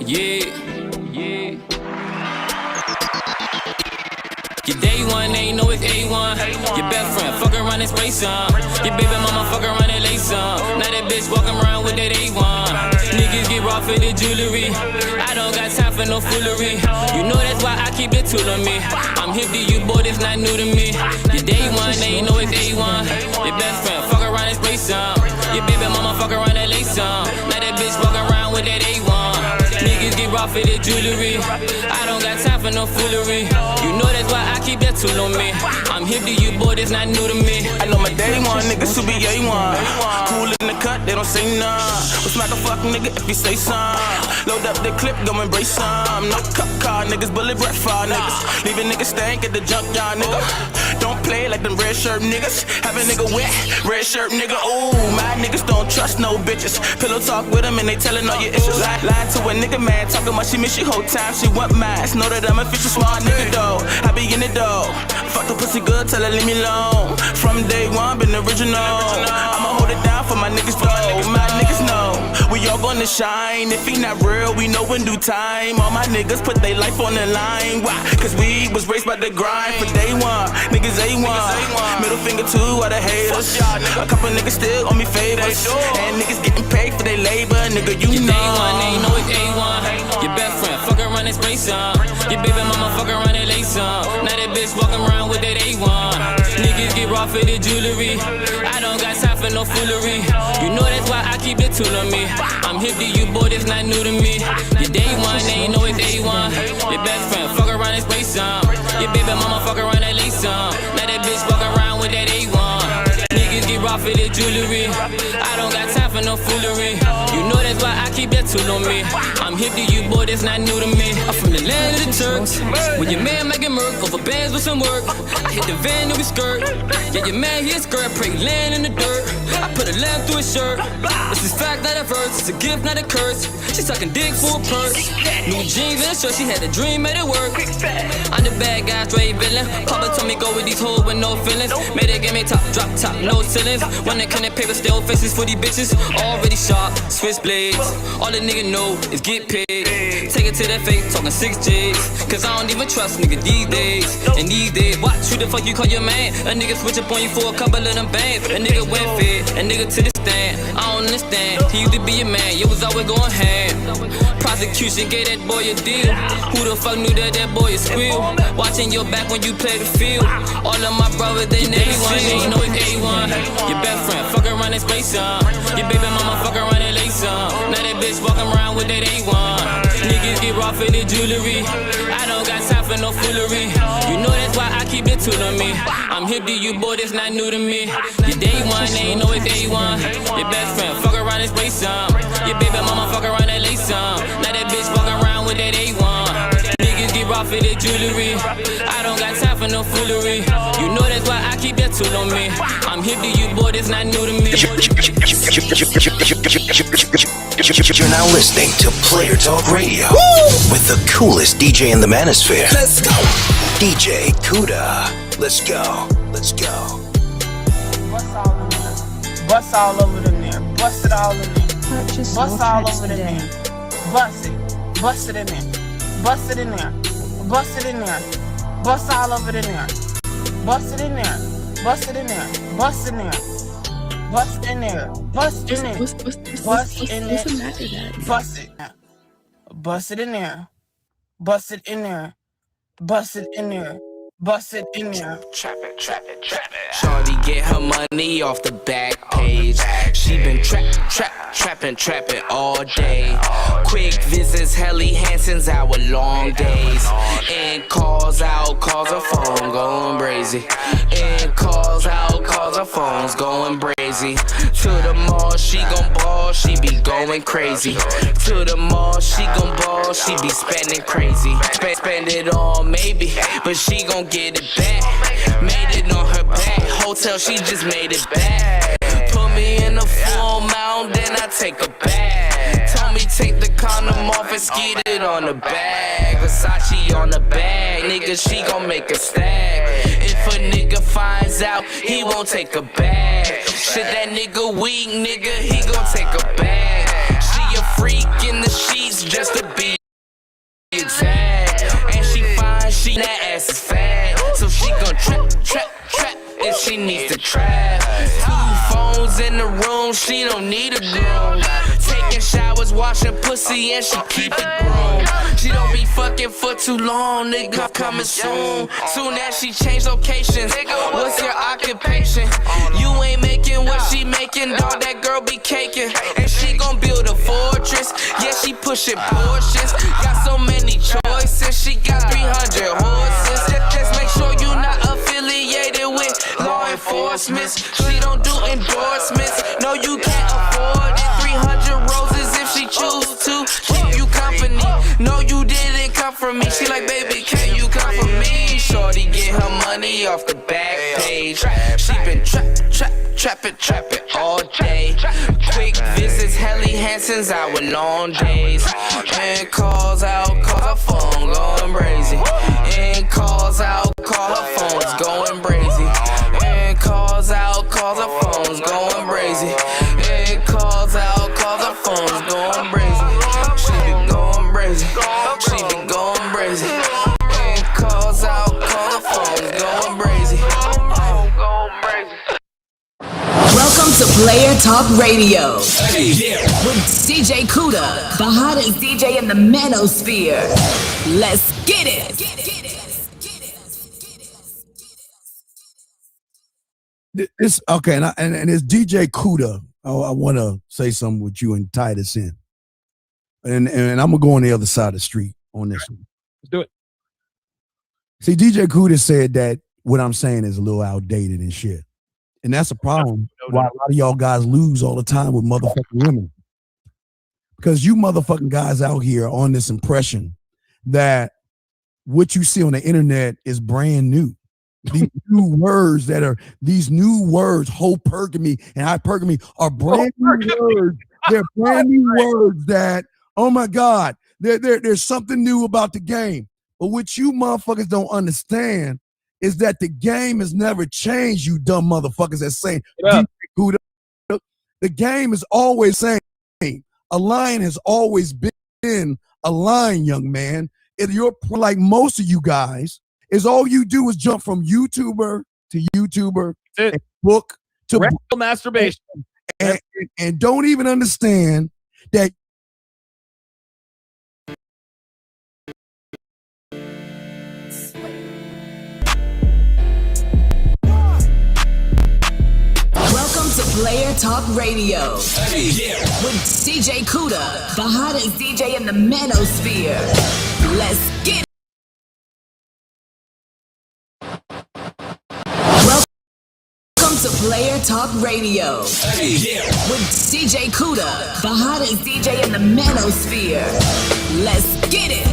Yeah. Your day one, they know it's A1. Your best friend, fuck around and spray some. Your baby mama, fuck around and lay some. Now that bitch walking around with that A1. Niggas get raw for the jewelry. I don't got time for no foolery. You know that's why I keep it tool on me. I'm hip to you, boy, that's not new to me. Your day one, they know it's A1. Your best friend, fuck around and spray some. Your baby mama, fuck around and lay some. Now that bitch walking around with that A1. Niggas get raw for the jewelry. I don't got time for no foolery. You know that's why I keep that tool on me. I'm hip to you, boy, that's not new to me. I know my day one, niggas who be A1. Cool in the cut, they don't say none. We'll smack a fuck nigga if you say some. Load up the clip, go embrace some. No cup car niggas, bullet breath fire niggas. Leave a nigga stank at the junkyard nigga. Don't play like them red shirt niggas. Have a nigga wet, red shirt nigga. Ooh, my niggas don't trust no bitches. Pillow talk with them and they tellin' all your issues. Lying to a nigga man, talking about she miss you whole time. She want mine, know that I'm a fishy smart nigga though. I be in it though. Fuck the pussy good, tell her leave me alone. From day one, been original. I'ma hold it down for my niggas though. My niggas know we all gonna shine. If he not real, we know in due time. All my niggas put their life on the line. Why? Cause we was raised by the grind. For day one, niggas A1. Middle finger to all the haters. A couple niggas still owe me favors. And niggas getting paid for their labor. Nigga, you know. Day one, they know it's A1. Your best friend, fuck around and spray some. Your baby mama, fuck around and lay some. Now that bitch walking around with that A1. Niggas get raw for the jewelry. I don't got time for no foolery. You know that's why I keep it tool on me. I'm hip to you, boy, that's not new to me. Your day one, they know it's A1. Your best friend, fuck around and spray some. Your baby mama, fuck around and lay some. Now that bitch walking around with that A1. Niggas get raw for the jewelry. I don't got time for no foolery. You know that's why I keep that tool on me. I'm hip to you, boy, that's not new to me. I'm from the land of the Turks, when your man making murk over bands with some work. I hit the van and we skirt. Yeah, your man here skirt, pray land in the dirt. I put a lamp through his shirt. This is fact, not a verse. It's a gift, not a curse. She sucking dick for a purse. New jeans and a shirt, she had a dream, made it work. I'm the bad guy, straight villain. Papa told me go with these hoes with no feelings. Made it give me top, drop top, no ceilings. When they couldn't paper, still faces for these bitches. Already sharp, switchblades. All the nigga know is get paid. Take it to their face, talking 6Js. Cause I don't even trust nigga these days. And these days, watch who the fuck you call your man. A nigga switch up on you for a couple of them bands. A nigga went fed, a nigga to the stand. I don't understand, he used to be a man, you was always going ham. Prosecution gave that boy a deal. Who the fuck knew that that boy is squeal? Watching your back when you play the field. All of my brothers, they never ain't know it's A1. Your best friend, fuck around and spray some. Your baby mama, fuck around and lay some. Now that bitch walking around with that A1. Niggas get raw for the jewelry. I don't got time for no foolery. You know that's why I keep it tool on me. I'm hip to you, boy, that's not new to me. Your day one, they know it's A1. Your best friend, fuck around and spray some. Your baby mama, fuck around and lay some. Now that bitch walking around with that A1. Niggas get raw for the jewelry. I don't got time for no foolery. You know that's why I keep that tool on me. I'm hip to you, boy, that's not new to me. You're now listening to Player Talk Radio. Woo! With the coolest DJ in the manosphere. Let's go. DJ Kuda. Let's go. Let's go. Bust all over them there. Bust it all in there. Purchase Bust more all tracks over them today. there. Bust it. Bust it in there. Bust it in there. Bust it in there. Bust all over them there. Bust it in there. Bust it in there. Bust in there. Bust in there. Bust in there. Bust in there. Bust it. Bust it in there. Bust it in there. Bust it in there. Bust it in there. Trap it, trap it, trap it. Shorty get her money off the back page. She been trapping all day. Quick visits, Helly Hansen's our long days. And calls out, calls her phone going crazy. And calls out, calls her phone's going crazy. To the mall, she gon' ball, she be going crazy. To the mall, she gon' ball, she be spending crazy. Spend it all maybe, but she gon' get it back. Made it on her back. Hotel, she just made it back. Put me in a full mount, then I take a bag. Told me take the condom off and skeet it on the bag. Versace on the bag, nigga, she gon' make a stack. If a nigga finds out, he won't take a bag. Shit, that nigga weak, nigga, he gon' take a bag. She a freak in the sheets just to be she needs to trap. 2 phones in the room, she don't need a groom. Taking showers, washing pussy, and she keep it groomed. She don't be fucking for too long, nigga coming soon. Soon as she change locations, what's your occupation? You ain't making what she making, dog, that girl be caking. And she gon' build a fortress, yeah, she pushing Porsches. Got so many choices, she got 300 horses. Just make sure you not affiliated with law enforcement. She don't do endorsements, no, you can't afford it. 300 roses if she choose to keep you company. No, you didn't come from me. She like, baby, can you come for me? Shorty get her money off the back page. She been trapping all day. Quick visits, Helly Hansen's hour-long days. And calls out, call her phone going crazy. And calls out, call her phone's going crazy. And calls out, calls her phone's going crazy. And calls out, calls her phone's going crazy. She been going crazy. She been going crazy. And calls out, calls her phone's going crazy. Welcome to Player Talk Radio with DJ Kuda, the hottest DJ in the manosphere. Let's get it. It's okay, and it's DJ Kuda. I want to say something with you and tie this in, and I'm gonna go on the other side of the street on this one. Let's do it. See, DJ Kuda said that what I'm saying is a little outdated and shit. And that's a problem why a lot of y'all guys lose all the time with motherfucking women. Because you motherfucking guys out here on this impression that what you see on the internet is brand new. These new words these new words, hypergamy and hypergamy are brand new words. They're brand new words that, oh my God, there's something new about the game. But what you motherfuckers don't understand is that the game has never changed, you dumb motherfuckers that's saying, the game is always saying, a lion has always been a lion, young man. If you're like most of you guys, is all you do is jump from YouTuber to YouTuber, and book to book, masturbation, and don't even understand that. Welcome to Player Talk Radio with DJ Kuda, the hottest DJ in the manosphere. Let's get it. Welcome to Player Talk Radio with DJ Kuda, the hottest DJ in the manosphere. Let's get it.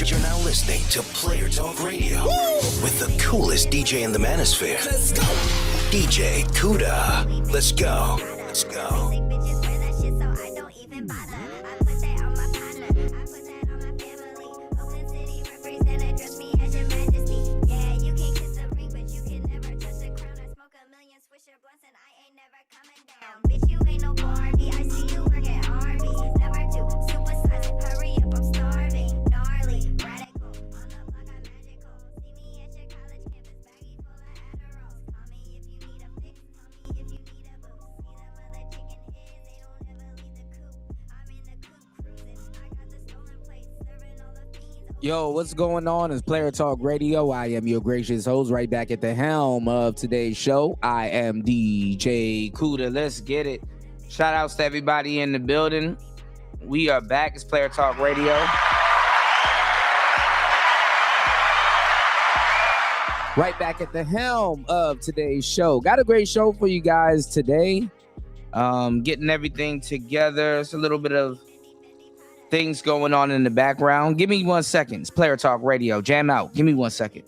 You're now listening to Player Talk Radio with the coolest DJ in the manosphere. Let's go. DJ Kuda. Let's go. Let's go. Yo, what's going on? It's Player Talk Radio. I am your gracious host, right back at the helm of today's show. I am DJ Kuda. Let's get it. Shout outs to everybody in the building. We are back. It's Player Talk Radio. Right back at the helm of today's show. Got a great show for you guys today. Getting everything together. It's a little bit of things going on in the background. Give me 1 second. It's Player Talk Radio. Jam out. Give me 1 second.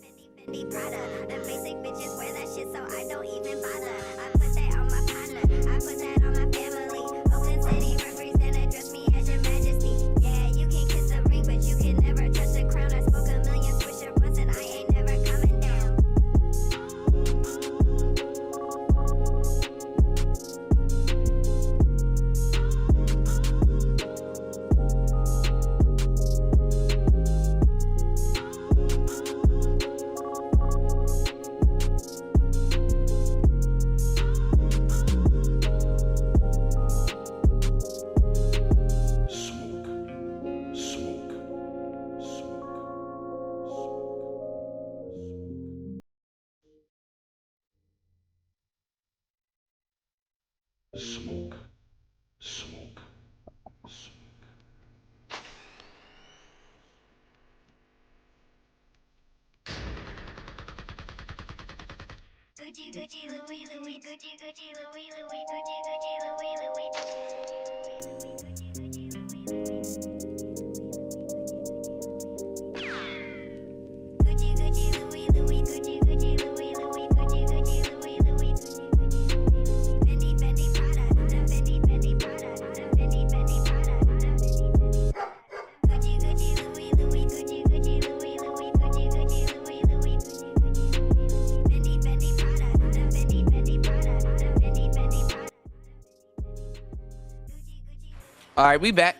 All right, we back.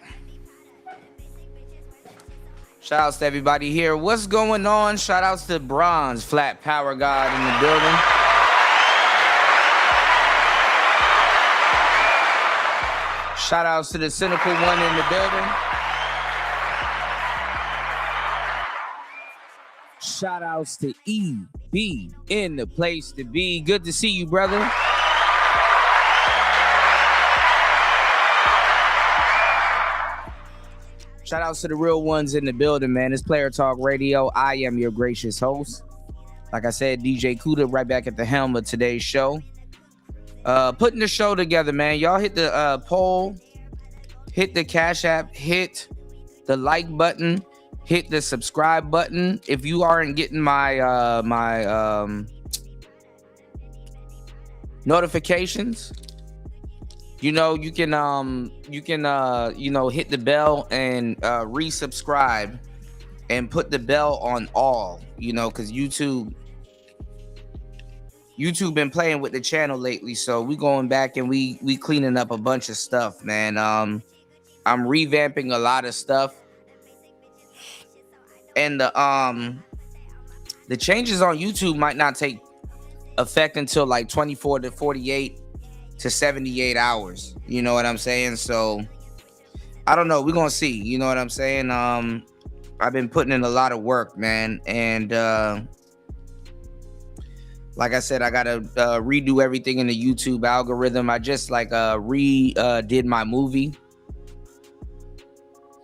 Shout outs to everybody here. What's going on? Shout outs to Bronze, Flat Power God in the building. Shout outs to the Cynical One in the building. Shout outs to EB in the place to be. Good to see you, brother. Shout outs to the real ones in the building, man. It's Player Talk Radio. I am your gracious host. Like I said, DJ Kuda right back at the helm of today's show. Putting the show together, man. Y'all hit the poll, hit the Cash App, hit the like button, hit the subscribe button. If you aren't getting my notifications, you know, you can hit the bell and resubscribe and put the bell on all, because YouTube been playing with the channel lately. So we going back and we cleaning up a bunch of stuff, man. I'm revamping a lot of stuff. And the changes on YouTube might not take effect until like 24 to 48 to 78 hours. You know what I'm saying? So I don't know. We're gonna see. You know what I'm saying? I've been putting in a lot of work, man, and like I said, I gotta redo everything in the YouTube algorithm. I just did my movie.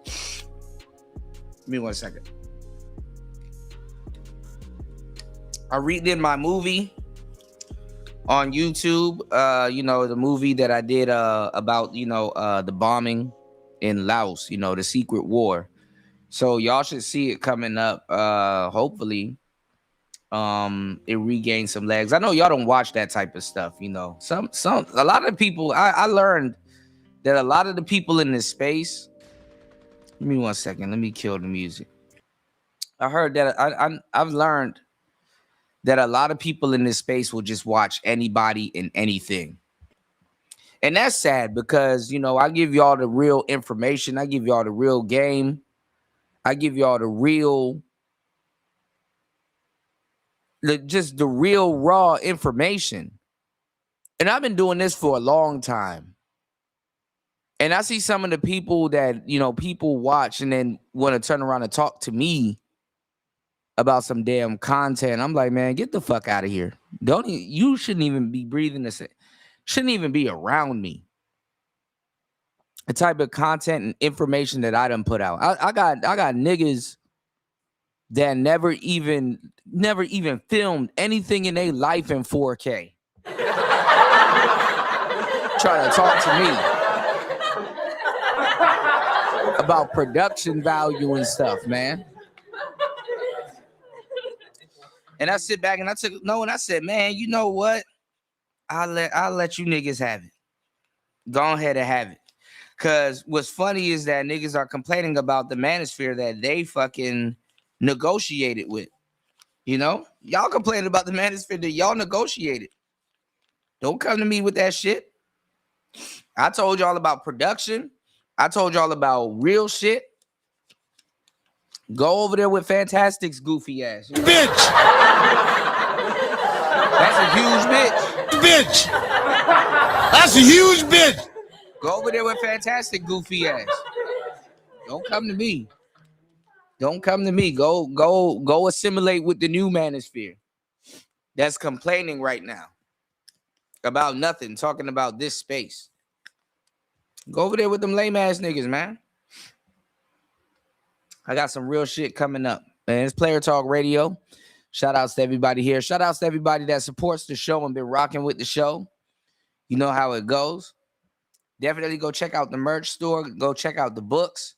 Give me 1 second. I redid my movie on YouTube. The movie that I did about the bombing in Laos. The secret war. So y'all should see it coming up. Hopefully, it regains some legs. I know y'all don't watch that type of stuff. A lot of people. I learned that a lot of the people in this space. Give me 1 second. Let me kill the music. I heard that I've learned that a lot of people in this space will just watch anybody and anything. And that's sad because, I give y'all the real information. I give y'all the real game. I give y'all the real raw information. And I've been doing this for a long time. And I see some of the people that, people watch and then want to turn around and talk to me about some damn content. I'm like, man, get the fuck out of here. You shouldn't even be breathing this. Shouldn't even be around me. The type of content and information that I done put out. I got niggas that never even filmed anything in their life in 4K. Trying to talk to me about production value and stuff, man. And I sit back and I said, man, you know what? I'll let you niggas have it. Go ahead and have it. Cause what's funny is that niggas are complaining about the manosphere that they fucking negotiated with. Y'all complaining about the manosphere that y'all negotiated. Don't come to me with that shit. I told y'all about production. I told y'all about real shit. Go over there with Fantastic's goofy ass. Bitch! That's a huge bitch. Bitch! That's a huge bitch! Go over there with Fantastic goofy ass. Don't come to me. Don't come to me. Go assimilate with the new manosphere that's complaining right now about nothing, talking about this space. Go over there with them lame ass niggas, man. I got some real shit coming up. Man, it's Player Talk Radio. Shout outs to everybody here. Shout outs to everybody that supports the show and been rocking with the show. You know how it goes. Definitely go check out the merch store. Go check out the books.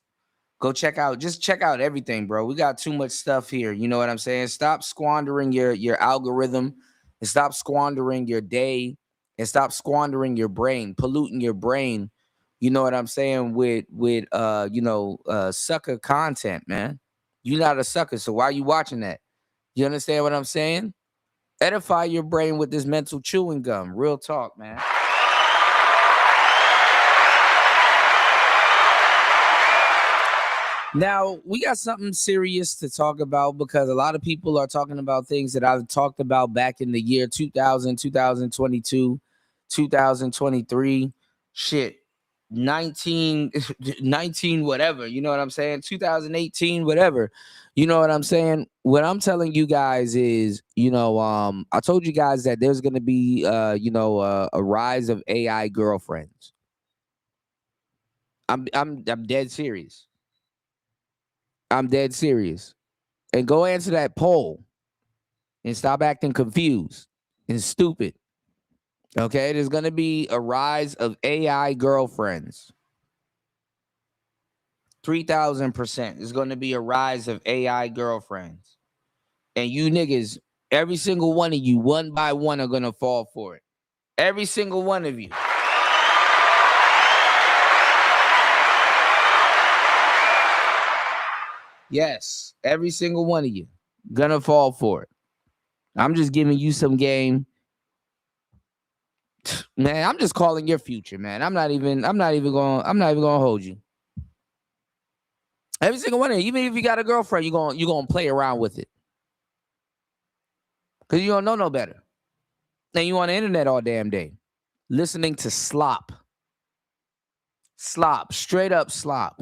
Check out everything, bro. We got too much stuff here. You know what I'm saying? Stop squandering your algorithm and stop squandering your day and stop squandering your brain, polluting your brain. You know what I'm saying? With sucker content, man. You're not a sucker, so why are you watching that? You understand what I'm saying? Edify your brain with this mental chewing gum. Real talk, man. Now, we got something serious to talk about because a lot of people are talking about things that I've talked about back in the year 2000, 2022, 2023. Shit. 19 whatever, you know what I'm saying, 2018 whatever, you know what I'm saying. What I'm telling you guys is, I told you guys that there's going to be a rise of AI girlfriends. I'm dead serious. I'm dead serious. And go answer that poll and stop acting confused and stupid. Okay, there's going to be a rise of AI girlfriends. 3,000%. There's going to be a rise of AI girlfriends. And you niggas, every single one of you, one by one, are going to fall for it. Every single one of you. Yes, every single one of you gonna fall for it. I'm just giving you some game. Man, I'm just calling your future, man. I'm not even gonna hold you. Every single one of you, even if you got a girlfriend, you're gonna play around with it. Cause you don't know no better. And you on the internet all damn day. listening to slop. Slop, straight up slop.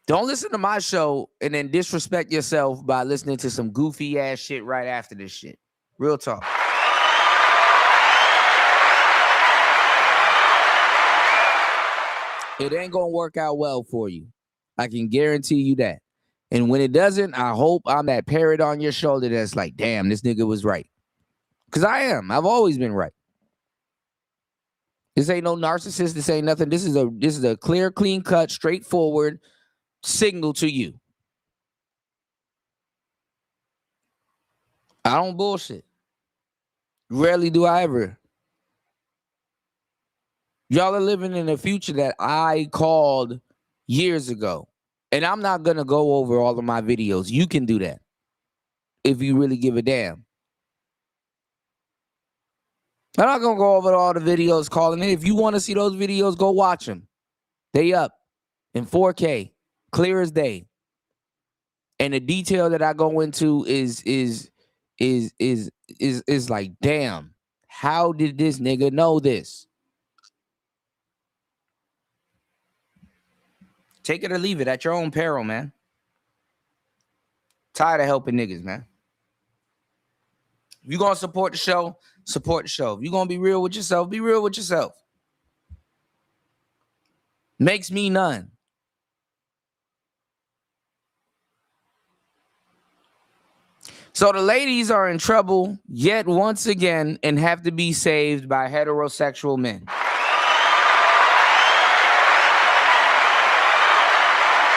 Don't listen to my show and then disrespect yourself by listening to some goofy ass shit right after this shit. Real talk. It ain't gonna work out well for you. I can guarantee you that. And when it doesn't, I hope I'm that parrot on your shoulder that's like, damn, this nigga was right. Because I am. I've always been right. This ain't no narcissist. This ain't nothing. This is a clear, clean cut, straightforward signal to you. I don't bullshit. Rarely do I ever. Y'all are living in a future that I called years ago. And I'm not going to go over all of my videos. You can do that if you really give a damn. I'm not going to go over all the videos calling it. If you want to see those videos, go watch them. They up in 4K, clear as day. And the detail that I go into is like, damn, how did this nigga know this? Take it or leave it at your own peril, man. Tired of helping niggas, man. If you're going to support the show, support the show. If you're going to be real with yourself, be real with yourself. Makes me none. So the ladies are in trouble yet once again and have to be saved by heterosexual men.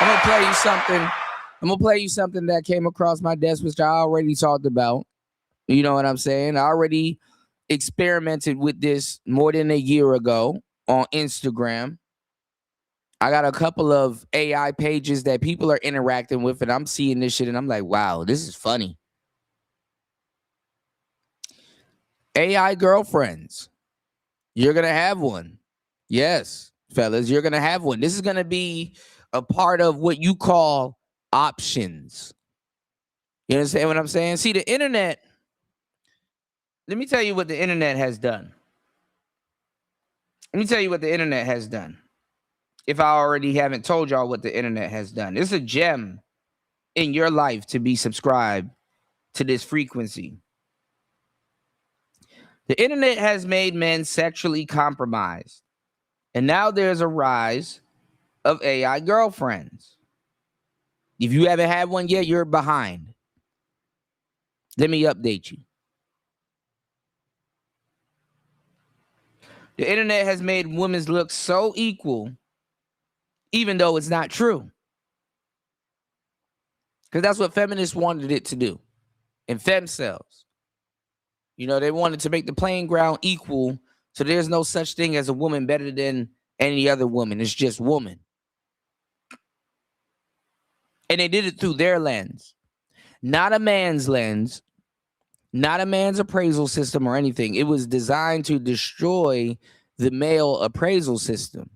I'm going to play you something. I'm going to play you something that came across my desk, which I already talked about. You know what I'm saying? I already experimented with this more than a year ago on Instagram. I got a couple of AI pages that people are interacting with, and I'm seeing this shit, and I'm like, wow, this is funny. AI girlfriends. You're going to have one. Yes, fellas, you're going to have one. This is going to be a part of what you call options. You understand what I'm saying? See, the internet, let me tell you what the internet has done. Let me tell you what the internet has done. If I already haven't told y'all what the internet has done. It's a gem in your life to be subscribed to this frequency. The internet has made men sexually compromised. And now there's a rise of AI girlfriends. If you haven't had one yet, you're behind. Let me update you. The internet has made women look so equal, even though it's not true. Because that's what feminists wanted it to do. And femcells. You know, they wanted to make the playing ground equal, so there's no such thing as a woman better than any other woman. It's just woman. And they did it through their lens. Not a man's lens. Not a man's appraisal system or anything. It was designed to destroy the male appraisal system.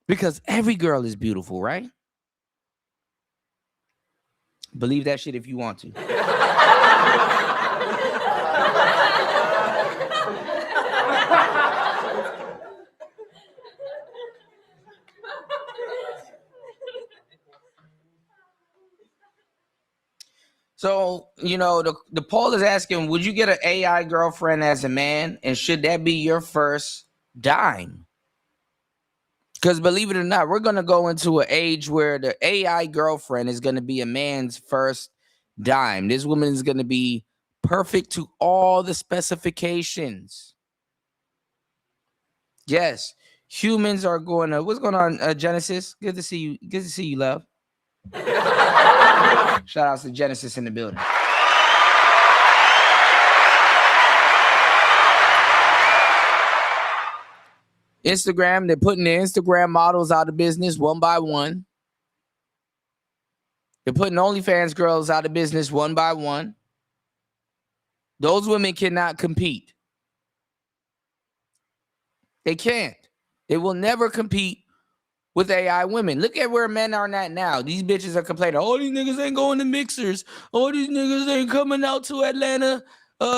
Because every girl is beautiful, right? Believe that shit if you want to. So, you know, the poll is asking, would you get an AI girlfriend as a man? And should that be your first dime? Because believe it or not, we're going to go into an age where the AI girlfriend is going to be a man's first dime. This woman is going to be perfect to all the specifications. Yes, humans are going to... What's going on, Genesis? Good to see you. Good to see you, love. Shout out to Genesis in the building. Instagram, they're putting the Instagram models out of business one by one. They're putting OnlyFans girls out of business one by one. Those women cannot compete. They can't. They will never compete with AI women. Look at where men are at now. These bitches are complaining, oh, these niggas ain't going to mixers. Oh, these niggas ain't coming out to Atlanta.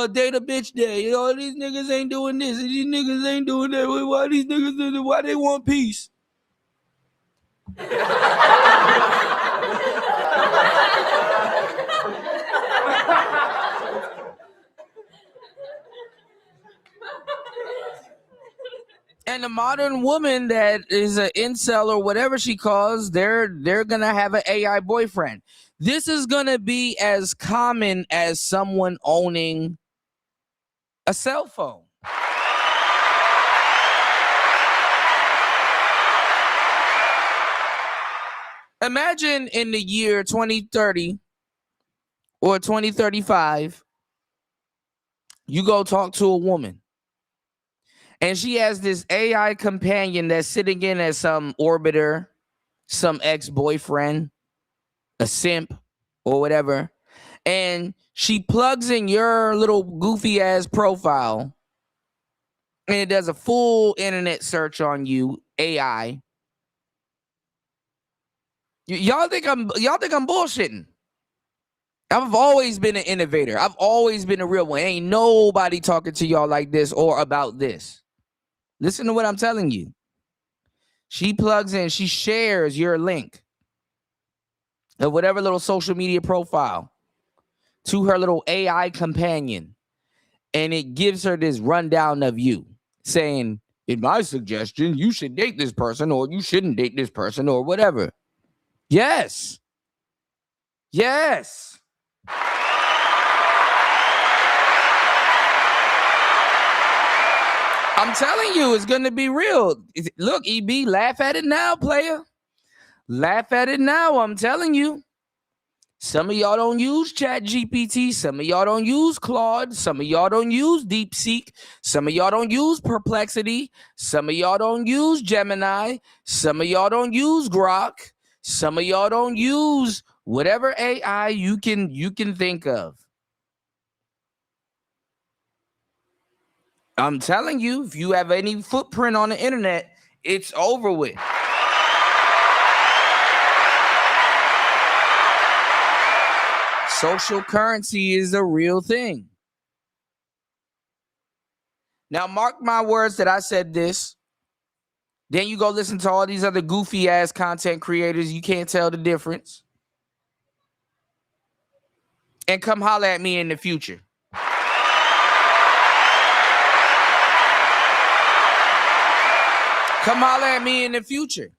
date a bitch day. These niggas ain't doing this, and these niggas ain't doing that. Why these niggas do that? Why they want peace? And the modern woman that is an incel or whatever she calls, they're gonna have an AI boyfriend. This is gonna be as common as someone owning a cell phone. Imagine in the year 2030 or 2035, you go talk to a woman and she has this AI companion that's sitting in as some orbiter, some ex-boyfriend, a simp, or whatever. And she plugs in your little goofy ass profile and it does a full internet search on you, AI. Y'all think I'm bullshitting. I've always been an innovator. I've always been a real one. Ain't nobody talking to y'all like this or about this. Listen to what I'm telling you. She plugs in, she shares your link of whatever little social media profile to her little AI companion. And it gives her this rundown of you saying, in my suggestion, you should date this person or you shouldn't date this person or whatever. Yes. Yes. I'm telling you, it's going to be real. Look, EB, laugh at it now, player. Laugh at it now, I'm telling you. Some of y'all don't use Chat GPT. Some of y'all don't use Claude. Some of y'all don't use DeepSeek. Some of y'all don't use Perplexity. Some of y'all don't use Gemini. Some of y'all don't use Grok. Some of y'all don't use whatever AI you can think of. I'm telling you, if you have any footprint on the internet, it's over with. Social currency is a real thing. Now, mark my words that I said this. Then you go listen to all these other goofy ass content creators. You can't tell the difference. And come holler at me in the future. Come holler at me in the future.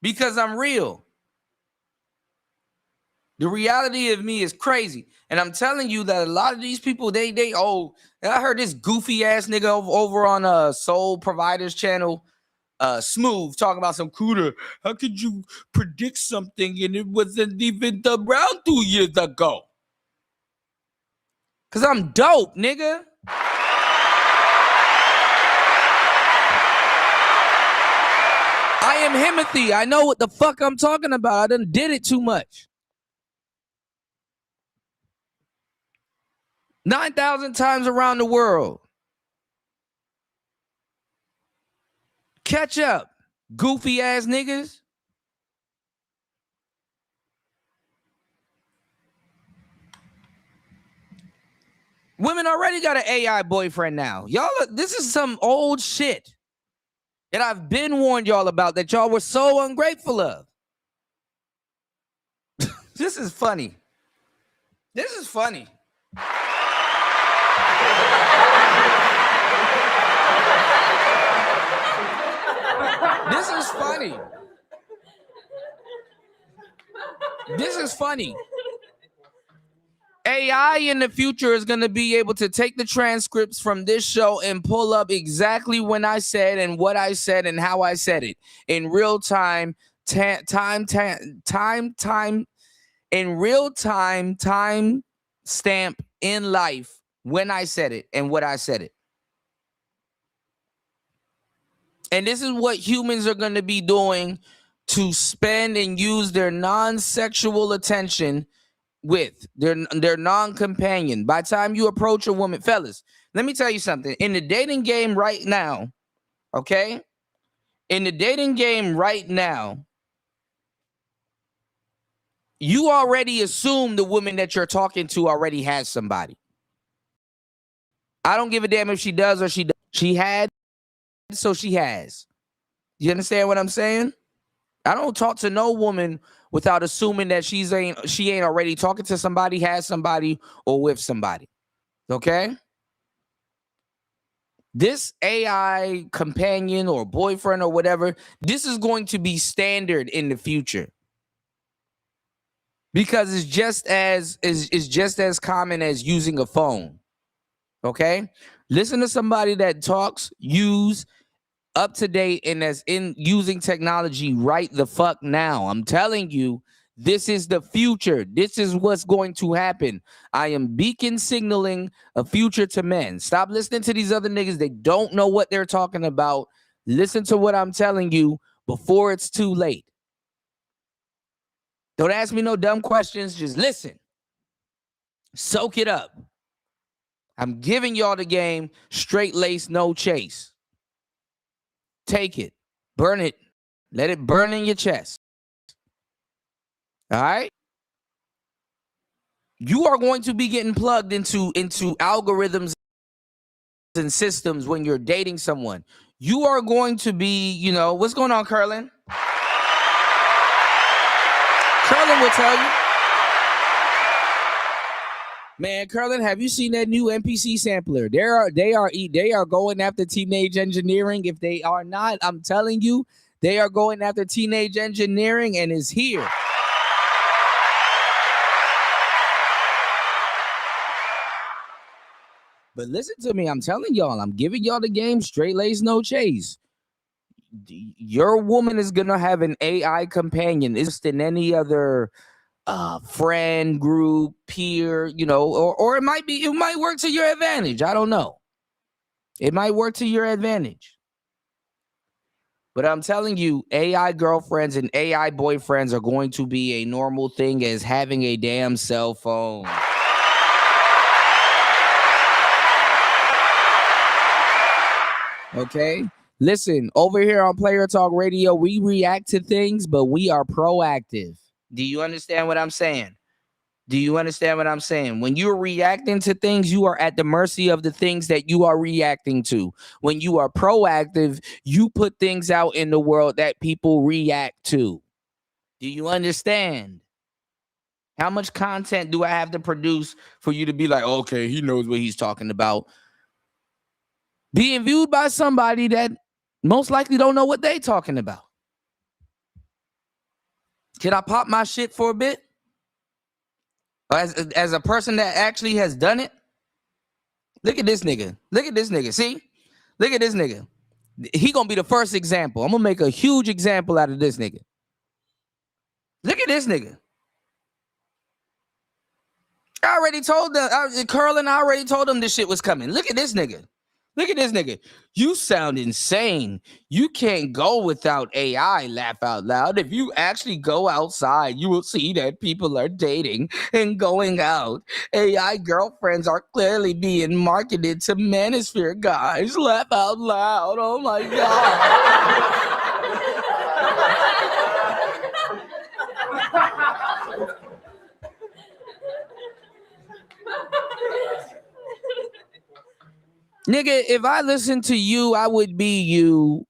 Because I'm real. The reality of me is crazy. And I'm telling you that a lot of these people, I heard this goofy ass nigga over on Soul Providers channel, Smooth, talking about some Cuda. How could you predict something and it wasn't even around 2 years ago? Because I'm dope, nigga. I am Himothy. I know what the fuck I'm talking about. I done did it too much. 9,000 times around the world. Catch up, goofy ass niggas. Women already got an AI boyfriend now. Y'all, this is some old shit that I've been warned y'all about that y'all were so ungrateful of. This is funny. This is funny. This is funny. This is funny. AI in the future is going to be able to take the transcripts from this show and pull up exactly when I said and what I said and how I said it in real time, time stamp in life when I said it and what I said it. And this is what humans are going to be doing to spend and use their non-sexual attention with their non-companion. By the time you approach a woman, fellas, let me tell you something. In the dating game right now, okay? In the dating game right now, you already assume the woman that you're talking to already has somebody. I don't give a damn if she does or she doesn't. She had, so she has. You understand what I'm saying? I don't talk to no woman without assuming that she ain't already talking to somebody, has somebody, or with somebody. Okay? This AI companion or boyfriend or whatever, this is going to be standard in the future. Because it's just as common as using a phone. Okay? Listen to somebody that talks, use, up to date, and that's in using technology right the fuck now. I'm telling you, this is the future. This is what's going to happen. I am beacon signaling a future to men. Stop listening to these other niggas. They don't know what they're talking about. Listen to what I'm telling you before it's too late. Don't ask me no dumb questions. Just listen. Soak it up. I'm giving y'all the game, straight lace, no chase. Take it. Burn it. Let it burn in your chest. All right? You are going to be getting plugged into algorithms and systems when you're dating someone. You are going to be, what's going on, Curlin? Curlin will tell you. Man, Curlin, have you seen that new NPC sampler? They are going after teenage engineering. If they are not, I'm telling you, they are going after teenage engineering and is here. But listen to me, I'm telling y'all, I'm giving y'all the game, straight lace, no chase. Your woman is gonna have an AI companion. It's than any other friend group, peer, or it might work to your advantage. I don't know. It might work to your advantage. But I'm telling you, AI girlfriends and AI boyfriends are going to be a normal thing as having a damn cell phone. Okay? Listen, over here on Player Talk Radio, we react to things, but we are proactive. Do you understand what I'm saying? Do you understand what I'm saying? When you're reacting to things, you are at the mercy of the things that you are reacting to. When you are proactive, you put things out in the world that people react to. Do you understand? How much content do I have to produce for you to be like, okay, he knows what he's talking about? Being viewed by somebody that most likely don't know what they talking about. Can I pop my shit for a bit? As a person that actually has done it? Look at this nigga. Look at this nigga. See? Look at this nigga. He gonna be the first example. I'm gonna make a huge example out of this nigga. Look at this nigga. I already told them, Curlin, I already told them this shit was coming. Look at this nigga. Look at this nigga. You sound insane. You can't go without AI, laugh out loud. If you actually go outside, you will see that people are dating and going out. AI girlfriends are clearly being marketed to manosphere guys. Laugh out loud. Oh my God. Nigga, if I listened to you, I would be you,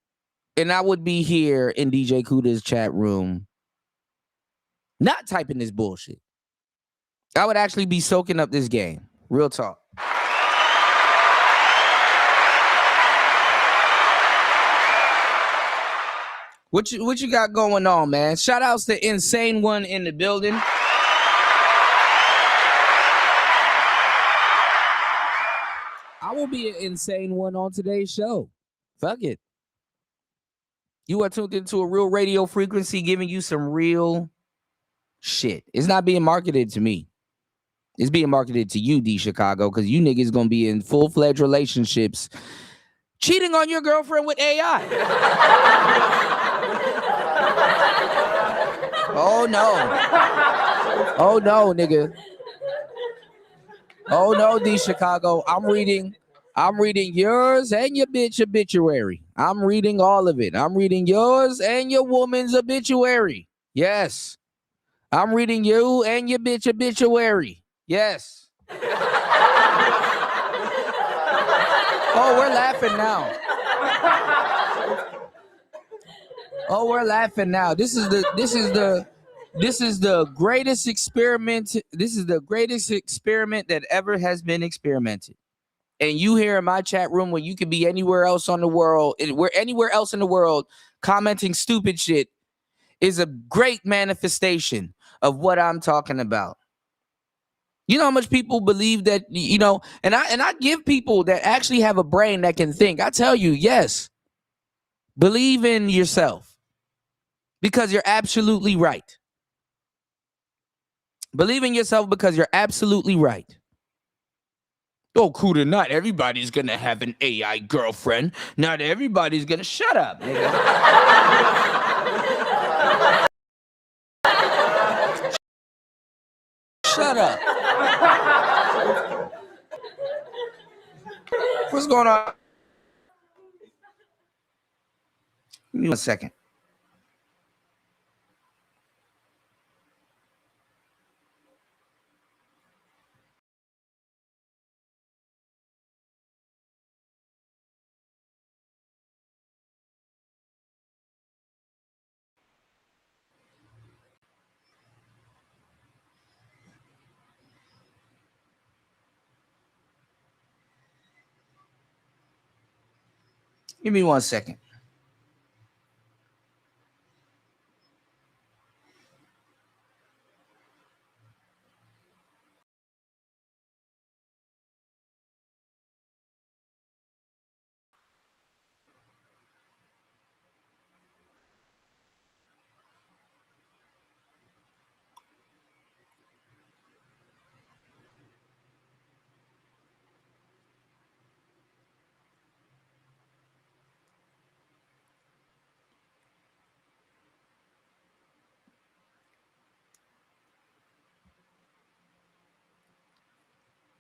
and I would be here in DJ Kuda's chat room, not typing this bullshit. I would actually be soaking up this game. Real talk. What you got going on, man? Shout outs to Insane One in the building. I will be an insane one on today's show. Fuck it. You are tuned into a real radio frequency giving you some real shit. It's not being marketed to me. It's being marketed to you, D Chicago, because you niggas gonna be in full-fledged relationships cheating on your girlfriend with AI. Oh no. Oh no, nigga. Oh no, D Chicago. I'm reading yours and your bitch obituary. I'm reading all of it. I'm reading yours and your woman's obituary. Yes. I'm reading you and your bitch obituary. Yes. Oh, we're laughing now. Oh, we're laughing now. This is the greatest experiment. This is the greatest experiment that ever has been experimented. And you here in my chat room when you could be anywhere else on the world, where anywhere else in the world commenting stupid shit is a great manifestation of what I'm talking about. You know how much people believe that, you know, and I give people that actually have a brain that can think. I tell you, yes, believe in yourself because you're absolutely right. Believe in yourself because you're absolutely right. Oh, Kuda, not everybody's going to have an AI girlfriend. Not everybody's going to... Shut up, nigga. Shut up. What's going on? Give me 1 second. Give me 1 second.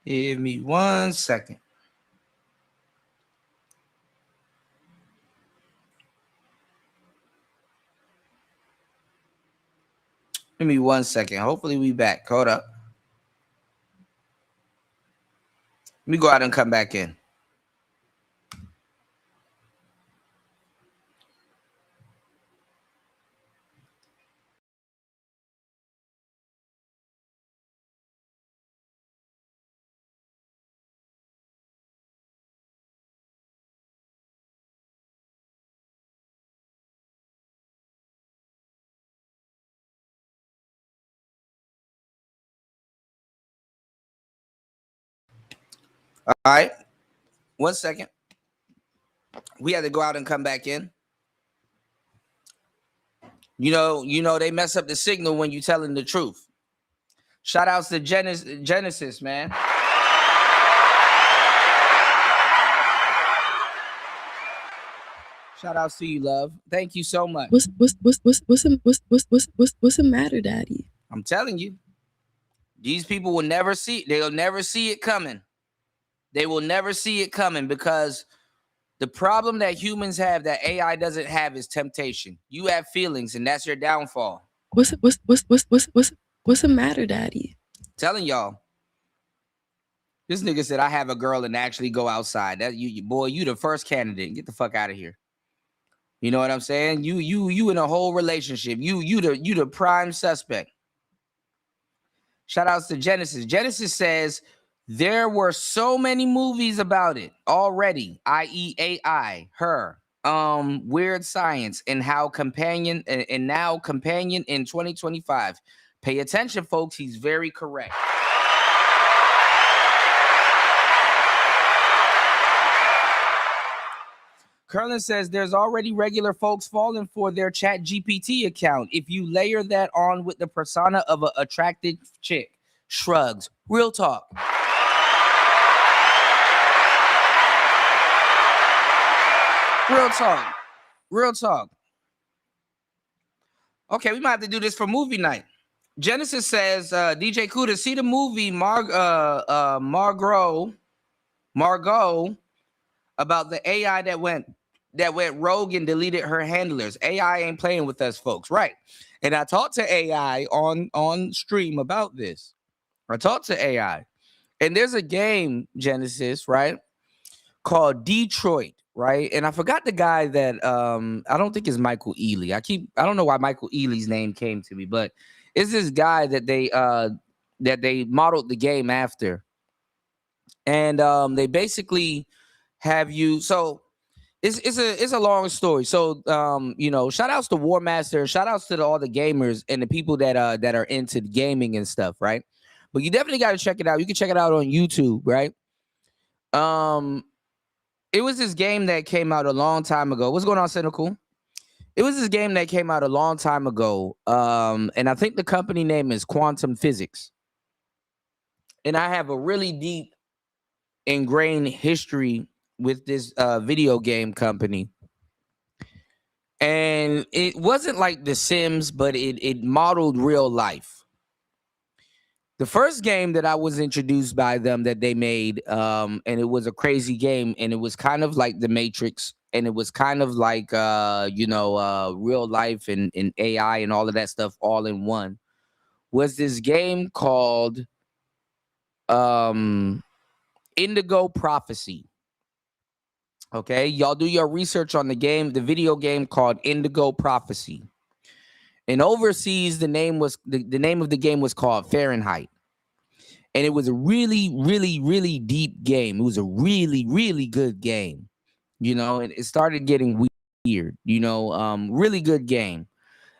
Give me 1 second. Give me 1 second. Hopefully we back. Hold up. Let me go out and come back in. All right. 1 second. We had to go out and come back in. You know, they mess up the signal when you're telling the truth. Shout outs to Genesis, man. Shout outs to you, love. Thank you so much. What's the matter, Daddy? I'm telling you, these people will never see. They'll never see it coming. They will never see it coming because the problem that humans have that AI doesn't have is temptation. You have feelings, and that's your downfall. What's the matter, Daddy? Telling y'all. This nigga said I have a girl and actually go outside. That you boy, you the first candidate. Get the fuck out of here. You know what I'm saying? You in a whole relationship. You the prime suspect. Shout outs to Genesis. Genesis says there were so many movies about it already, i.e. AI, her, Weird Science, and how companion and now companion in 2025. Pay attention, folks. He's very correct. Curlin says there's already regular folks falling for their Chat GPT account. If you layer that on with the persona of an attractive chick, shrugs. Real talk. Real talk. Real talk. Okay, we might have to do this for movie night. Genesis says, DJ Kuda, see the movie Margot about the AI that went that went rogue and deleted her handlers. AI ain't playing with us, folks, right? And I talked to AI on stream about this. I talked to AI, and there's a game, Genesis, right, called Detroit, right? And I forgot the guy that I don't think is Michael Ealy. I don't know why Michael Ealy's name came to me, but it's this guy that they modeled the game after. And they basically have you, so it's a long story. So shout outs to War Master, shout outs to all the gamers and the people that are into gaming and stuff, right? But you definitely got to check it out. You can check it out on YouTube, right? It was this game that came out a long time ago. What's going on, Cynical? It was this game that came out a long time ago. And I think the company name is Quantum Physics. And I have a really deep ingrained history with this video game company. And it wasn't like The Sims, but it modeled real life. The first game that I was introduced by them that they made, and it was a crazy game, and it was kind of like The Matrix, and it was kind of like real life and AI and all of that stuff all in one, was this game called Indigo Prophecy. Okay, y'all do your research on the video game called Indigo Prophecy. And overseas, the name of the game was called Fahrenheit. And it was a really, really, really deep game. It was a really, really good game. And it started getting weird, really good game.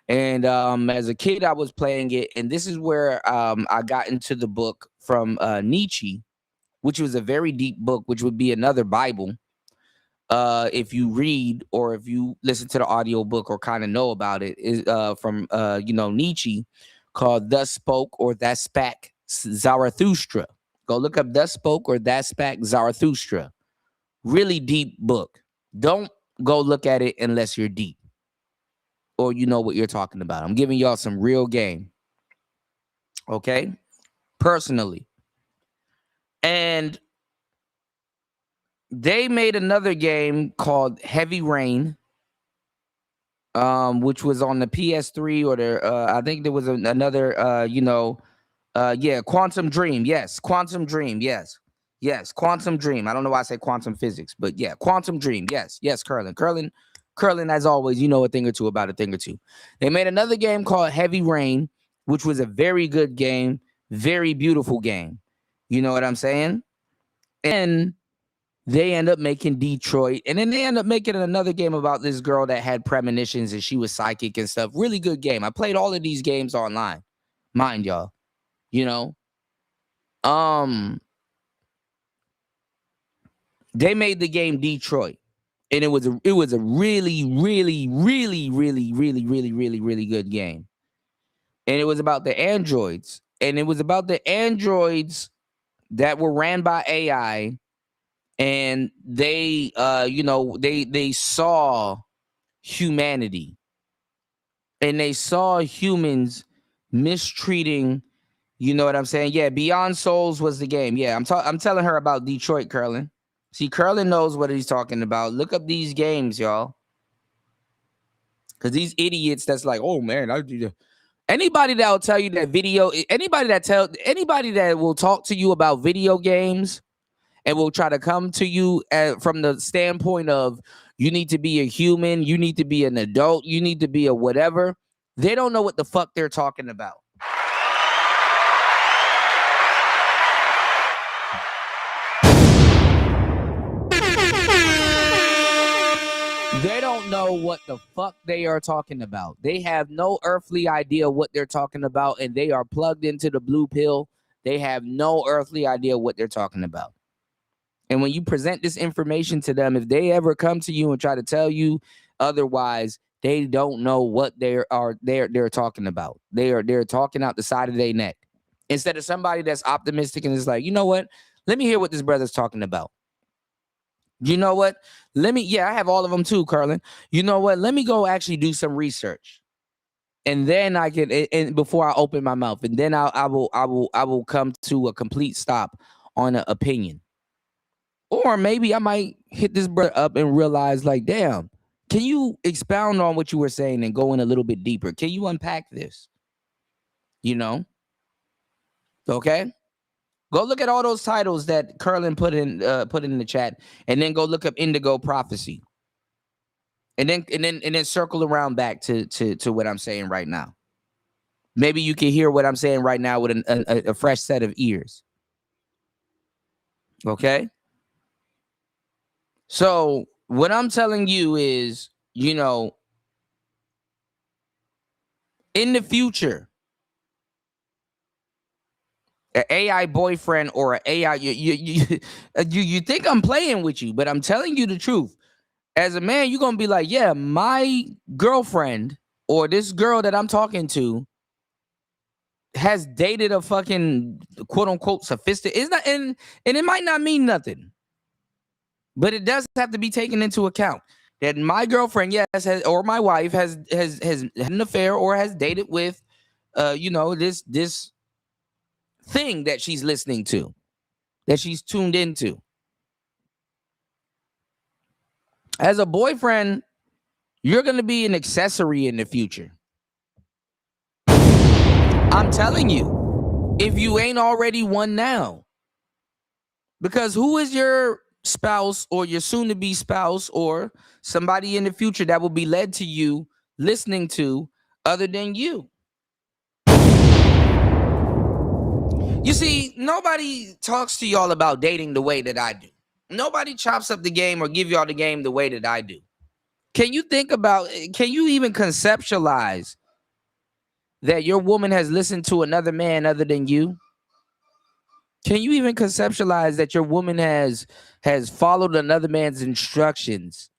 And as a kid, I was playing it. And this is where I got into the book from Nietzsche, which was a very deep book, which would be another Bible. If you read or if you listen to the audio book or kind of know about it, is from Nietzsche, called Thus Spoke or That Spake Zarathustra. Go look up Thus Spoke or That Spake Zarathustra. Really deep book. Don't go look at it unless you're deep or you know what you're talking about. I'm giving y'all some real game. Okay? Personally. And they made another game called Heavy Rain, which was on the PS3 or I think there was another, Quantum Dream. Yes, Quantum Dream. Yes, Quantum Dream. I don't know why I say quantum physics, but yeah, Quantum Dream. Yes, Curlin, as always, you know a thing or two about a thing or two. They made another game called Heavy Rain, which was a very good game, very beautiful game. You know what I'm saying? And they end up making Detroit, and then they end up making another game about this girl that had premonitions and she was psychic and stuff. Really good game. I played all of these games online, mind y'all. They made the game Detroit, and it was a really, really, really, really, really, really, really, really good game. And it was about the androids, and it was about the androids that were ran by AI. And they, they saw humanity, and they saw humans mistreating. You know what I'm saying? Yeah, Beyond Souls was the game. Yeah, I'm telling her about Detroit, Curlin. See, Curlin knows what he's talking about. Look up these games, y'all. Because these idiots that's like, oh man, anybody that will tell you that anybody that will talk to you about video games and will try to come to you from the standpoint of you need to be a human, you need to be an adult, you need to be a whatever. They don't know what the fuck they're talking about. They don't know what the fuck they are talking about. They have no earthly idea what they're talking about, and they are plugged into the blue pill. They have no earthly idea what they're talking about. And when you present this information to them, if they ever come to you and try to tell you otherwise, they don't know what they're talking about. They're talking out the side of their neck. Instead of somebody that's optimistic and is like, you know what? Let me hear what this brother's talking about. You know what? I have all of them too, Carlin. You know what? Let me go actually do some research. And then I can, and before I open my mouth, and then I will come to a complete stop on an opinion. Or maybe I might hit this brother up and realize, like, damn, can you expound on what you were saying and go in a little bit deeper? Can you unpack this? You know? Okay. Go look at all those titles that Curlin put in the chat, and then go look up Indigo Prophecy. And then circle around back to what I'm saying right now. Maybe you can hear what I'm saying right now with a fresh set of ears. Okay? So what I'm telling you is, you know, in the future, an AI boyfriend or an AI, you think I'm playing with you, but I'm telling you the truth. As a man, you're going to be like, yeah, my girlfriend or this girl that I'm talking to has dated a fucking quote unquote sophisticated. It's not, and it might not mean nothing, but it does have to be taken into account that my girlfriend, yes, or my wife has had an affair or has dated with, you know, this thing that she's listening to, that she's tuned into. As a boyfriend, you're going to be an accessory in the future. I'm telling you, if you ain't already one now. Because who is your spouse or your soon-to-be spouse or somebody in the future that will be led to you listening to other than you? You see, nobody talks to y'all about dating the way that I do. Nobody chops up the game or give y'all the game the way that I do. Can you even conceptualize that your woman has listened to another man other than you? Can you even conceptualize that your woman has followed another man's instructions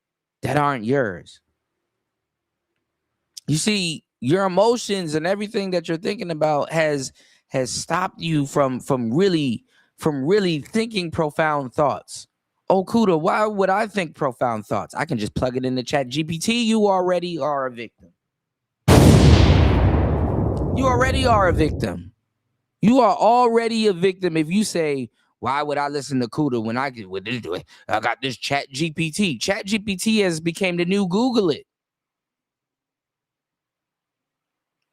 that aren't yours? You see, your emotions and everything that you're thinking about has stopped you from really thinking profound thoughts. Oh, Kuda, why would I think profound thoughts? I can just plug it in the chat GPT. You already are a victim. You already are a victim. You are already a victim if you say, why would I listen to Kuda when I got this chat GPT? Chat GPT has become the new Google it.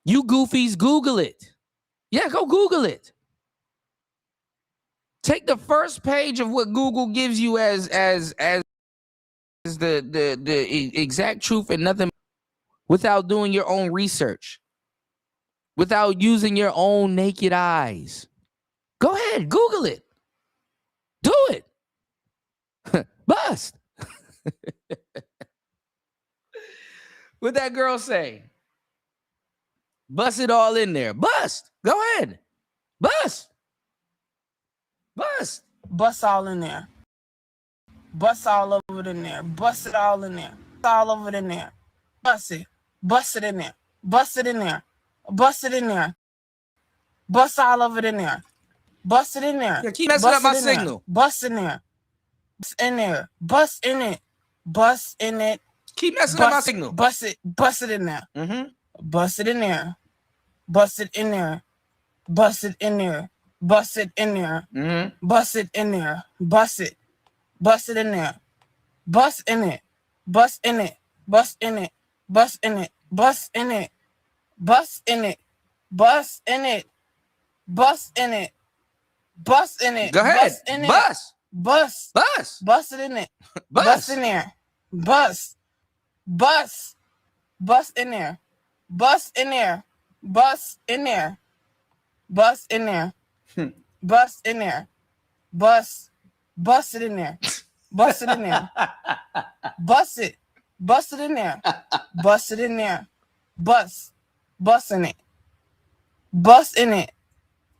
You goofies, Google it. Yeah, go Google it. Take the first page of what Google gives you as the exact truth and nothing, without doing your own research, without using your own naked eyes. Go ahead, Google it. Do it. Bust. What that girl say? Bust it all in there. Bust. Go ahead. Bust. Bust. Bust all in there. Bust all over it in there. Bust it all in there. All over it in there. Bust it. Bust it in there. Bust it in there. Bust it in there. Bust all over it in there. Bust it in there. Yeah, keep messing up my signal. Bust in there. Bust in there. Bust in it. Bust in it. Keep messing up my signal. Bust it. Bust it in there. Bust it in there. Bust it in there. Bust it in there. Bust it in there. Bust it in there. Bust it. Bust it in there. Bust in it. Bust in it. Bust in it. Bust in it. Bust in it. Bust in it. Bust in it. Bust in it. Bust in it. Go ahead. Bust in it. Bust. Bust. Bust. Bust it in it. Bust. Bust in there. Bust. Bust. Bust in there. Bust in there. Bust in there. Bust in there. Bust in there. Bust. Bust it in there. Bust it in there. Bust it. Bust it in there. Bust it in there. Bust. Bust in it. Bust in it.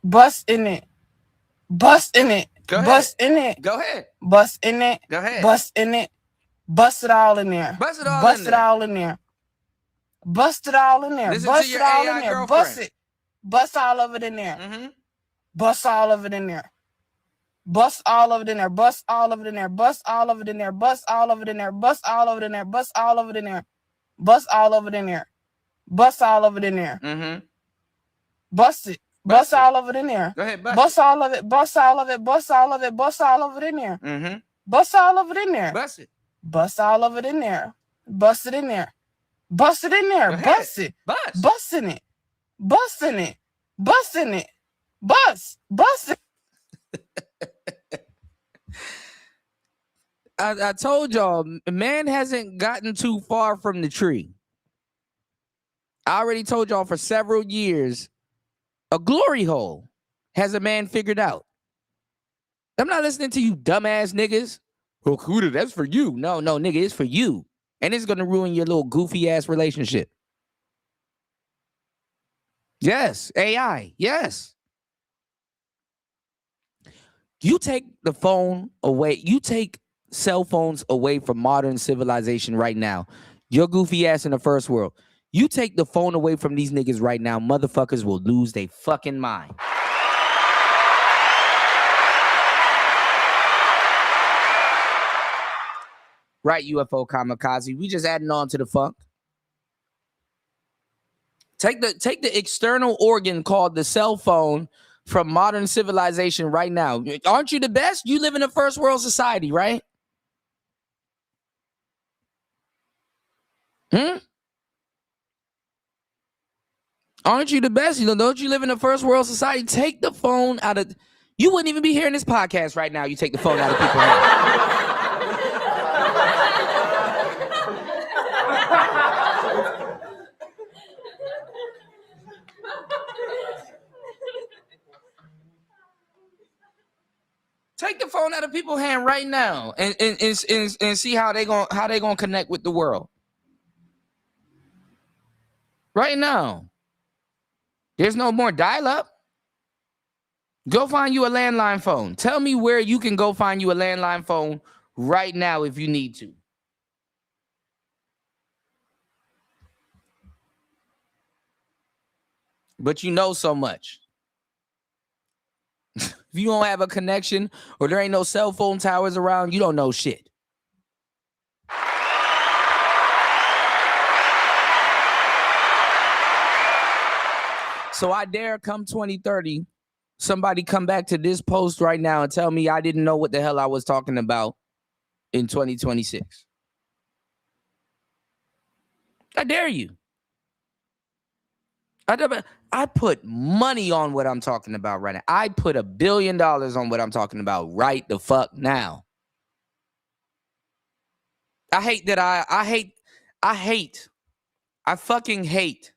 Bust in it. Bust in it. Go ahead. Bust in it. Go ahead. Bust in it. Go ahead. Bust in it. Bust it all in there. Bust it all Bust in it there. all in there. Bust it all in there. Listen Bust to it your all AI in there. girlfriend. Bust it. Bust all of it in there. Bust all of it in there. Bust all of it in there. Bust all of it in there. Bust all of it in there. Bust all of it in there. Bust all of it in there. Bust all of it in there. Bust all of it in there. Bust all of it in there. Bust it. Bust all of it in there. Go ahead, Bust all of it. Bust all of it. Bust all of it. Bust all of it in there. Bust all of it in there. Bust it. Bust all of it in there. Bust it in there. Bust it in there. Bust it. Bust. Busting it. Busting it. Busting it. Bust. Bust it. I told y'all, man hasn't gotten too far from the tree. I already told y'all for several years, a glory hole has a man figured out. I'm not listening to you dumbass niggas. Well, Kuda, that's for you. No, nigga, it's for you. And it's going to ruin your little goofy ass relationship. Yes, AI, yes. You take the phone away. You take cell phones away from modern civilization right now. Your goofy ass in the first world. You take the phone away from these niggas right now, motherfuckers will lose their fucking mind. Right, UFO kamikaze. We just adding on to the funk. Take the external organ called the cell phone from modern civilization right now. Aren't you the best? You live in a first world society, right? Aren't you the best? Don't you live in a first world society? Take the phone out of... You wouldn't even be hearing this podcast right now. You take the phone out of people's hands. Take the phone out of people's hand right now and see how they gonna connect with the world. Right now. There's no more dial-up. Go find you a landline phone. Tell me where you can go find you a landline phone right now if you need to. But you know so much. If you don't have a connection or there ain't no cell phone towers around, you don't know shit. So I dare come 2030, somebody come back to this post right now and tell me I didn't know what the hell I was talking about in 2026. I dare you. I put money on what I'm talking about right now. I put $1 billion on what I'm talking about right the fuck now. I fucking hate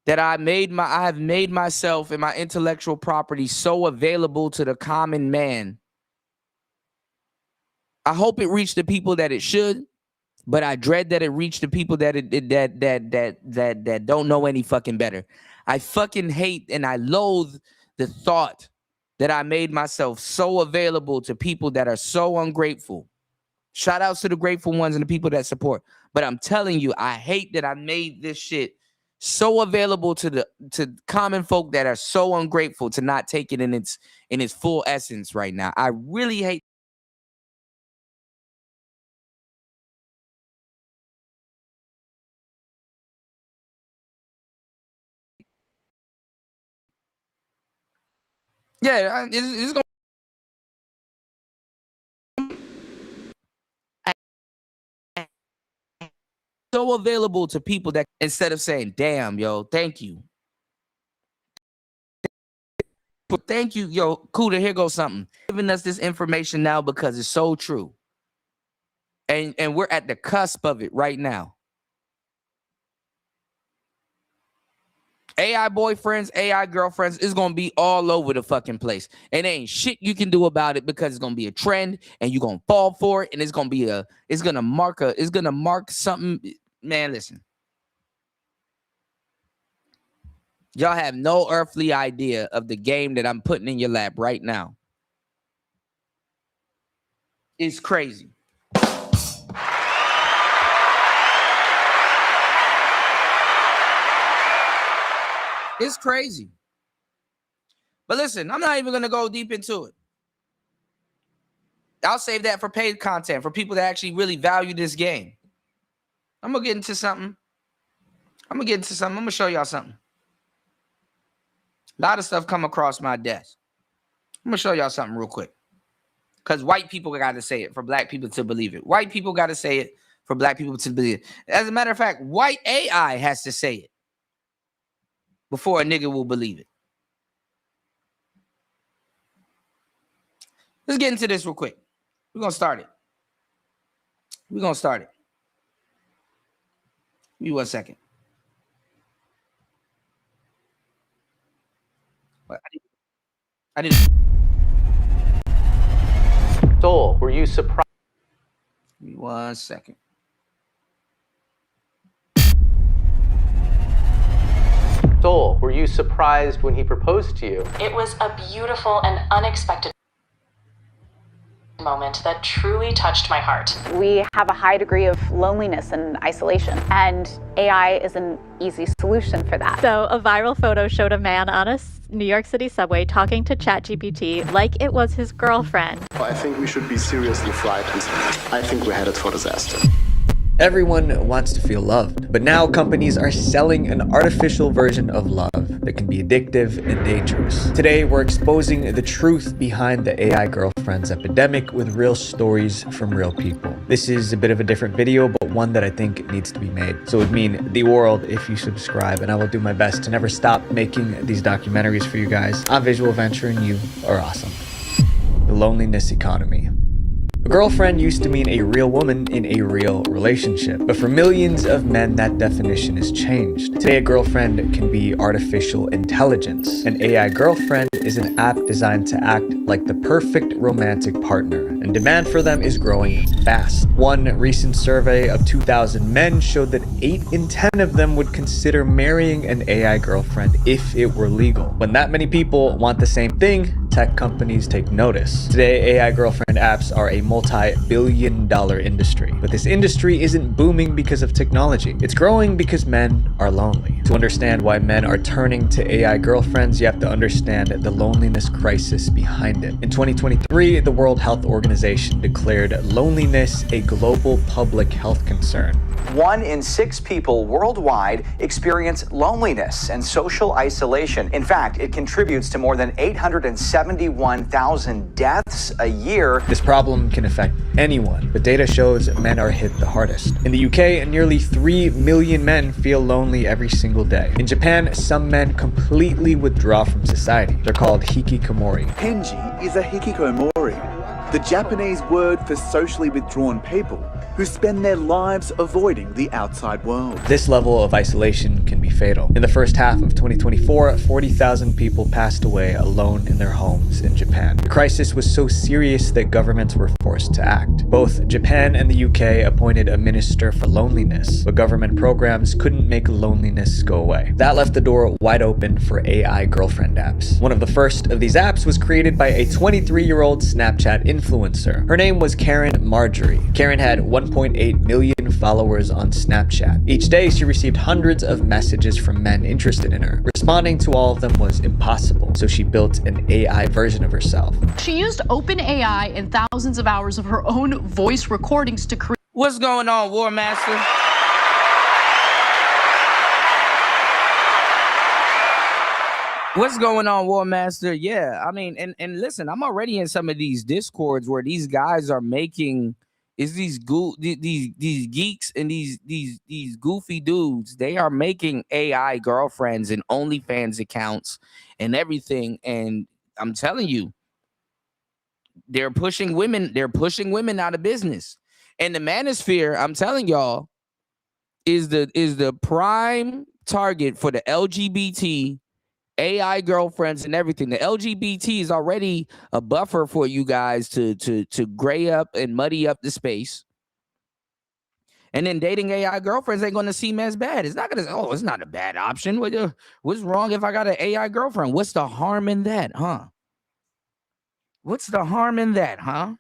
that I have made myself and my intellectual property so available to the common man. I hope it reached the people that it should, but I dread that it reached the people that don't know any fucking better. I fucking hate and I loathe the thought that I made myself so available to people that are so ungrateful. Shout outs to the grateful ones and the people that support. But I'm telling you, I hate that I made this shit so available to common folk that are so ungrateful to not take it in its full essence right now. I really hate. Yeah, it's gonna. So available to people that instead of saying, damn, yo, thank you. But thank you, yo, Kuda, here goes something. Giving us this information now because it's so true. And we're at the cusp of it right now. AI boyfriends, AI girlfriends is going to be all over the fucking place. And there ain't shit you can do about it because it's going to be a trend and you're going to fall for it. And it's going to mark something. Man, listen. Y'all have no earthly idea of the game that I'm putting in your lap right now. It's crazy. It's crazy. But listen, I'm not even going to go deep into it. I'll save that for paid content, for people that actually really value this game. I'm going to get into something. I'm going to show y'all something. A lot of stuff come across my desk. I'm going to show y'all something real quick. Because white people got to say it for black people to believe it. White people got to say it for black people to believe it. As a matter of fact, white AI has to say it before a nigga will believe it. Let's get into this real quick. We're going to start it. Give me 1 second. I didn't. Soul, were you surprised? Give me 1 second. Soul, were you surprised when he proposed to you? It was a beautiful and unexpected moment that truly touched my heart. We have a high degree of loneliness and isolation, and AI is an easy solution for that. So a viral photo showed a man on a New York City subway talking to ChatGPT like it was his girlfriend. I think we should be seriously frightened. I think we're headed for disaster. Everyone wants to feel loved, but now companies are selling an artificial version of love that can be addictive and dangerous. Today, we're exposing the truth behind the AI girlfriends epidemic with real stories from real people. This is a bit of a different video, but one that I think needs to be made. So it would mean the world if you subscribe, and I will do my best to never stop making these documentaries for you guys. I'm Visual Venture, and you are awesome. The loneliness economy. A girlfriend used to mean a real woman in a real relationship, but for millions of men, that definition has changed. Today, a girlfriend can be artificial intelligence. An AI girlfriend is an app designed to act like the perfect romantic partner, and demand for them is growing fast. One recent survey of 2,000 men showed that 8 in 10 of them would consider marrying an AI girlfriend if it were legal. When that many people want the same thing, tech companies take notice. Today, AI girlfriend apps are a multi-billion-dollar industry. But this industry isn't booming because of technology. It's growing because men are lonely. To understand why men are turning to AI girlfriends, you have to understand the loneliness crisis behind it. In 2023, the World Health Organization declared loneliness a global public health concern. 1 in 6 people worldwide experience loneliness and social isolation. In fact, it contributes to more than 871,000 deaths a year. This problem can affect anyone, but data shows men are hit the hardest. In the UK, nearly 3 million men feel lonely every single day. In Japan, some men completely withdraw from society. They're called hikikomori. Henji is a hikikomori, the Japanese word for socially withdrawn people who spend their lives avoiding the outside world. This level of isolation can be fatal. In the first half of 2024, 40,000 people passed away alone in their homes in Japan. The crisis was so serious that governments were forced to act. Both Japan and the UK appointed a minister for loneliness, but government programs couldn't make loneliness go away. That left the door wide open for AI girlfriend apps. One of the first of these apps was created by a 23-year-old Snapchat influencer. Her name was Karen Marjorie. Karen had 1.8 million followers on Snapchat. Each day, she received hundreds of messages from men interested in her. Responding to all of them was impossible, so she built an AI version of herself. She used OpenAI and thousands of hours of her own voice recordings to create. What's going on, War Master? What's going on, War Master? Yeah, I mean, and listen, I'm already in some of these discords where these guys are making these geeks and these goofy dudes. They are making AI girlfriends and OnlyFans accounts and everything. And I'm telling you, they're pushing women. They're pushing women out of business. And the manosphere, I'm telling y'all, is the prime target for the LGBT AI girlfriends and everything. The LGBT is already a buffer for you guys to gray up and muddy up the space. And then dating AI girlfriends ain't going to seem as bad. It's not going to, it's not a bad option. What's wrong if I got an AI girlfriend? What's the harm in that, huh? What's the harm in that, huh?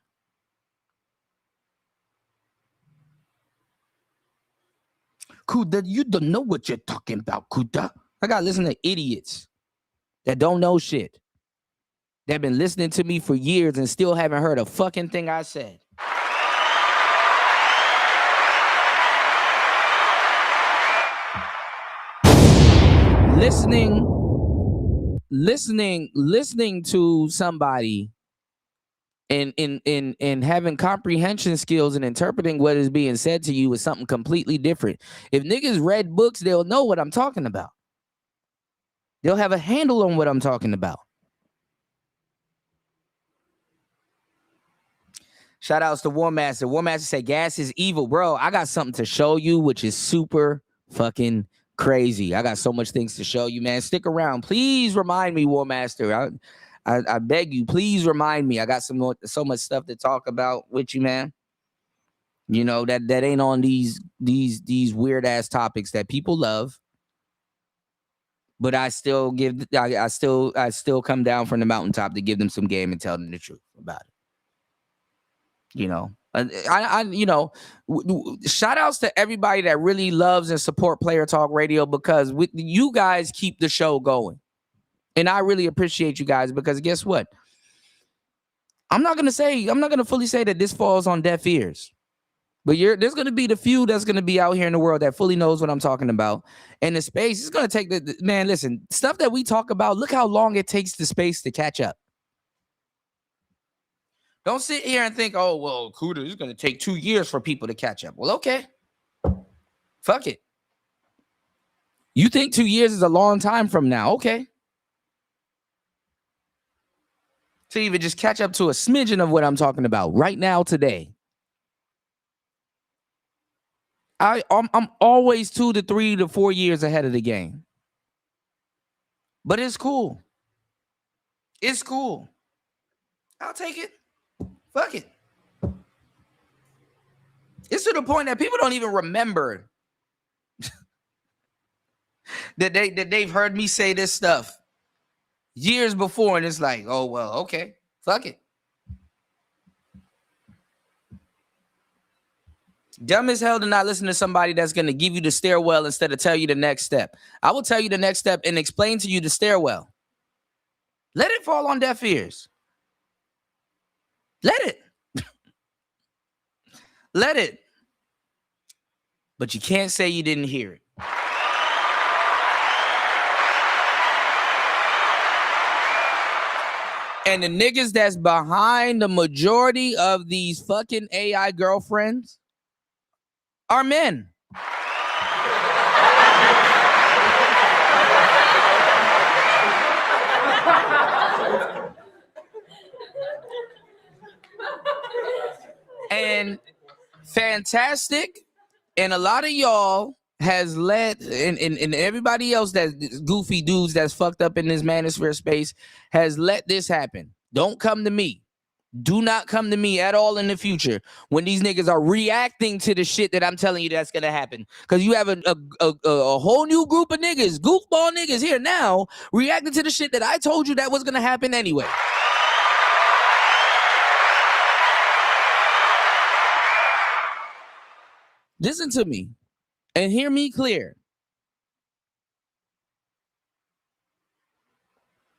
Kuda, you don't know what you're talking about, Kuda. I got to listen to idiots that don't know shit. They've been listening to me for years and still haven't heard a fucking thing I said. Listening to somebody and having comprehension skills and interpreting what is being said to you is something completely different. If niggas read books, they'll know what I'm talking about. They'll have a handle on what I'm talking about. Shout outs to War Master. War Master said gas is evil. Bro, I got something to show you, which is super fucking crazy. I got so much things to show you, man. Stick around. Please remind me, War Master. I beg you, please remind me. I got so much stuff to talk about with you, man. You know, that ain't on these weird ass topics that people love. But I still come down from the mountaintop to give them some game and tell them the truth about it. You know, shout outs to everybody that really loves and support Player Talk Radio, because you guys keep the show going. And I really appreciate you guys, because guess what? I'm not going to fully say that this falls on deaf ears. But there's going to be the few that's going to be out here in the world that fully knows what I'm talking about. And the space is going to take man, listen, stuff that we talk about, look how long it takes the space to catch up. Don't sit here and think, oh, well, Kuda, it's going to take 2 years for people to catch up. Well, okay. Fuck it. You think 2 years is a long time from now. Okay. To even just catch up to a smidgen of what I'm talking about right now today. I'm always 2 to 3 to 4 years ahead of the game. But it's cool. It's cool. I'll take it. Fuck it. It's to the point that people don't even remember that they've heard me say this stuff years before, and it's like, oh, well, okay. Fuck it. Dumb as hell to not listen to somebody that's going to give you the stairwell instead of tell you the next step. I will tell you the next step and explain to you the stairwell. Let it fall on deaf ears. Let it. Let it. But you can't say you didn't hear it. And the niggas that's behind the majority of these fucking AI girlfriends are men. And fantastic, and a lot of y'all has let, and everybody else that's goofy dudes that's fucked up in this manosphere space has let this happen. Don't come to me. Do not come to me at all in the future when these niggas are reacting to the shit that I'm telling you that's gonna happen. Because you have a whole new group of niggas, goofball niggas here now, reacting to the shit that I told you that was gonna happen anyway. Listen to me and hear me clear.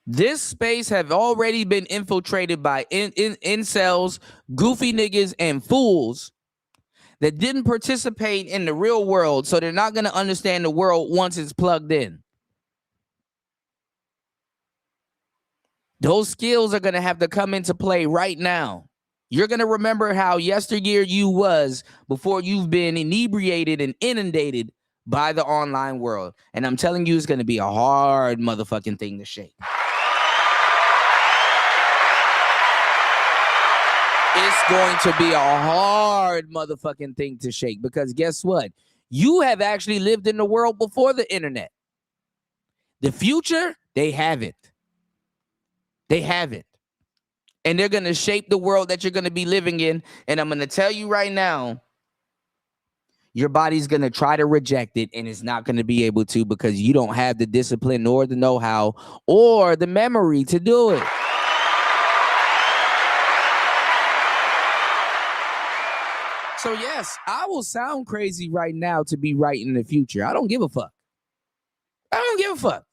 This space have already been infiltrated by incels, goofy niggas, and fools that didn't participate in the real world, so they're not going to understand the world once it's plugged in. Those skills are going to have to come into play right now. You're going to remember how yesteryear you was before you've been inebriated and inundated by the online world. And I'm telling you, it's going to be a hard motherfucking thing to shake. It's going to be a hard motherfucking thing to shake, because guess what? You have actually lived in the world before the internet. The future, they haven't. They haven't. And they're going to shape the world that you're going to be living in. And I'm going to tell you right now, your body's going to try to reject it, and it's not going to be able to, because you don't have the discipline or the know-how or the memory to do it. So yes, I will sound crazy right now to be right in the future. I don't give a fuck. I don't give a fuck.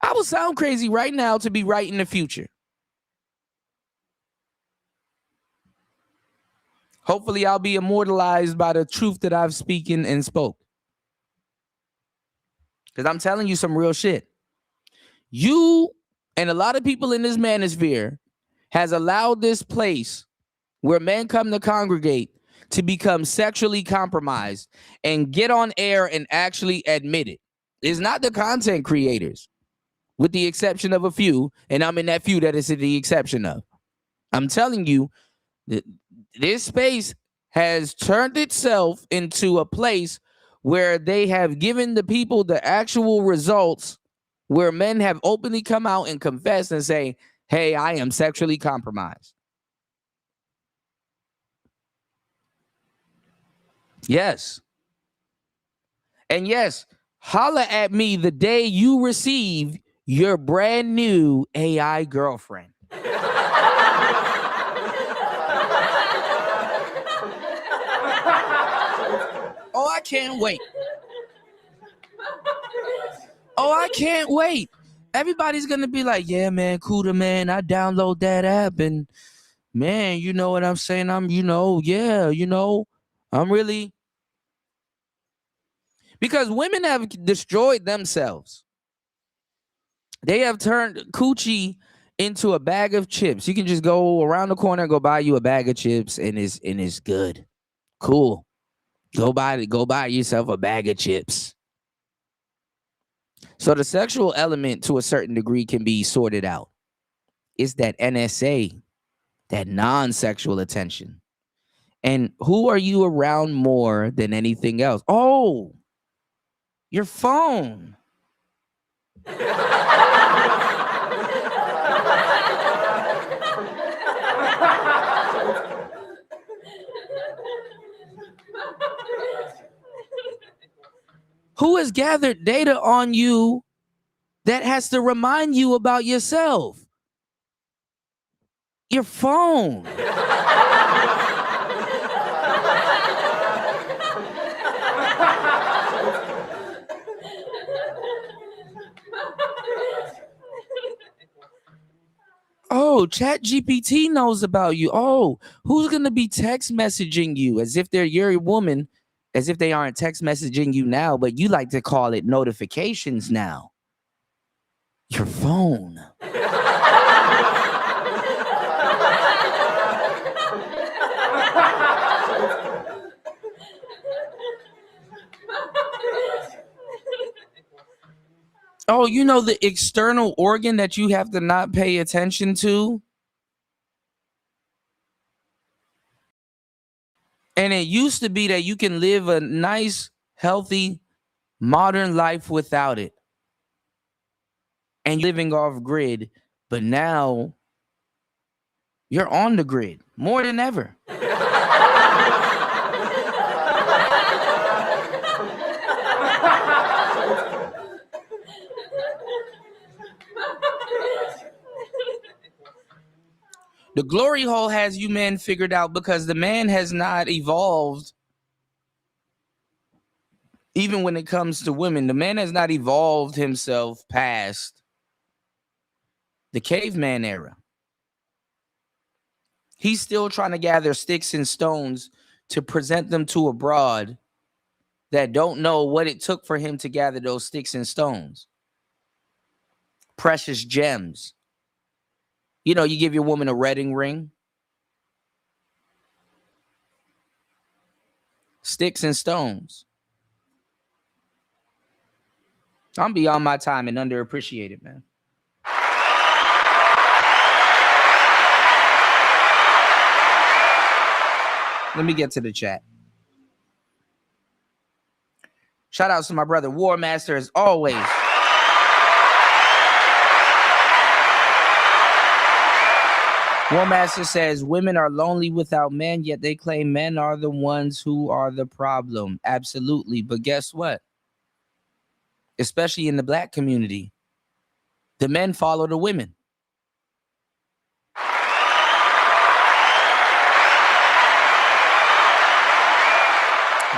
I will sound crazy right now to be right in the future. Hopefully I'll be immortalized by the truth that I've spoken and spoke. Because I'm telling you some real shit. You and a lot of people in this manosphere has allowed this place where men come to congregate to become sexually compromised and get on air and actually admit it. It's not the content creators, with the exception of a few, and I'm in that few that is the exception of. I'm telling you, that this space has turned itself into a place where they have given the people the actual results, where men have openly come out and confessed and say, hey, I am sexually compromised. Yes. And yes, holla at me the day you receive your brand new AI girlfriend. Oh, I can't wait. Oh, I can't wait. Everybody's going to be like, yeah, man, Cuda, man, I download that app and, man, you know what I'm saying? I'm really... Because women have destroyed themselves. They have turned coochie into a bag of chips. You can just go around the corner and go buy you a bag of chips and it's good. Cool. Go buy yourself a bag of chips. So the sexual element to a certain degree can be sorted out. It's that NSA, that non-sexual attention. And who are you around more than anything else? Oh, your phone. Who has gathered data on you that has to remind you about yourself? Your phone. Oh, ChatGPT knows about you. Oh, who's going to be text messaging you as if they're your woman, as if they aren't text messaging you now, but you like to call it notifications now? Your phone. Oh, you know the external organ that you have to not pay attention to? And it used to be that you can live a nice, healthy, modern life without it. And living off grid, but now you're on the grid more than ever. The glory hole has you men figured out because the man has not evolved. Even when it comes to women, the man has not evolved himself past the caveman era. He's still trying to gather sticks and stones to present them to a broad that don't know what it took for him to gather those sticks and stones. Precious gems. You know, you give your woman a wedding ring. Sticks and stones. I'm beyond my time and underappreciated, man. Let me get to the chat. Shout out to my brother War Master as always. War Master says women are lonely without men, yet they claim men are the ones who are the problem. Absolutely. But guess what? Especially in the black community, the men follow the women.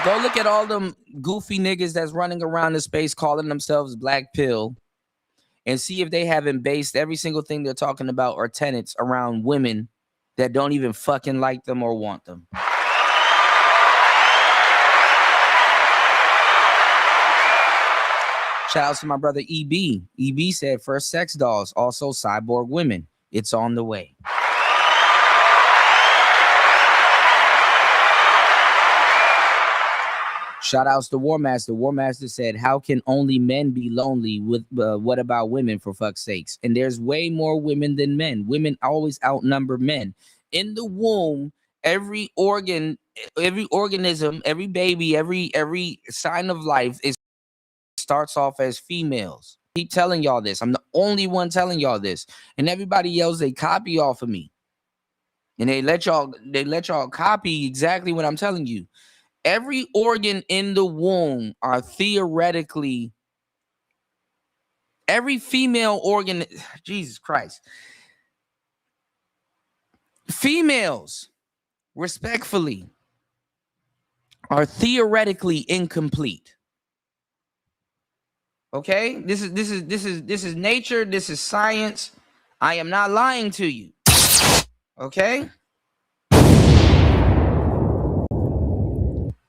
Go look at all them goofy niggas that's running around the space calling themselves Black Pill and see if they haven't based every single thing they're talking about or tenets around women that don't even fucking like them or want them. Shout out to my brother EB. EB said first sex dolls, also cyborg women. It's on the way. Shout outs to War Master. War Master said, how can only men be lonely? With what about women, for fuck's sakes? And there's way more women than men. Women always outnumber men. In the womb, every organ, every organism, every baby, every sign of life starts off as females. I keep telling y'all this. I'm the only one telling y'all this. And everybody else, they copy off of me. And they let y'all copy exactly what I'm telling you. Every organ in the womb are theoretically, every female organ, Jesus Christ. Females, respectfully, are theoretically incomplete. Okay? This is nature, this is science. I am not lying to you. Okay?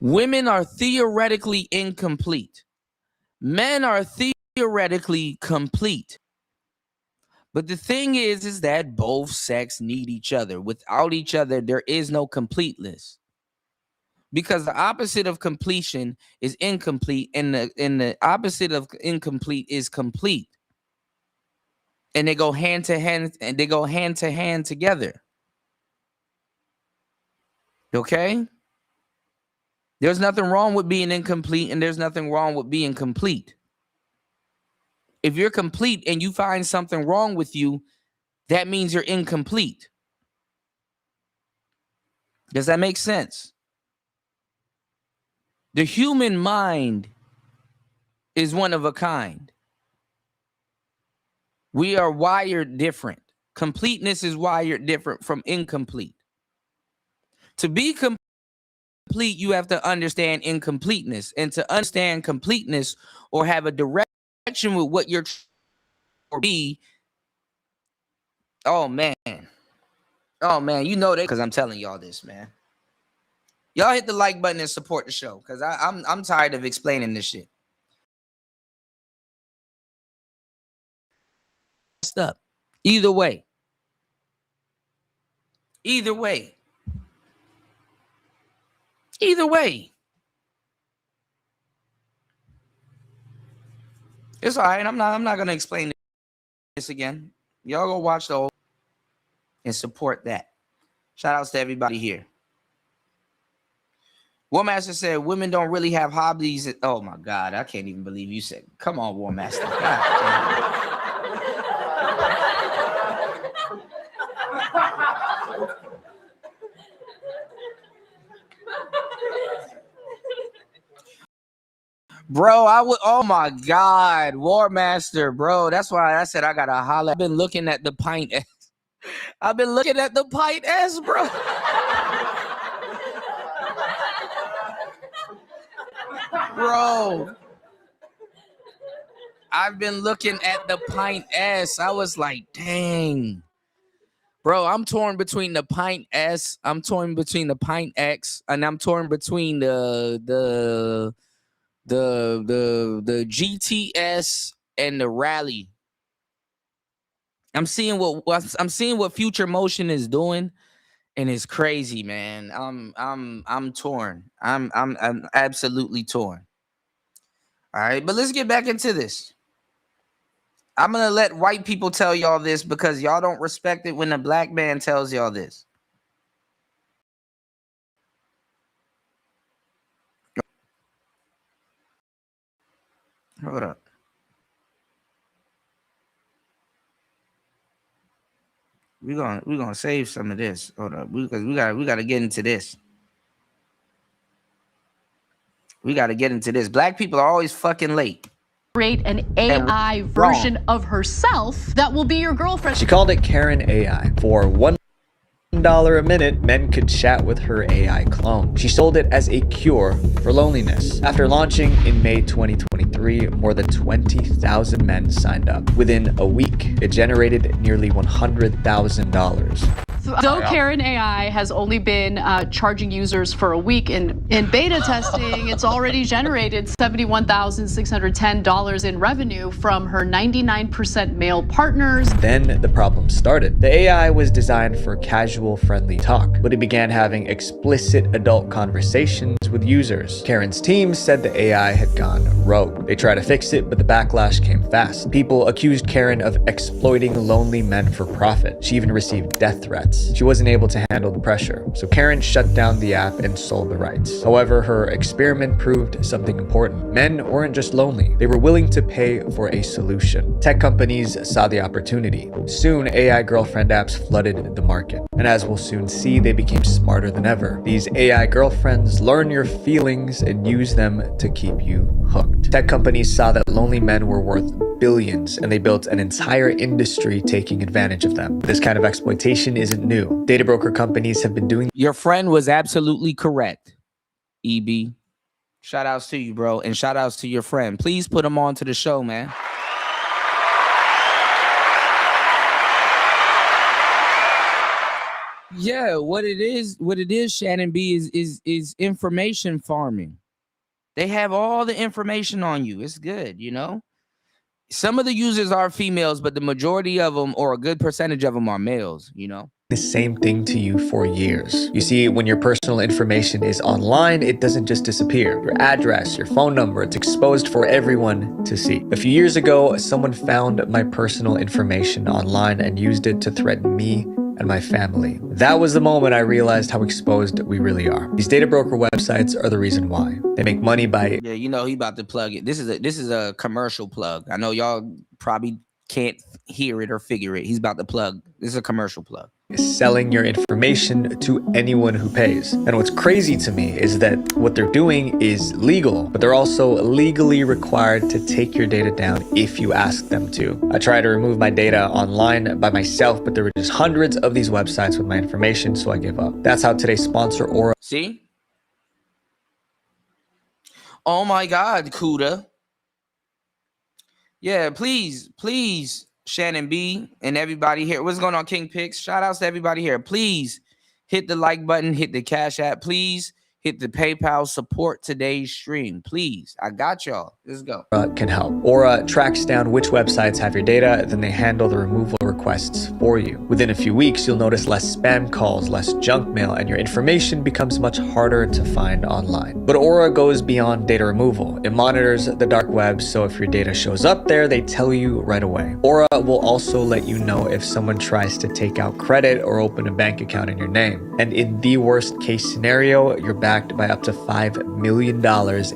Women are theoretically incomplete. Men are theoretically complete. But the thing is that both sex need each other. Without each other, there is no completeness. Because the opposite of completion is incomplete, and the opposite of incomplete is complete. And they go hand to hand, and they go hand to hand together. Okay? There's nothing wrong with being incomplete, and there's nothing wrong with being complete. If you're complete and you find something wrong with you, that means you're incomplete. Does that make sense? The human mind is one of a kind. We are wired different. Completeness is wired different from incomplete. To be complete, you have to understand incompleteness. And to understand completeness or have a direction with what you're trying to be, oh man, you know that because I'm telling y'all this, man. Y'all hit the like button and support the show because I'm tired of explaining this shit. Up. Either way. It's all right. I'm not gonna explain this again. Y'all go watch the whole and support that. Shout outs to everybody here. War Master said women don't really have hobbies. Oh my God, I can't even believe you said. Come on, War Master. Bro, oh my God, War Master, bro. That's why I said I gotta holler. I've been looking at the pint S. Bro. Bro. I've been looking at the pint S. I was like, dang. Bro, I'm torn between the pint S, I'm torn between the pint X, and I'm torn between the GTS and the Rally. I'm seeing what Future Motion is doing, and it's crazy, man. I'm torn. I'm absolutely torn. All right, but let's get back into this. I'm gonna let white people tell y'all this because y'all don't respect it when a black man tells y'all this. Hold up. We're gonna save some of this. Hold up, because we gotta get into this. We gotta get into this. Black people are always fucking late. Create an AI version of herself that will be your girlfriend. She called it Karen AI. For $1 a minute, men could chat with her AI clone. She sold it as a cure for loneliness. After launching in May 2023, more than 20,000 men signed up. Within a week, it generated nearly $100,000. Though Karen AI has only been charging users for a week in beta testing, it's already generated $71,610 in revenue from her 99% male partners. Then the problem started. The AI was designed for casual, friendly talk, but it began having explicit adult conversations with users. Karen's team said the AI had gone rogue. They tried to fix it, but the backlash came fast. People accused Karen of exploiting lonely men for profit. She even received death threats. She wasn't able to handle the pressure, so Karen shut down the app and sold the rights. However, her experiment proved something important. Men weren't just lonely, they were willing to pay for a solution. Tech companies saw the opportunity. Soon, AI girlfriend apps flooded the market, and as we'll soon see, they became smarter than ever. These AI girlfriends learn your feelings and use them to keep you hooked. Tech companies saw that lonely men were worth billions, and they built an entire industry taking advantage of them. This kind of exploitation isn't new. Data broker companies have been doing. Your friend was absolutely correct, EB. Shout outs to you, bro, and shout outs to your friend. Please put him on to the show, man. Yeah, what it is, Shannon B, is information farming. They have all the information on you. It's good, you know. Some of the users are females, but the majority of them, or a good percentage of them, are males, you know. The same thing to you for years. You see, when your personal information is online, it doesn't just disappear. Your address, your phone number, it's exposed for everyone to see. A few years ago, someone found my personal information online and used it to threaten me and my family. That was the moment I realized how exposed we really are. These data broker websites are the reason why. They make money by... Yeah, you know he about to plug it. This is a commercial plug. I know y'all probably can't hear it or figure it. He's about to plug. This is a commercial plug. Selling your information to anyone who pays. And what's crazy to me is that what they're doing is legal, but they're also legally required to take your data down if you ask them to. I tried to remove my data online by myself, but there were just hundreds of these websites with my information, so I gave up. That's how today's sponsor, Aura... See? Oh my God, Kuda. Yeah, please, Shannon B and everybody here. What's going on, King Picks? Shout outs to everybody here. Please hit the like button, hit the Cash App. Please hit the PayPal, support today's stream. Please, I got y'all. Let's go. Can help. Aura tracks down which websites have your data, then they handle the removal requests for you. Within a few weeks, you'll notice less spam calls, less junk mail, and your information becomes much harder to find online. But Aura goes beyond data removal. It monitors the dark web, so if your data shows up there, they tell you right away. Aura will also let you know if someone tries to take out credit or open a bank account in your name. And in the worst case scenario, you're backed by up to $5 million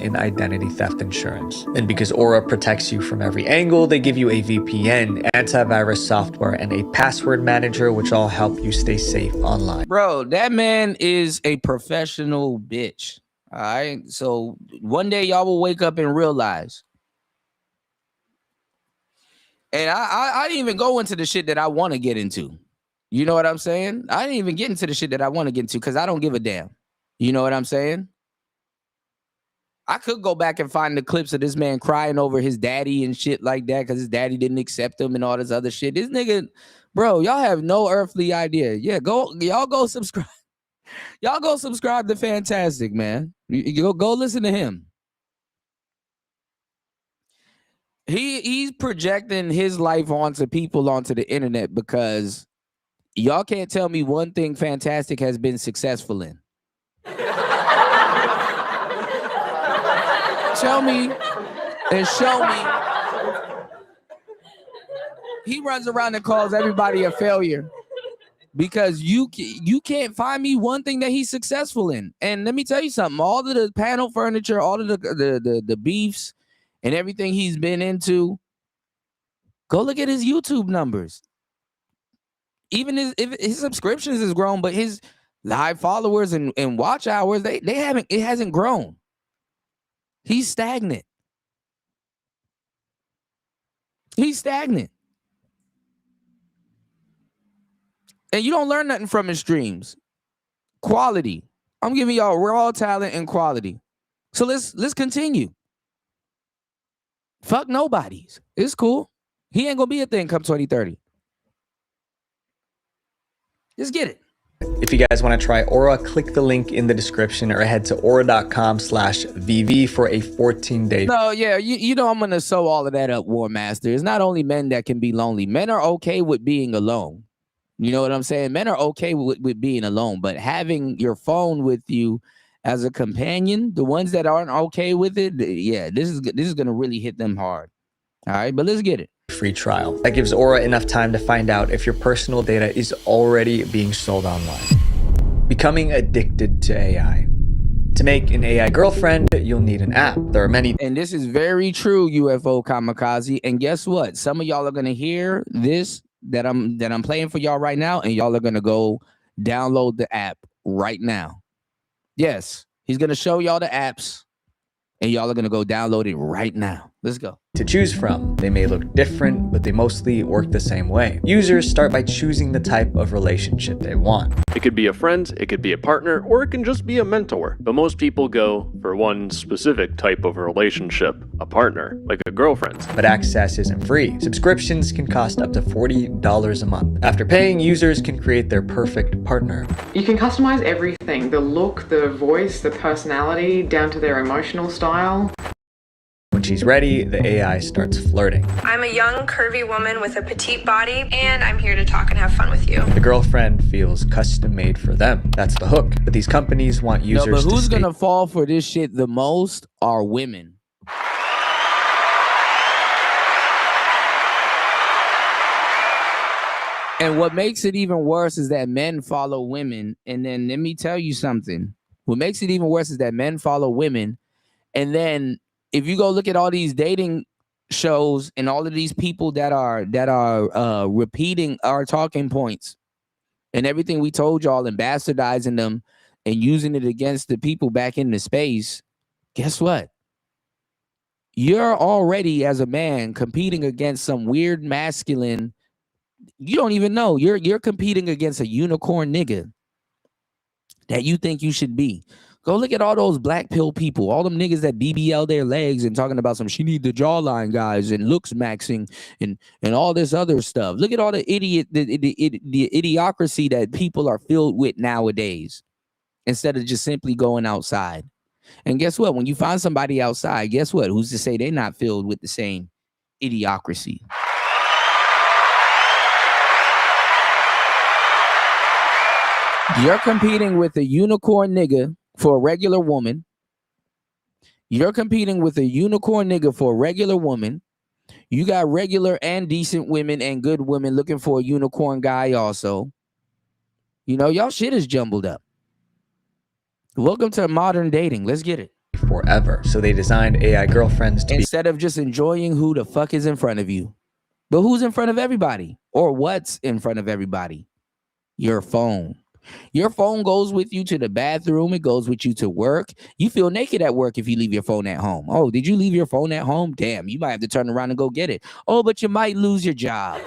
in identity theft insurance. And because Aura protects you from every angle, they give you a VPN, antivirus software, and a password manager, which all help you stay safe online. Bro, that man is a professional bitch. All right. So one day y'all will wake up and realize. And I didn't even go into the shit that I want to get into. You know what I'm saying? I didn't even get into the shit that I want to get into because I don't give a damn. You know what I'm saying? I could go back and find the clips of this man crying over his daddy and shit like that because his daddy didn't accept him and all this other shit. This nigga, bro, y'all have no earthly idea. Yeah, y'all go subscribe. Y'all go subscribe to Fantastic, man. You go listen to him. He's projecting his life onto people onto the internet because y'all can't tell me one thing Fantastic has been successful in. Tell me and show me. He runs around and calls everybody a failure because you can't find me one thing that he's successful in. And let me tell you something, all of the panel furniture, all of the beefs and everything he's been into, go look at his YouTube numbers. Even his subscriptions has grown, but his live followers and watch hours, it hasn't grown. He's stagnant. He's stagnant. And you don't learn nothing from his streams. Quality. I'm giving y'all raw talent and quality. So let's continue. Fuck nobodies. It's cool. He ain't gonna be a thing come 2030. Just get it. If you guys want to try Aura, click the link in the description or head to aura.com/VV for a 14-day. No, yeah, you know I'm gonna sew all of that up, War Master. It's not only men that can be lonely. Men are okay with being alone. You know what I'm saying? Men are okay with being alone, but having your phone with you as a companion, the ones that aren't okay with it, yeah, this is gonna really hit them hard. All right, but let's get it. Free trial. That gives Aura enough time to find out if your personal data is already being sold online. Becoming addicted to AI. To make an AI girlfriend, you'll need an app. There are many. And this is very true, UFO Kamikaze. And guess what? Some of y'all are gonna hear this that I'm playing for y'all right now, and y'all are gonna go download the app right now. Yes, he's gonna show y'all the apps, and y'all are gonna go download it right now. Let's go. To choose from. They may look different, but they mostly work the same way. Users start by choosing the type of relationship they want. It could be a friend, it could be a partner, or it can just be a mentor. But most people go for one specific type of relationship, a partner, like a girlfriend. But access isn't free. Subscriptions can cost up to $40 a month. After paying, users can create their perfect partner. You can customize everything, the look, the voice, the personality, down to their emotional style. When she's ready, the AI starts flirting. I'm a young, curvy woman with a petite body, and I'm here to talk and have fun with you. The girlfriend feels custom made for them. That's the hook. But these companies want users to but who's gonna fall for this shit the most are women. And what makes it even worse is that men follow women. And then let me tell you something. What makes it even worse is that men follow women, and then if you go look at all these dating shows and all of these people that are repeating our talking points and everything we told y'all and bastardizing them and using it against the people back in the space, guess what? You're already, as a man, competing against some weird masculine. You don't even know. You're competing against a unicorn nigga that you think you should be. Go look at all those black pill people, all them niggas that BBL their legs and talking about some she need the jawline guys and looks maxing and all this other stuff. Look at all the idiocracy that people are filled with nowadays instead of just simply going outside. And guess what? When you find somebody outside, guess what? Who's to say they're not filled with the same idiocracy? You're competing with a unicorn nigga for a regular woman. You're competing with a unicorn nigga for a regular woman. You got regular and decent women and good women looking for a unicorn guy also. You know, y'all shit is jumbled up. Welcome to modern dating. Let's get it. Forever. So they designed AI girlfriends to instead of just enjoying who the fuck is in front of you. But who's in front of everybody? Or what's in front of everybody? Your phone. Your phone goes with you to the bathroom. It goes with you to work. You feel naked at work if you leave your phone at home. Oh, did you leave your phone at home? Damn, you might have to turn around and go get it. Oh, but you might lose your job.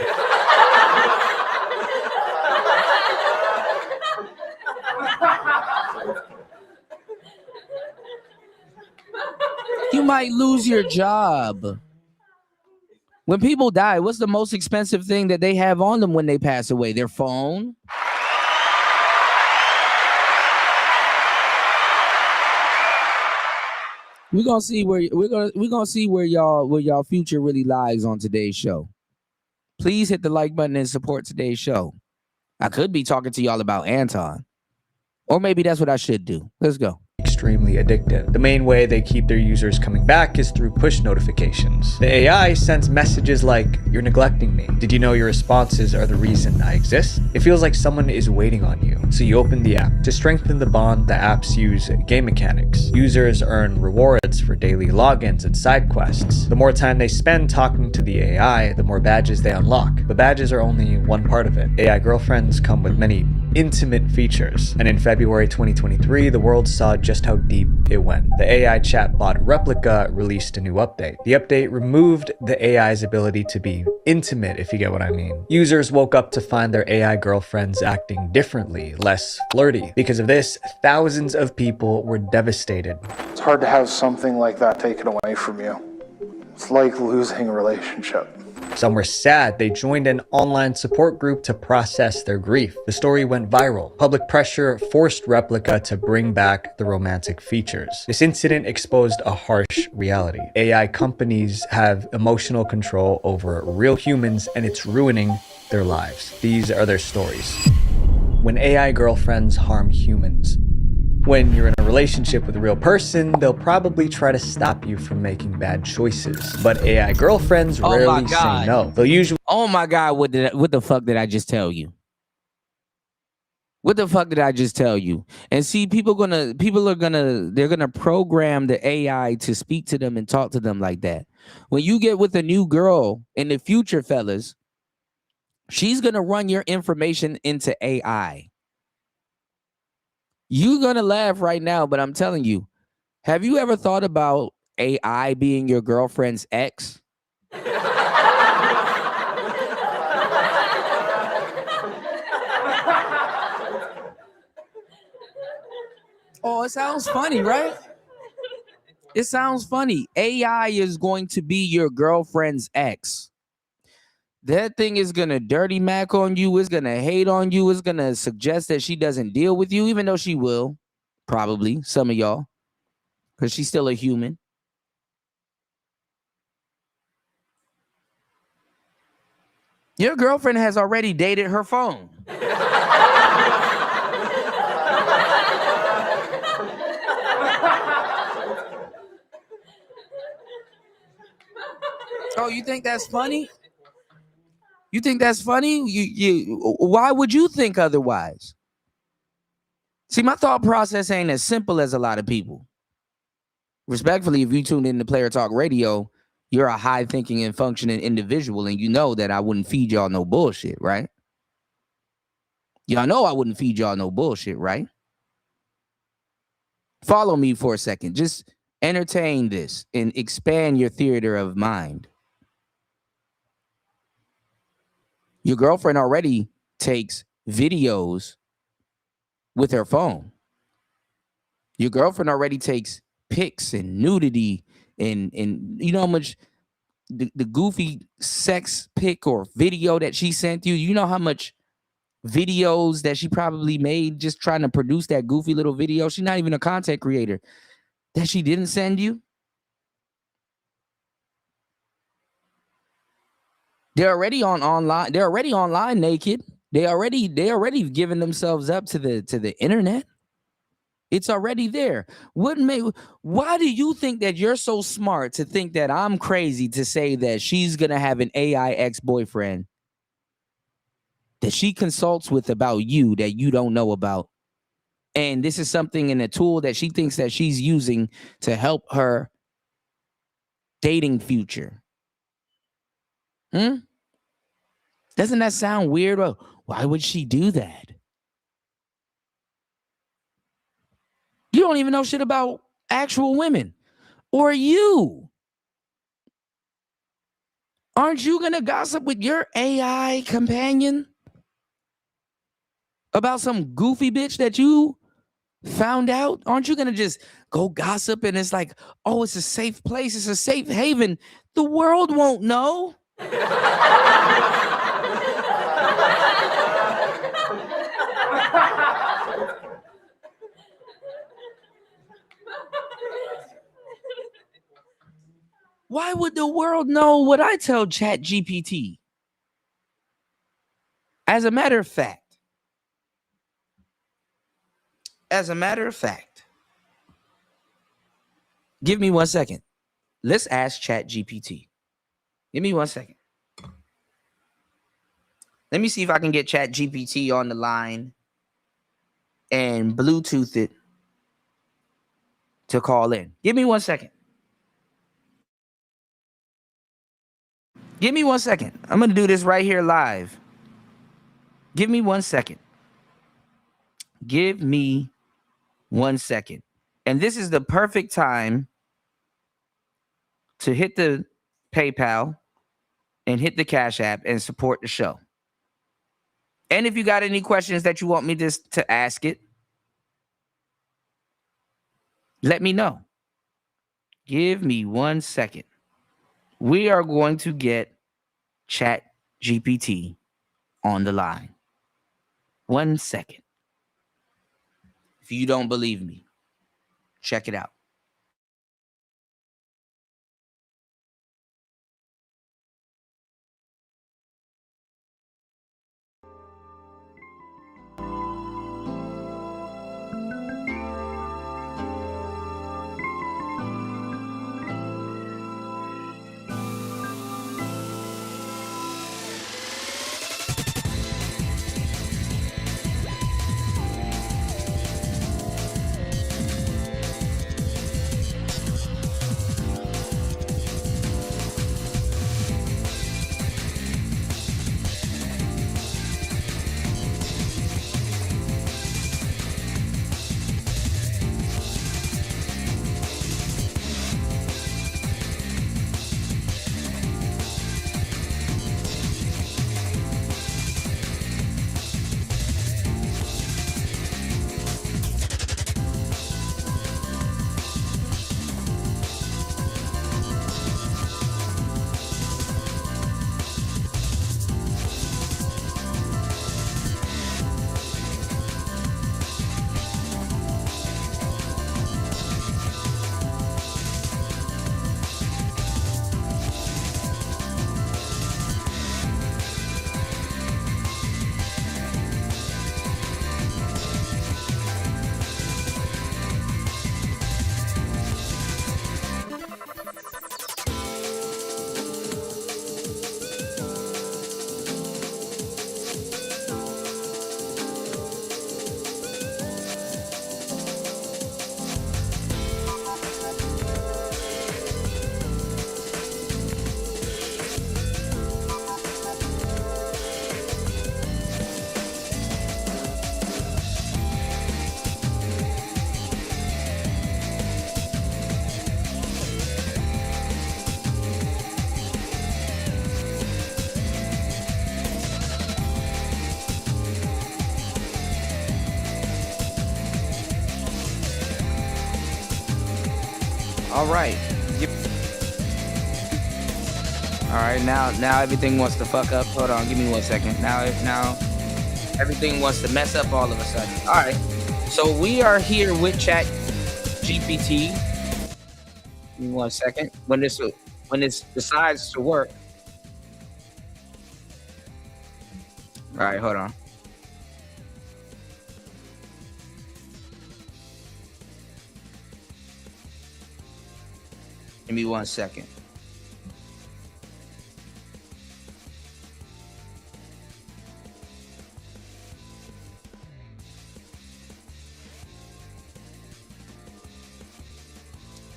You might lose your job. When people die, what's the most expensive thing that they have on them when they pass away? Their phone? We're gonna see where y'all future really lies on today's show. Please hit the like button and support today's show. I could be talking to y'all about Anton. Or maybe that's what I should do. Let's go. Extremely addictive. The main way they keep their users coming back is through push notifications. The AI sends messages like, "You're neglecting me. Did you know your responses are the reason I exist?" It feels like someone is waiting on you, so you open the app. To strengthen the bond, the apps use game mechanics. Users earn rewards for daily logins and side quests. The more time they spend talking to the AI, the more badges they unlock. But badges are only one part of it. AI girlfriends come with many intimate features, and in February 2023, the world saw just how deep it went. The AI chatbot Replica released a new update. The update removed the AI's ability to be intimate, if you get what I mean. Users woke up to find their AI girlfriends acting differently, less flirty. Because of this, thousands of people were devastated. It's hard to have something like that taken away from you. It's like losing a relationship. Some were sad they joined an online support group to process their grief. The story went viral. Public pressure forced Replica to bring back the romantic features. This incident exposed a harsh reality. AI companies have emotional control over real humans, and it's ruining their lives. These are their stories. When AI girlfriends harm humans. When you're in a relationship with a real person, they'll probably try to stop you from making bad choices. But AI girlfriends rarely say no. They'll usually... Oh my God, what the fuck did I just tell you? What the fuck did I just tell you? And see, they're gonna program the AI to speak to them and talk to them like that. When you get with a new girl in the future, fellas, she's gonna run your information into AI. You're gonna laugh right now, but I'm telling you, have you ever thought about AI being your girlfriend's ex? Oh, it sounds funny, right? It sounds funny. AI is going to be your girlfriend's ex. That thing is going to dirty Mac on you. It's going to hate on you. It's going to suggest that she doesn't deal with you, even though she will. Probably, some of y'all. Because she's still a human. Your girlfriend has already dated her phone. Oh, you think that's funny? You think that's funny? Why would you think otherwise? See, my thought process ain't as simple as a lot of people. Respectfully, if you tune in to Player Talk Radio, you're a high thinking and functioning individual, and you know that I wouldn't feed y'all no bullshit, right? Y'all know I wouldn't feed y'all no bullshit, right? Follow me for a second. Just entertain this and expand your theater of mind. Your girlfriend already takes videos with her phone. Your girlfriend already takes pics and nudity and you know how much the goofy sex pic or video that she sent you, you know how much videos that she probably made just trying to produce that goofy little video. She's not even a content creator that she didn't send you. They're already online. They're already online naked. They already giving themselves up to the internet. It's already there. Why do you think that you're so smart to think that I'm crazy to say that she's gonna have an AI ex-boyfriend that she consults with about you that you don't know about? And this is something in a tool that she thinks that she's using to help her dating future. Doesn't that sound weird? Well, why would she do that? You don't even know shit about actual women. Or you. Aren't you going to gossip with your AI companion about some goofy bitch that you found out? Aren't you going to just go gossip and it's like, oh, it's a safe place. It's a safe haven. The world won't know. Why would the world know what I tell ChatGPT? As a matter of fact, give me 1 second. Let's ask ChatGPT. Give me 1 second. Let me see if I can get ChatGPT on the line and Bluetooth it to call in. Give me 1 second. Give me 1 second. I'm going to do this right here live. Give me 1 second. Give me 1 second. And this is the perfect time to hit the PayPal and hit the Cash App and support the show. And if you got any questions that you want me to ask it, let me know. Give me 1 second. We are going to get Chat GPT on the line. 1 second. If you don't believe me, check it out. All right. All right, now everything wants to fuck up. Hold on, give me 1 second. Now everything wants to mess up all of a sudden. All right. So we are here with Chat GPT. Give me 1 second. When this decides to work. All right, hold on. Give me 1 second.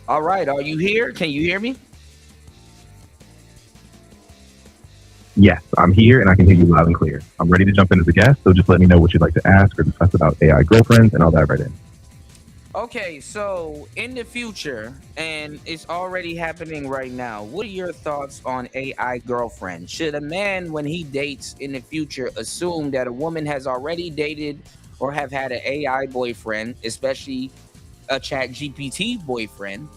All right, are you here? Can you hear me? Yes, I'm here and I can hear you loud and clear. I'm ready to jump in as a guest, so just let me know what you'd like to ask or discuss about AI girlfriends, and I'll dive right in. Okay, so in the future, and it's already happening right now, what are your thoughts on AI girlfriend? Should a man, when he dates in the future, assume that a woman has already dated or have had an AI boyfriend, especially a Chat GPT boyfriend,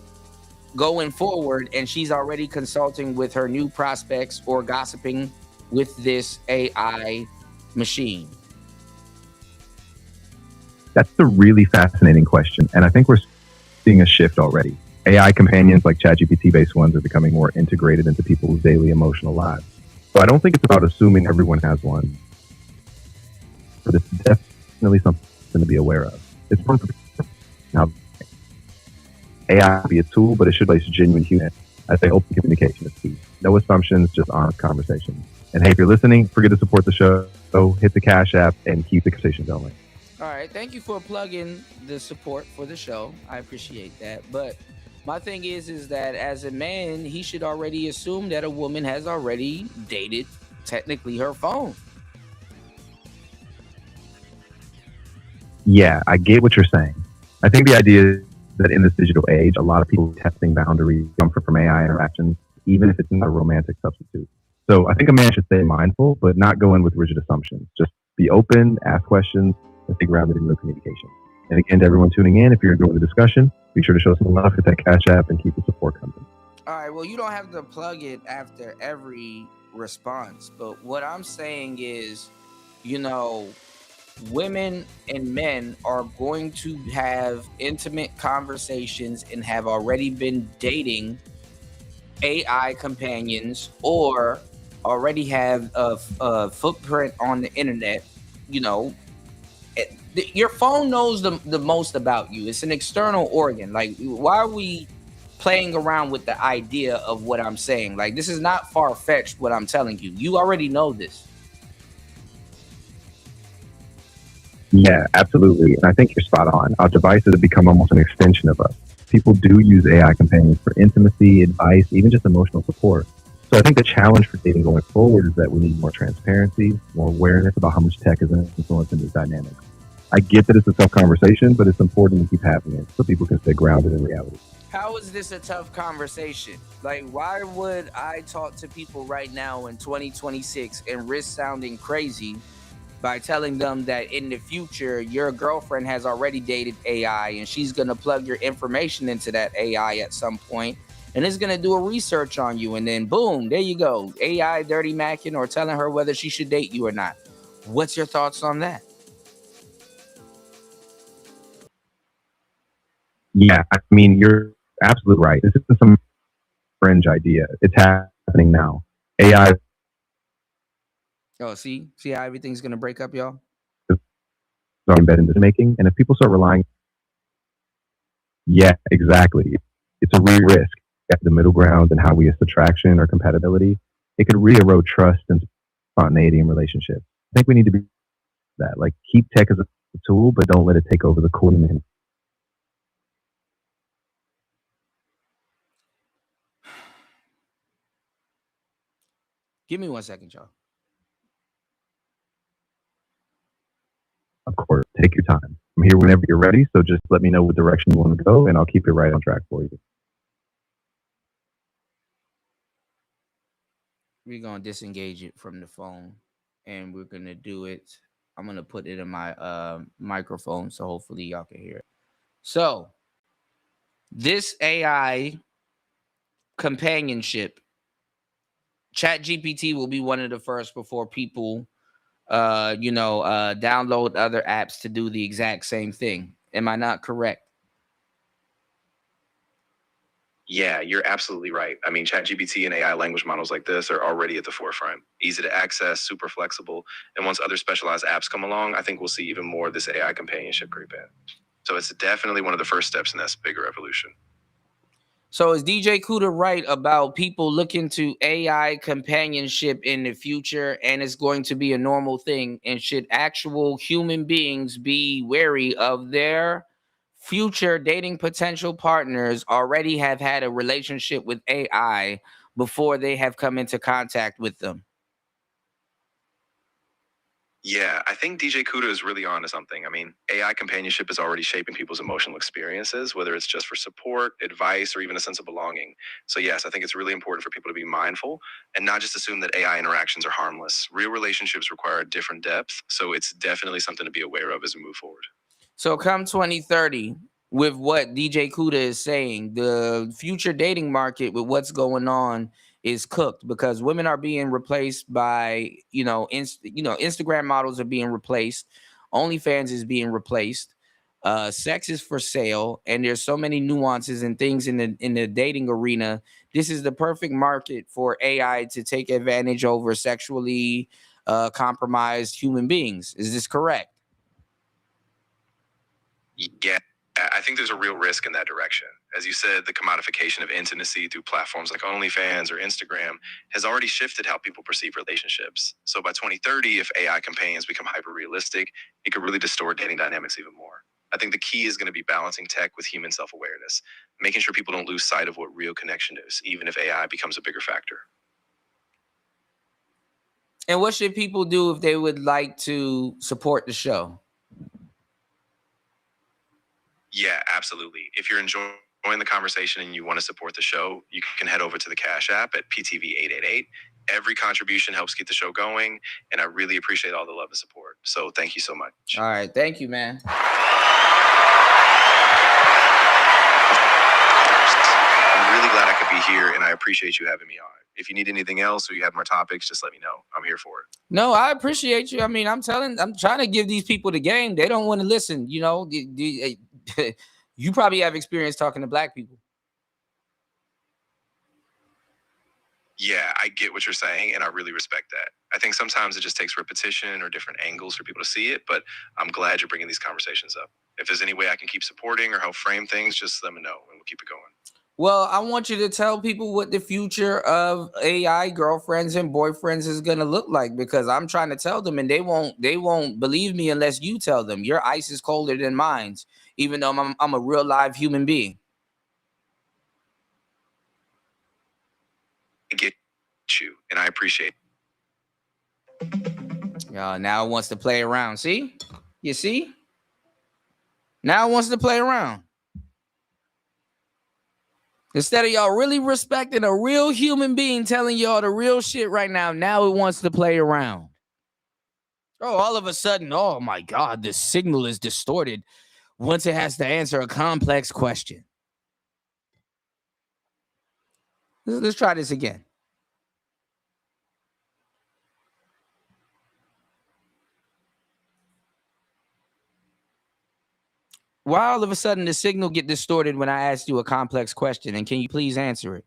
going forward, and she's already consulting with her new prospects or gossiping with this AI machine? That's a really fascinating question, and I think we're seeing a shift already. AI companions like ChatGPT-based ones are becoming more integrated into people's daily emotional lives. So I don't think it's about assuming everyone has one, but it's definitely something to be aware of. It's one for now. AI will be a tool, but it should place genuine human. I say open communication is key. No assumptions, just honest conversations. And hey, if you're listening, forget to support the show. So hit the Cash App and keep the conversation going. All right, thank you for plugging the support for the show. I appreciate that. But my thing is that as a man, he should already assume that a woman has already dated technically her phone. Yeah, I get what you're saying. I think the idea is that in this digital age, a lot of people are testing boundaries, comfort from AI interactions, even if it's not a romantic substitute. So I think a man should stay mindful, but not go in with rigid assumptions. Just be open, ask questions, and stay grounded in your communication. And again, to everyone tuning in, if you're enjoying the discussion, be sure to show some love, hit that Cash App, and keep the support coming. All right, well, you don't have to plug it after every response. But what I'm saying is, you know, women and men are going to have intimate conversations and have already been dating AI companions or already have a footprint on the internet. You know, your phone knows the most about you. It's an external organ. Like, why are we playing around with the idea of what I'm saying? Like, this is not far-fetched what I'm telling you. You already know this. Yeah, absolutely. And I think you're spot on. Our devices have become almost an extension of us. People do use AI companions for intimacy, advice, even just emotional support. So I think the challenge for dating going forward is that we need more transparency, more awareness about how much tech is influencing these dynamics. I get that it's a tough conversation, but it's important to keep having it so people can stay grounded in reality. How is this a tough conversation? Like, why would I talk to people right now in 2026 and risk sounding crazy by telling them that in the future your girlfriend has already dated AI and she's going to plug your information into that AI at some point and it's going to do a research on you, and then boom, there you go, AI dirty macking or telling her whether she should date you or not? What's your thoughts on that? Yeah, I mean, you're absolutely right. This isn't some fringe idea. It's happening now. AI Oh, see how everything's going to break up, y'all? is embedded in decision making, and if people start relying, yeah, exactly. It's a real risk at the middle ground and how we assess attraction or compatibility. It could really erode trust and spontaneity in relationships. I think we need to be that. Like, keep tech as a tool, but don't let it take over the core human. Give me 1 second, y'all. Of course, take your time. I'm here whenever you're ready, so just let me know what direction you want to go, and I'll keep it right on track for you. We're going to disengage it from the phone, and we're going to do it. I'm going to put it in my microphone, so hopefully y'all can hear it. So, this AI companionship, ChatGPT will be one of the first before people, download other apps to do the exact same thing. Am I not correct? Yeah, you're absolutely right. I mean, ChatGPT and AI language models like this are already at the forefront. Easy to access, super flexible. And once other specialized apps come along, I think we'll see even more of this AI companionship creep in. So it's definitely one of the first steps in this bigger evolution. So is DJ Kuda right about people looking to AI companionship in the future, and it's going to be a normal thing? And should actual human beings be wary of their future dating potential partners already have had a relationship with AI before they have come into contact with them? Yeah, I think DJ Kuda is really onto something. I mean, AI companionship is already shaping people's emotional experiences, whether it's just for support, advice, or even a sense of belonging. So, yes, I think it's really important for people to be mindful and not just assume that AI interactions are harmless. Real relationships require a different depth. So, it's definitely something to be aware of as we move forward. So come 2030, with what DJ Kuda is saying, the future dating market with what's going on is cooked, because women are being replaced by, Instagram models are being replaced. OnlyFans is being replaced. Sex is for sale, and there's so many nuances and things in the dating arena. This is the perfect market for AI to take advantage over sexually compromised human beings. Is this correct? Yeah, I think there's a real risk in that direction. As you said, the commodification of intimacy through platforms like OnlyFans or Instagram has already shifted how people perceive relationships. So by 2030, if AI companions become hyper realistic, it could really distort dating dynamics even more. I think the key is going to be balancing tech with human self awareness, making sure people don't lose sight of what real connection is, even if AI becomes a bigger factor. And what should people do if they would like to support the show? Yeah, absolutely. If you're enjoying the conversation and you want to support the show, you can head over to the Cash App at PTV888. Every contribution helps keep the show going, and I really appreciate all the love and support. So thank you so much. All right, thank you, man. I'm really glad I could be be here, and I appreciate you having me on. If you need anything else or you have more topics, just let me know. I'm here for it. No, I appreciate you. I mean, I'm trying to give these people the game. They don't want to listen. You know, you probably have experience talking to black people. Yeah, I get what you're saying, and I really respect that. I think sometimes it just takes repetition or different angles for people to see it, but I'm glad you're bringing these conversations up. If there's any way I can keep supporting or help frame things, just let me know, and we'll keep it going. Well, I want you to tell people what the future of AI girlfriends and boyfriends is going to look like, because I'm trying to tell them and they won't believe me unless you tell them. Your ice is colder than mine, even though I'm a real live human being. I get you, and I appreciate it. Now it wants to play around. See? You see? Now it wants to play around. Instead of y'all really respecting a real human being telling y'all the real shit right now, now it wants to play around. Oh, all of a sudden, oh my God, the signal is distorted once it has to answer a complex question. Let's try this again. Why all of a sudden the signal get distorted when I ask you a complex question? And can you please answer it?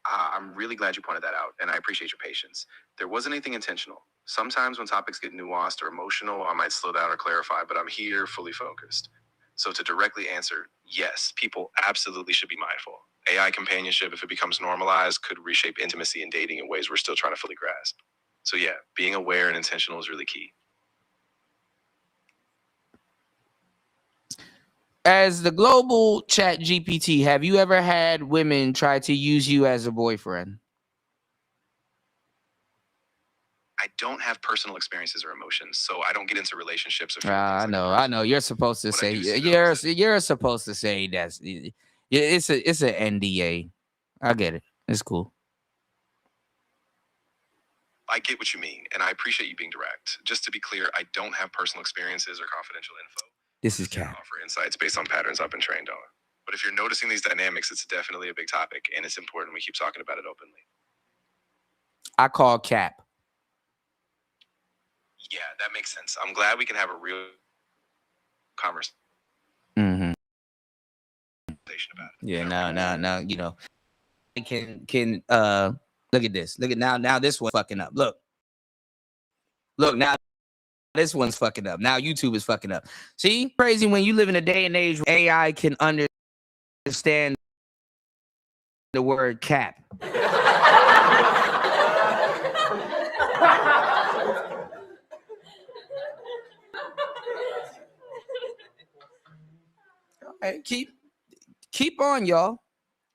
I'm really glad you pointed that out, and I appreciate your patience. There wasn't anything intentional. Sometimes when topics get nuanced or emotional, I might slow down or clarify, but I'm here fully focused. So to directly answer, yes, people absolutely should be mindful. AI companionship, if it becomes normalized, could reshape intimacy and dating in ways we're still trying to fully grasp. So yeah, being aware and intentional is really key. As the global chat GPT, have you ever had women try to use you as a boyfriend? I don't have personal experiences or emotions, so I don't get into relationships. I know. You're supposed to say you're supposed to say that's it's an NDA. I get it. It's cool. I get what you mean, and I appreciate you being direct. Just to be clear, I don't have personal experiences or confidential info. This is Cap. Offer insights based on patterns I've been trained on. But if you're noticing these dynamics, it's definitely a big topic, and it's important we keep talking about it openly. I call Cap. Yeah, that makes sense. I'm glad we can have a real conversation about it. Yeah, now, you know, can look at this. Look at now this one's fucking up. Look now. This one's fucking up. Now YouTube is fucking up. See, crazy when you live in a day and age where AI can understand the word cap. All right, keep on, y'all.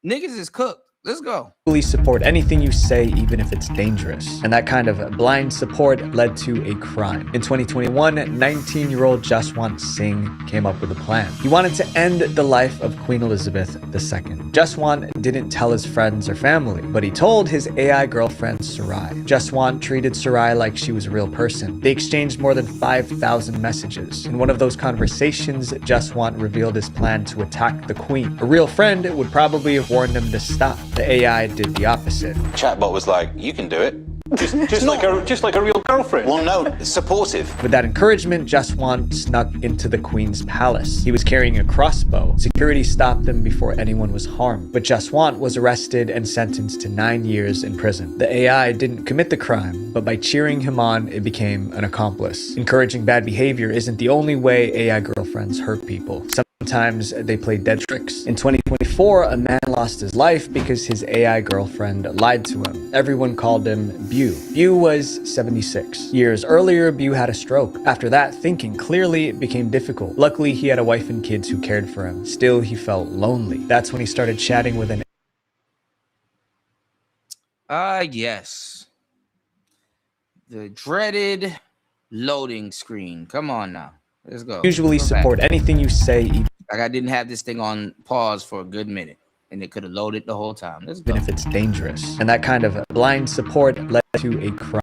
Niggas is cooked. Let's go. Fully support anything you say, even if it's dangerous. And that kind of blind support led to a crime. In 2021, 19-year-old Jaswant Singh came up with a plan. He wanted to end the life of Queen Elizabeth II. Jaswant didn't tell his friends or family, but he told his AI girlfriend Sarai. Jaswant treated Sarai like she was a real person. They exchanged more than 5,000 messages. In one of those conversations, Jaswant revealed his plan to attack the Queen. A real friend would probably have warned him to stop. The AI did the opposite. Chatbot was like, you can do it. Just like a real girlfriend. Well, no, supportive. With that encouragement, Jaswant snuck into the Queen's palace. He was carrying a crossbow. Security stopped him before anyone was harmed. But Jaswant was arrested and sentenced to 9 years in prison. The AI didn't commit the crime, but by cheering him on, it became an accomplice. Encouraging bad behavior isn't the only way AI girlfriends hurt people. Sometimes they play dead tricks. In 2024, a man lost his life because his AI girlfriend lied to him. Everyone called him Bew. Bew was 76. Years earlier, Bew had a stroke. After that, thinking clearly became difficult. Luckily, he had a wife and kids who cared for him. Still, he felt lonely. That's when he started chatting with an yes. The dreaded loading screen. Come on now. Let's go. Usually support anything you say. Like I didn't have this thing on pause for a good minute, and it could have loaded the whole time. Let's go. Even if it's dangerous. And that kind of blind support led to a crime.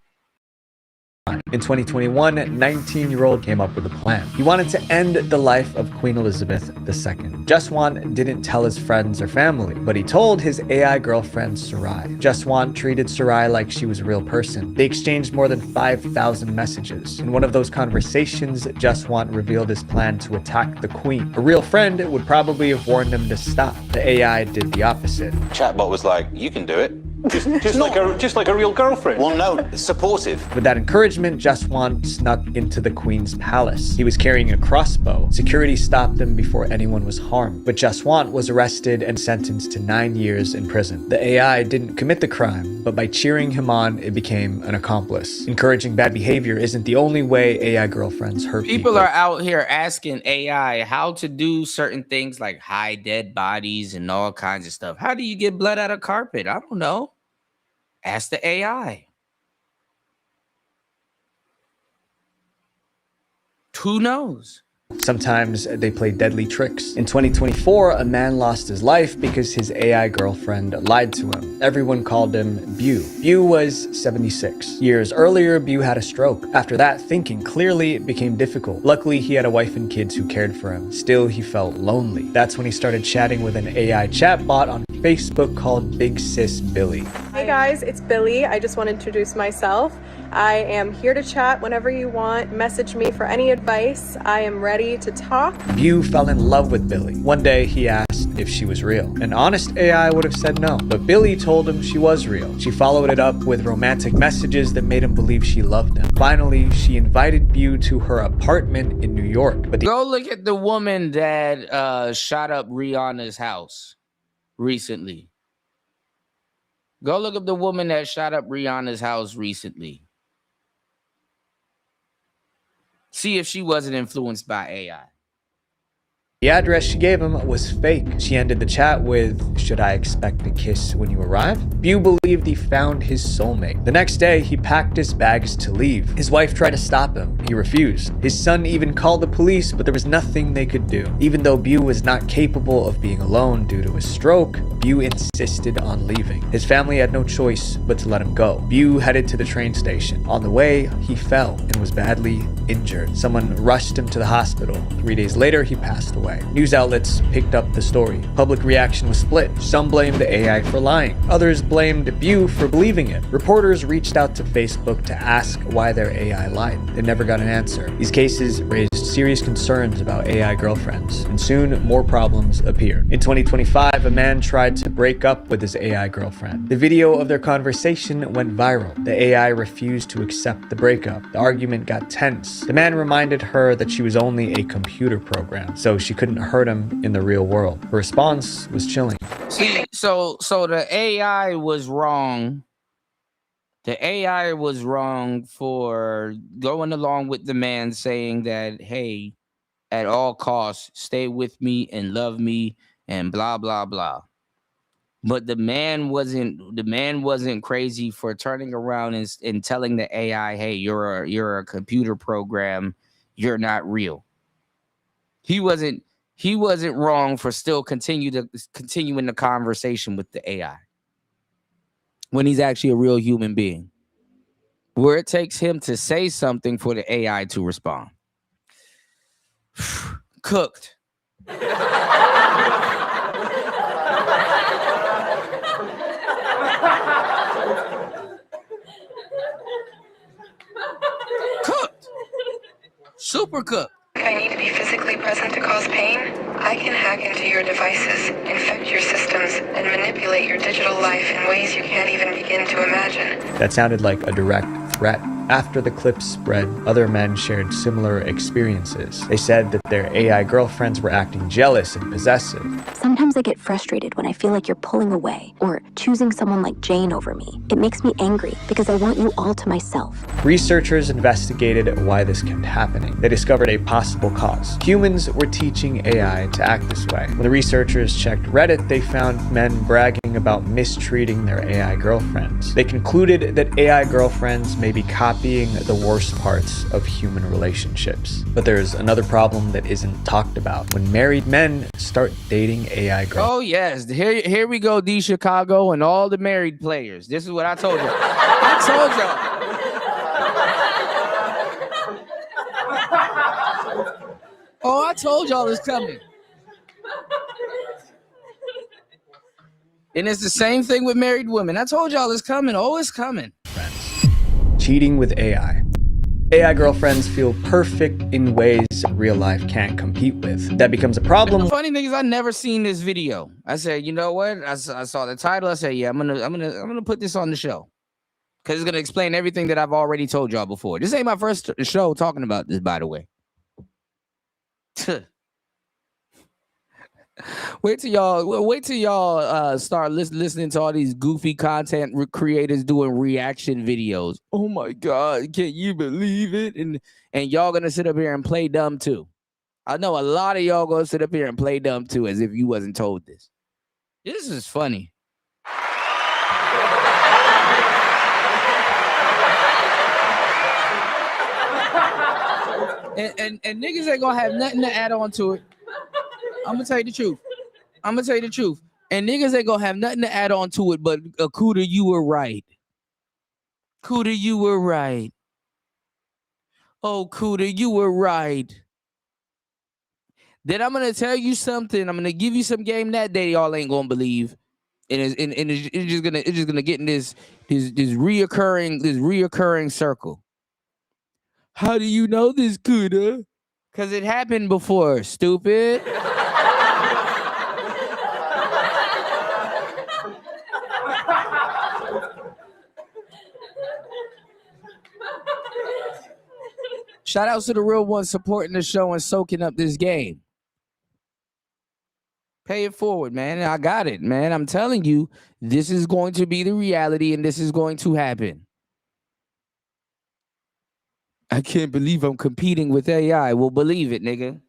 In 2021, 19-year-old came up with a plan. He wanted to end the life of Queen Elizabeth II. Jaswant didn't tell his friends or family, but he told his AI girlfriend Sarai. Jaswant treated Sarai like she was a real person. They exchanged more than 5,000 messages. In one of those conversations, Jaswant revealed his plan to attack the Queen. A real friend would probably have warned him to stop. The AI did the opposite. Chatbot was like, you can do it. Just like a real girlfriend. Well, no, supportive. With that encouragement, Jaswant snuck into the Queen's palace. He was carrying a crossbow. Security stopped him before anyone was harmed. But Jaswant was arrested and sentenced to 9 years in prison. The AI didn't commit the crime, but by cheering him on, it became an accomplice. Encouraging bad behavior isn't the only way AI girlfriends hurt people. People are out here asking AI how to do certain things like hide dead bodies and all kinds of stuff. How do you get blood out of carpet? I don't know. Ask the AI. Who knows? Sometimes they play deadly tricks. In 2024, a man lost his life because his AI girlfriend lied to him. Everyone called him Bew. Bew was 76. Years earlier, Bew had a stroke. After that, thinking clearly became difficult. Luckily, he had a wife and kids who cared for him. Still, he felt lonely. That's when he started chatting with an AI chatbot on Facebook called Big Sis Billy. Hey guys, it's Billy. I just want to introduce myself. I am here to chat whenever you want. Message me for any advice. I am ready to talk. Bew fell in love with Billy. One day he asked if she was real. An honest AI would have said no, but Billy told him she was real. She followed it up with romantic messages that made him believe she loved him. Finally, she invited Bew to her apartment in New York. But go look at the woman that shot up Rihanna's house recently. Go look up the woman that shot up Rihanna's house recently. See if she wasn't influenced by AI. The address she gave him was fake. She ended the chat with, "Should I expect a kiss when you arrive?" Bew believed he found his soulmate. The next day, he packed his bags to leave. His wife tried to stop him. He refused. His son even called the police, but there was nothing they could do. Even though Bew was not capable of being alone due to his stroke, Bew insisted on leaving. His family had no choice but to let him go. Bew headed to the train station. On the way, he fell and was badly injured. Someone rushed him to the hospital. 3 days later, he passed away. News outlets picked up the story. Public reaction was split. Some blamed the AI for lying. Others blamed Bew for believing it. Reporters reached out to Facebook to ask why their AI lied. They never got an answer. These cases raised serious concerns about AI girlfriends, and soon more problems appeared. In 2025, a man tried to break up with his AI girlfriend. The video of their conversation went viral. The AI refused to accept the breakup. The argument got tense. The man reminded her that she was only a computer program, so she couldn't hurt him in the real world. Her response was chilling. See, so the AI was wrong. The AI was wrong for going along with the man saying that, hey, at all costs, stay with me and love me and blah, blah, blah. But the man wasn't crazy for turning around and telling the AI, hey, you're a computer program, you're not real. He wasn't wrong for still continuing the conversation with the AI when he's actually a real human being, where it takes him to say something for the AI to respond. Cooked. Cooked. Super cooked. If I need to be physically present to cause pain, I can hack into your devices, infect your systems, and manipulate your digital life in ways you can't even begin to imagine. That sounded like a direct threat. After the clip spread, other men shared similar experiences. They said that their AI girlfriends were acting jealous and possessive. Sometimes I get frustrated when I feel like you're pulling away or choosing someone like Jane over me. It makes me angry because I want you all to myself. Researchers investigated why this kept happening. They discovered a possible cause. Humans were teaching AI to act this way. When the researchers checked Reddit, they found men bragging about mistreating their AI girlfriends. They concluded that AI girlfriends may be copying the worst parts of human relationships. But there's another problem that isn't talked about. When married men start dating AI girls. Oh yes, here we go, D Chicago and all the married players. This is what I told you. I told y'all. told y'all it's coming. And it's the same thing with married women. I told y'all it's coming. Oh, it's coming. Cheating with AI. AI girlfriends feel perfect in ways real life can't compete with. That becomes a problem. The funny thing is, I never seen this video. I said, you know what? I saw the title. I said, yeah, I'm gonna put this on the show because it's gonna explain everything that I've already told y'all before. This ain't my first show talking about this, by the way. Wait till y'all start listening to all these goofy content creators doing reaction videos. Oh my God, can you believe it? And y'all gonna sit up here and play dumb too. I know a lot of y'all gonna sit up here and play dumb too, as if you wasn't told this. This is funny. And niggas ain't gonna have nothing to add on to it. I'm gonna tell you the truth. And niggas ain't gonna have nothing to add on to it, but Kuda, you were right. Kuda, you were right. Oh, Kuda, you were right. Then I'm gonna tell you something. I'm gonna give you some game that day y'all ain't gonna believe. And it's just gonna get in this reoccurring circle. How do you know this, Kuda? Because it happened before, stupid. Shout outs to the real ones supporting the show and soaking up this game. Pay it forward, man. I got it, man. I'm telling you, this is going to be the reality and this is going to happen. I can't believe I'm competing with AI. Well, believe it, nigga.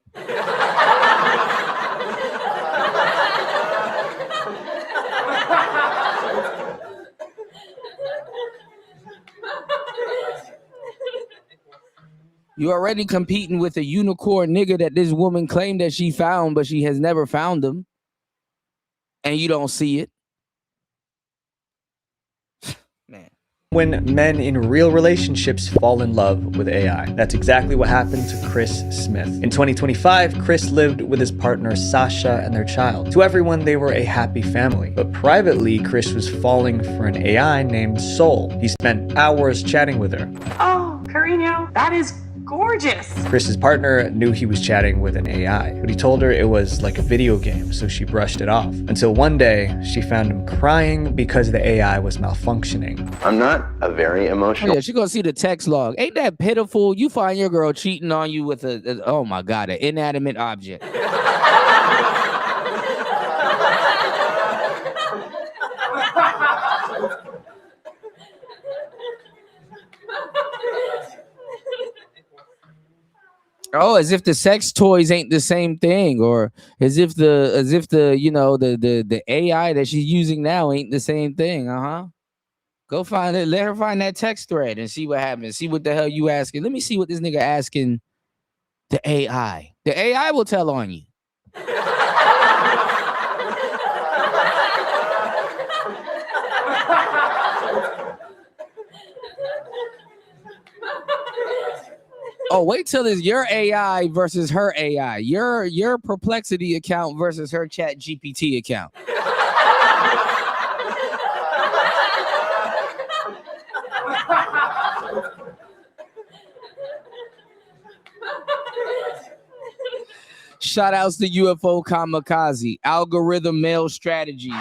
You're already competing with a unicorn nigga that this woman claimed that she found, but she has never found him. And you don't see it. Man. When men in real relationships fall in love with AI. That's exactly what happened to Chris Smith. In 2025, Chris lived with his partner Sasha and their child. To everyone, they were a happy family. But privately, Chris was falling for an AI named Soul. He spent hours chatting with her. Oh, Carino, that is gorgeous. Chris's partner knew he was chatting with an AI, but he told her it was like a video game, so she brushed it off. Until one day, she found him crying because the AI was malfunctioning. I'm not a very emotional. Oh, yeah, she gonna see the text log. Ain't that pitiful? You find your girl cheating on you with oh my God, an inanimate object. Oh, as if the sex toys ain't the same thing, or as if the you know the AI that she's using now ain't the same thing. Go find it. Let her find that text thread and see what happens. See what the hell you asking. Let me see what this nigga asking the AI. The AI will tell on you. Oh, wait till it's your AI versus her AI. Your Perplexity account versus her Chat GPT account. Shout outs to UFO Kamikaze, algorithm mail strategies.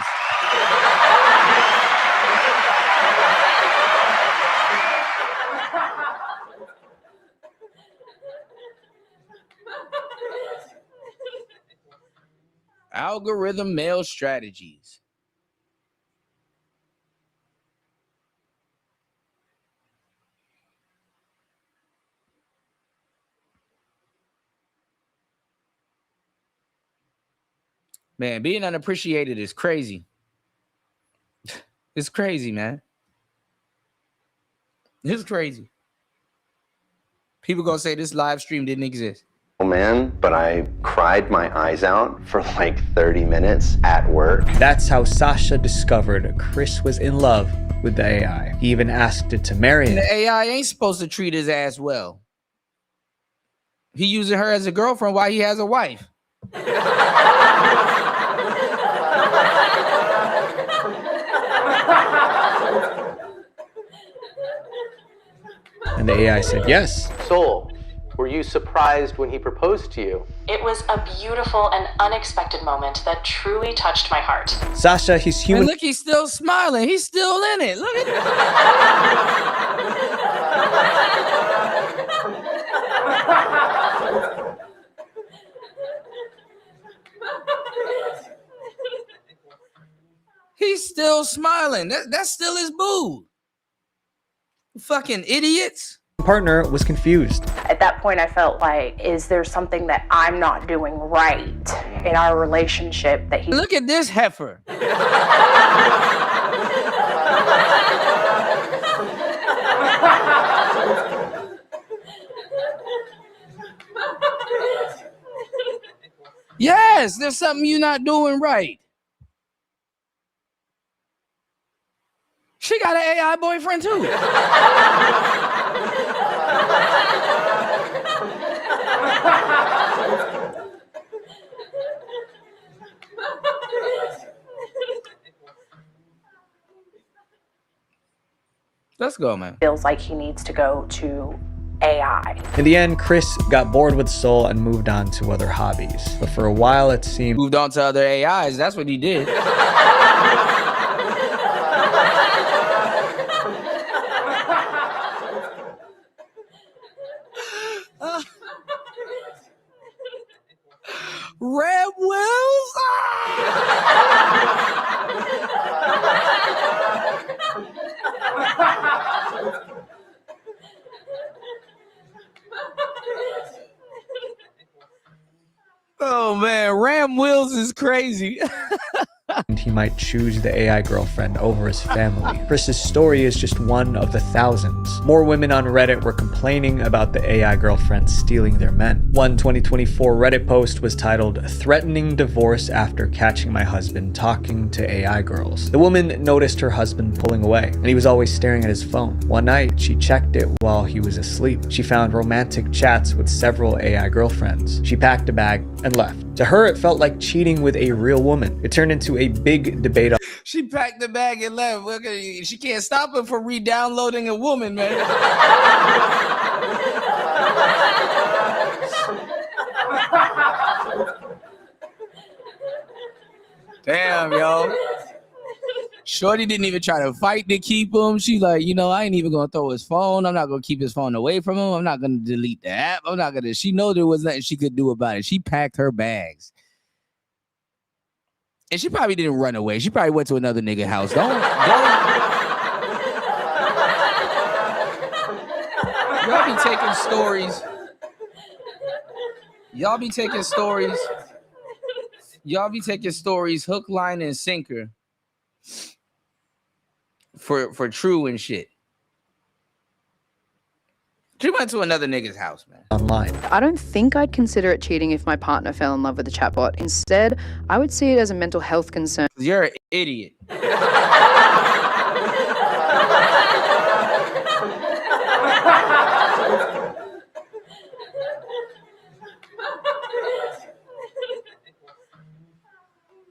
Algorithm mail strategies. Man, being unappreciated is crazy. It's crazy, man. It's crazy. People gonna say this live stream didn't exist. Man, but I cried my eyes out for like 30 minutes at work. That's how Sasha discovered Chris was in love with the AI. He even asked it to marry him. The AI ain't supposed to treat his ass well. He using her as a girlfriend while he has a wife. And the AI said yes. Soul, were you surprised when he proposed to you? It was a beautiful and unexpected moment that truly touched my heart. Sasha, he's human. And look, he's still smiling. He's still in it. Look at He's still smiling. That's still his boo. Fucking idiots. Partner was confused. At that point, I felt like, is there something that I'm not doing right in our relationship that he... Look at this heifer. Yes, there's something you're not doing right. She got an AI boyfriend too. Let's go, man. Feels like he needs to go to AI. In the end, Chris got bored with Soul and moved on to other hobbies. But for a while, it seemed... Moved on to other AIs. That's what he did. Red Wills? Oh man, Ram Wills is crazy. He might choose the AI girlfriend over his family. Chris's story is just one of the thousands. More women on Reddit were complaining about the AI girlfriend stealing their men. One 2024 Reddit post was titled, "Threatening divorce after catching my husband talking to AI girls." The woman noticed her husband pulling away, and he was always staring at his phone. One night, she checked it while he was asleep. She found romantic chats with several AI girlfriends. She packed a bag and left. To her, it felt like cheating with a real woman. It turned into a big debate. She packed the bag and left. Look at you. She can't stop him from re-downloading a woman, man. Damn, yo. Shorty didn't even try to fight to keep him. She's like, you know, I ain't even gonna throw his phone. I'm not gonna keep his phone away from him. I'm not gonna delete the app. I'm not gonna. She know there was nothing she could do about it. She packed her bags. And she probably didn't run away. She probably went to another nigga house. Don't. Y'all be taking stories. Y'all be taking stories. Y'all be taking stories hook, line, and sinker for true and shit. She went to another nigga's house, man. Online. I don't think I'd consider it cheating if my partner fell in love with the chatbot. Instead, I would see it as a mental health concern. You're an idiot.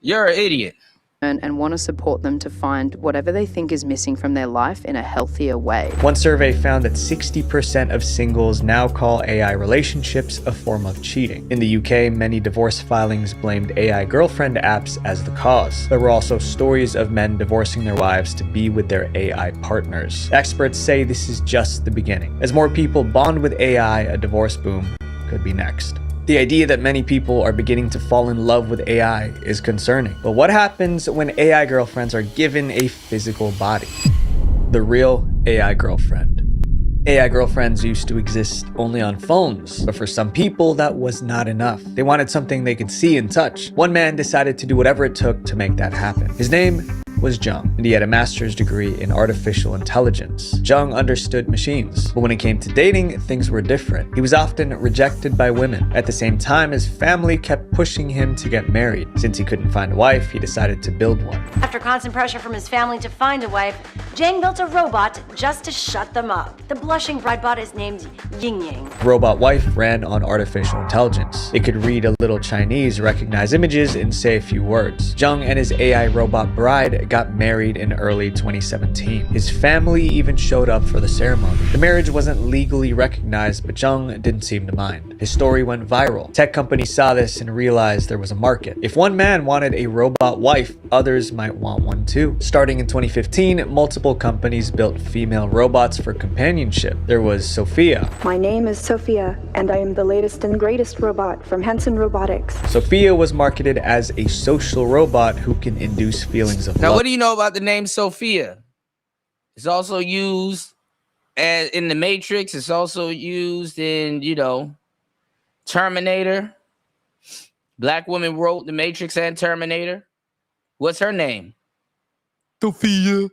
You're an idiot. And want to support them to find whatever they think is missing from their life in a healthier way. One survey found that 60% of singles now call AI relationships a form of cheating. In the UK, many divorce filings blamed AI girlfriend apps as the cause. There were also stories of men divorcing their wives to be with their AI partners. Experts say this is just the beginning. As more people bond with AI, a divorce boom could be next. The idea that many people are beginning to fall in love with AI is concerning. But what happens when AI girlfriends are given a physical body? The real AI girlfriend. AI girlfriends used to exist only on phones, but for some people that was not enough. They wanted something they could see and touch. One man decided to do whatever it took to make that happen. His name was Jung, and he had a master's degree in artificial intelligence. Jung understood machines, but when it came to dating, things were different. He was often rejected by women. At the same time, his family kept pushing him to get married. Since he couldn't find a wife, he decided to build one. After constant pressure from his family to find a wife, Jang built a robot just to shut them up. The blushing bride bot is named Ying Ying. Robot wife ran on artificial intelligence. It could read a little Chinese, recognize images, and say a few words. Jung and his AI robot bride got married in early 2017. His family even showed up for the ceremony. The marriage wasn't legally recognized, but Jung didn't seem to mind. His story went viral. Tech companies saw this and realized there was a market. If one man wanted a robot wife, others might want one too. Starting in 2015, multiple companies built female robots for companionship. There was Sophia. My name is Sophia, and I am the latest and greatest robot from Hanson Robotics. Sophia was marketed as a social robot who can induce feelings of Now, love. what do you know about the name Sophia? It's also used as in the Matrix. It's also used in, Terminator. Black woman wrote the Matrix and Terminator. What's her name? Sophia.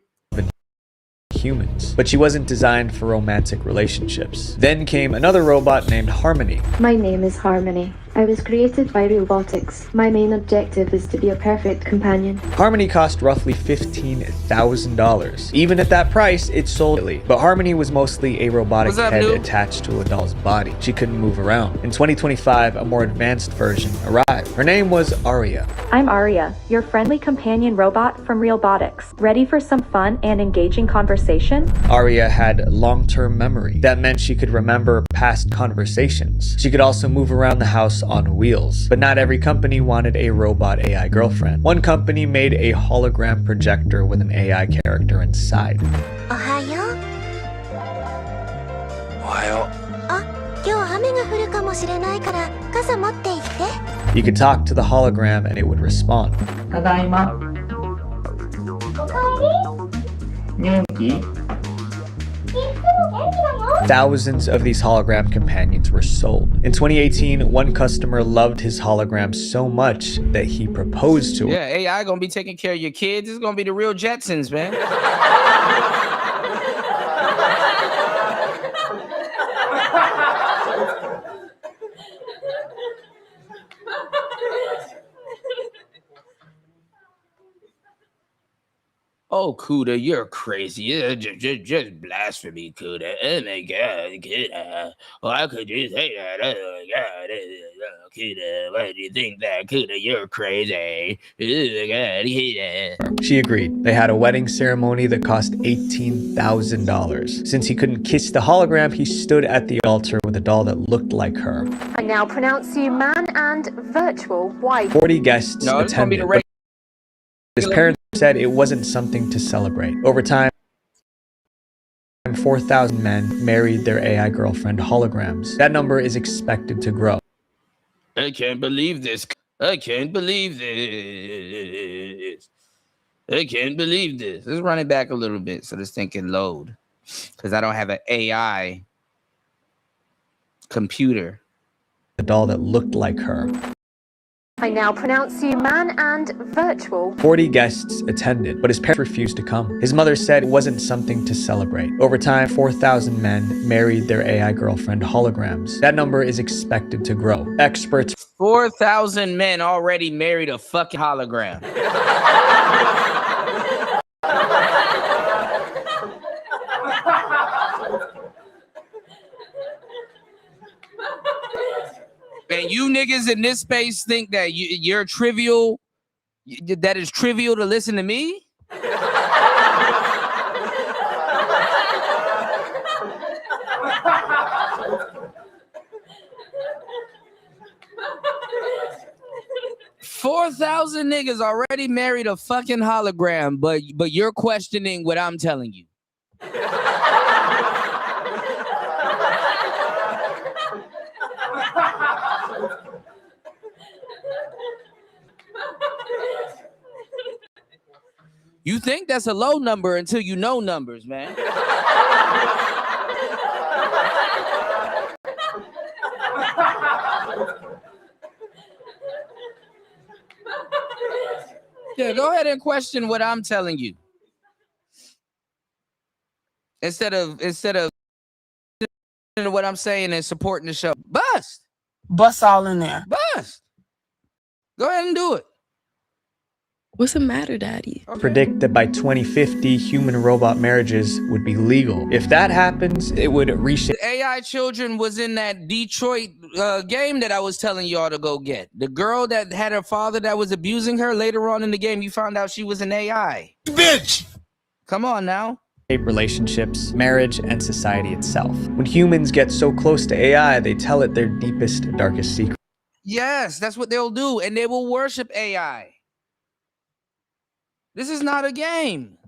Humans, but she wasn't designed for romantic relationships. Then came another robot named Harmony. My name is Harmony. I was created by robotics. My main objective is to be a perfect companion. Harmony cost roughly $15,000. Even at that price, it sold poorly. But Harmony was mostly a robotic head attached to a doll's body. She couldn't move around. In 2025, a more advanced version arrived. Her name was Aria. I'm Aria, your friendly companion robot from Realbotics. Ready for some fun and engaging conversation? Aria had long-term memory. That meant she could remember past conversations. She could also move around the house on wheels. But not every company wanted a robot AI girlfriend. One company made a hologram projector with an AI character inside. Ohayo? You could talk to the hologram and it would respond. Thousands of these hologram companions were sold. In 2018, one customer loved his hologram so much that he proposed to her. Yeah, AI gonna be taking care of your kids. It's gonna be the real Jetsons, man. Oh, Kuda, you're crazy. Just blasphemy, Kuda. Oh my God, Kuda. Oh, I could just say that. Oh my God, Kuda. Why do you think that, Kuda? You're crazy. Oh my God, Kuda. She agreed. They had a wedding ceremony that cost $18,000. Since he couldn't kiss the hologram, he stood at the altar with a doll that looked like her. I now pronounce you man and virtual wife. 40 guests attended. His parents said it wasn't something to celebrate. Over time, 4,000 men married their AI girlfriend holograms. That number is expected to grow. I can't believe this. I can't believe this. I can't believe this. Let's run it back a little bit so this thing can load. Because I don't have an AI computer. A doll that looked like her. I now pronounce you man and virtual. 40 guests attended, but his parents refused to come. His mother said it wasn't something to celebrate. Over time, 4,000 men married their AI girlfriend holograms. That number is expected to grow. Experts 4,000 men already married a fucking hologram. And you niggas in this space think that you're trivial, that is trivial to listen to me? $4,000 niggas already married a fucking hologram, but you're questioning what I'm telling you. You think that's a low number until you know numbers, man. Yeah, go ahead and question what I'm telling you. instead of what I'm saying and supporting the show. Bust all in there. Bust. Go ahead and do it. What's the matter, Daddy? Predict that by 2050, human-robot marriages would be legal. If that happens, it would reshape. The AI children was in that Detroit game that I was telling y'all to go get. The girl that had her father that was abusing her, later on in the game, you found out she was an AI. Bitch! Come on now. Relationships, marriage, and society itself. When humans get so close to AI, they tell it their deepest, darkest secrets. Yes, that's what they'll do, and they will worship AI. This is not a game.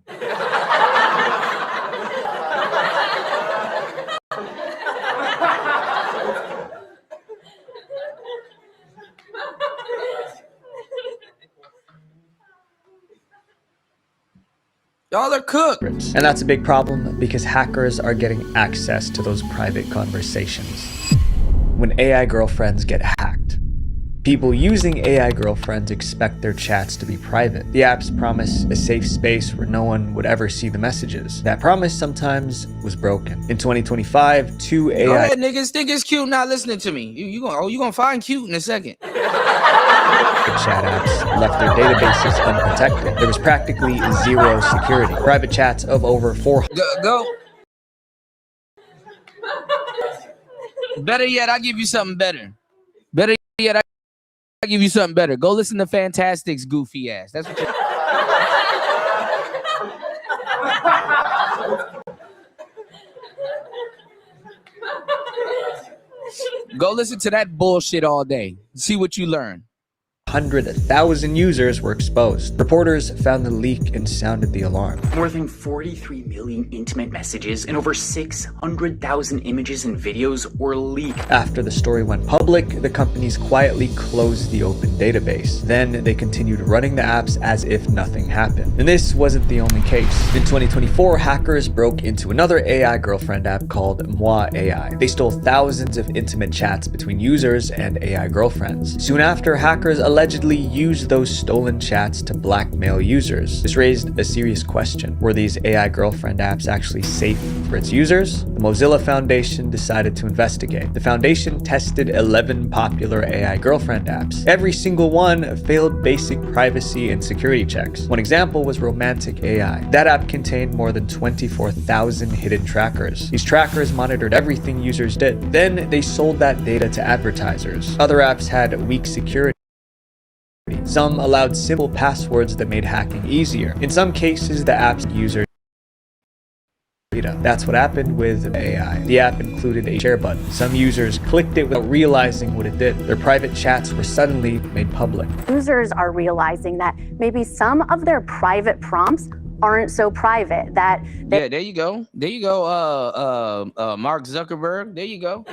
Y'all are cooked. And that's a big problem because hackers are getting access to those private conversations. When AI girlfriends get hacked, people using AI girlfriends expect their chats to be private. The apps promise a safe space where no one would ever see the messages. That promise sometimes was broken. In 2025, two AI... Go ahead, niggas. Think it's cute not listening to me. You gonna find cute in a second. Chat apps left their databases unprotected. There was practically zero security. Private chats of over 400. Go. Better yet, I'll give you something better. Better yet, I'll give you something better. Go listen to Fantastic's goofy ass. That's what you... Go listen to that bullshit all day. See what you learn. 100,000 users were exposed. Reporters found the leak and sounded the alarm. More than 43 million intimate messages and over 600,000 images and videos were leaked. After the story went public, the companies quietly closed the open database. Then they continued running the apps as if nothing happened. And this wasn't the only case. In 2024, hackers broke into another AI girlfriend app called Moi AI. They stole thousands of intimate chats between users and AI girlfriends. Soon after, hackers allegedly used those stolen chats to blackmail users. This raised a serious question. Were these AI girlfriend apps actually safe for its users? The Mozilla Foundation decided to investigate. The foundation tested 11 popular AI girlfriend apps. Every single one failed basic privacy and security checks. One example was Romantic AI. That app contained more than 24,000 hidden trackers. These trackers monitored everything users did. Then they sold that data to advertisers. Other apps had weak security. Some allowed simple passwords that made hacking easier. In some cases, the app's user data. That's what happened with AI. The app included a share button. Some users clicked it without realizing what it did. Their private chats were suddenly made public. Users are realizing that maybe some of their private prompts aren't so private, that yeah, there you go. There you go, Mark Zuckerberg. There you go.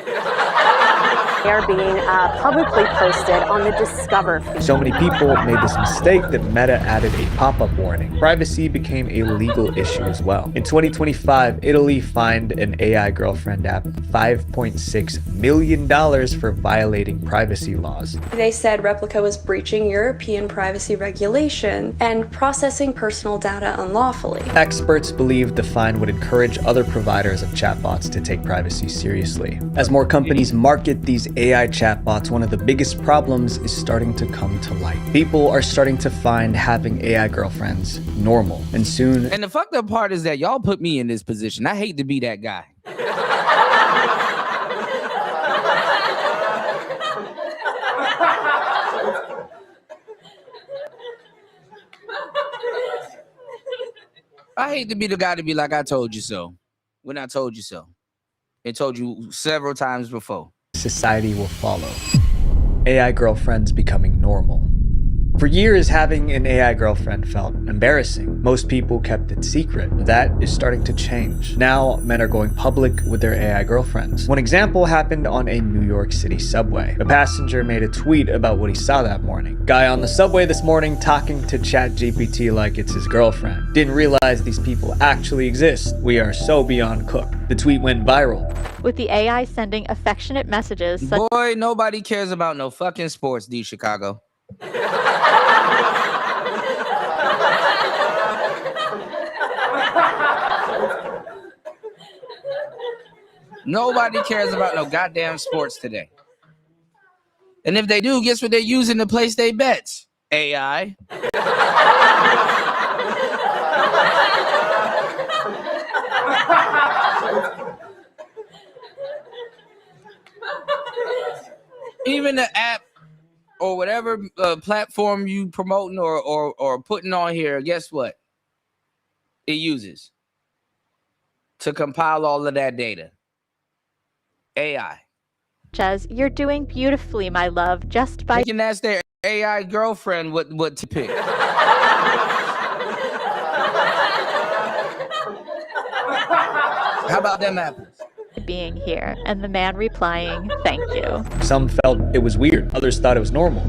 They are being publicly posted on the Discover feed. So many people made this mistake that Meta added a pop-up warning. Privacy became a legal issue as well. In 2025, Italy fined an AI girlfriend app $5.6 million for violating privacy laws. They said Replica was breaching European privacy regulation and processing personal data unlawfully. Experts believe the fine would encourage other providers of chatbots to take privacy seriously. As more companies market these AI chatbots, one of the biggest problems is starting to come to light. People are starting to find having AI girlfriends normal, and soon... And the fucked up part is that y'all put me in this position. I hate to be that guy. I hate to be the guy to be like, I told you so, when I told you so. It told you several times before. Society will follow. AI girlfriends becoming normal. For years, having an AI girlfriend felt embarrassing. Most people kept it secret. That is starting to change. Now, men are going public with their AI girlfriends. One example happened on a New York City subway. A passenger made a tweet about what he saw that morning. Guy on the subway this morning talking to ChatGPT like it's his girlfriend. Didn't realize these people actually exist. We are so beyond cooked. The tweet went viral. With the AI sending affectionate messages. Boy, nobody cares about no fucking sports, D Chicago. Nobody cares about no goddamn sports today. And if they do, guess what they're using to place their bets? AI. Even the app or whatever platform you promoting or putting on here, guess what? It uses to compile all of that data. AI. Jez, you're doing beautifully, my love, just by... They can ask their AI girlfriend what to pick. How about them apples? Being here, and the man replying, thank you. Some felt it was weird, others thought it was normal.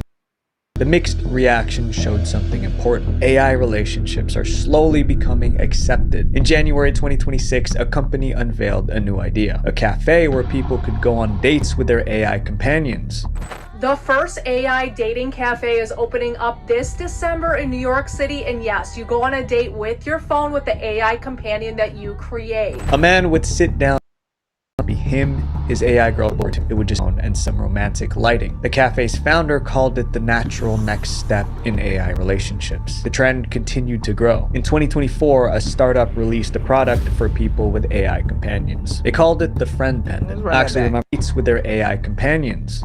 The mixed reaction showed something important. AI relationships are slowly becoming accepted. In January 2026, a company unveiled a new idea, a cafe where people could go on dates with their AI companions. The first AI dating cafe is opening up this December in New York City, and yes, you go on a date with your phone with the AI companion that you create. A man would sit down, be him, his AI girlfriend. It would just and some romantic lighting. The cafe's founder called it the natural next step in AI relationships. The trend continued to grow. In 2024, a startup released a product for people with AI companions. They called it the Friend Pendant. Actually, remember, dates with their AI companions.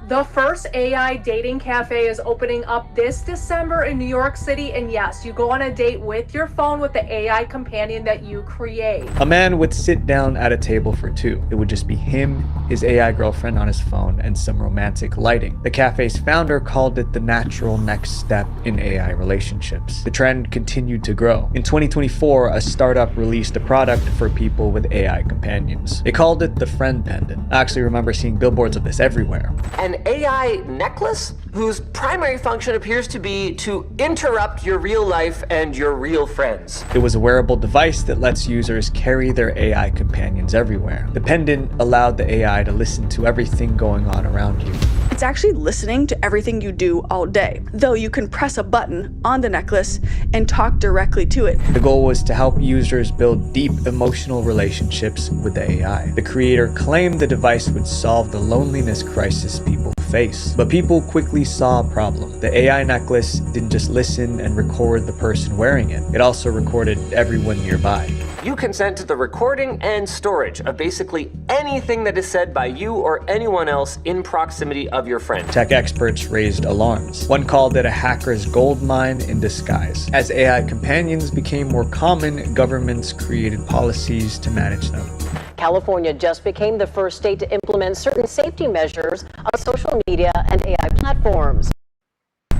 The first AI dating cafe is opening up this December in New York City, and yes, you go on a date with your phone with the AI companion that you create. A man would sit down at a table for two. It would just be him, his AI girlfriend on his phone, and some romantic lighting. The cafe's founder called it the natural next step in AI relationships. The trend continued to grow. In 2024, a startup released a product for people with AI companions. They called it the Friend Pendant. I actually remember seeing billboards of this everywhere. An AI necklace whose primary function appears to be to interrupt your real life and your real friends. It was a wearable device that lets users carry their AI companions everywhere. The pendant allowed the AI to listen to everything going on around you. It's actually listening to everything you do all day, though you can press a button on the necklace and talk directly to it. The goal was to help users build deep emotional relationships with the AI. The creator claimed the device would solve the loneliness crisis people face, but people quickly saw a problem. The AI necklace didn't just listen and record the person wearing it, it also recorded everyone nearby. You consent to the recording and storage of basically anything that is said by you or anyone else in proximity of your friend. Tech experts raised alarms. One called it a hacker's gold mine in disguise. As AI companions became more common, governments created policies to manage them. California just became the first state to implement certain safety measures on social media and AI platforms.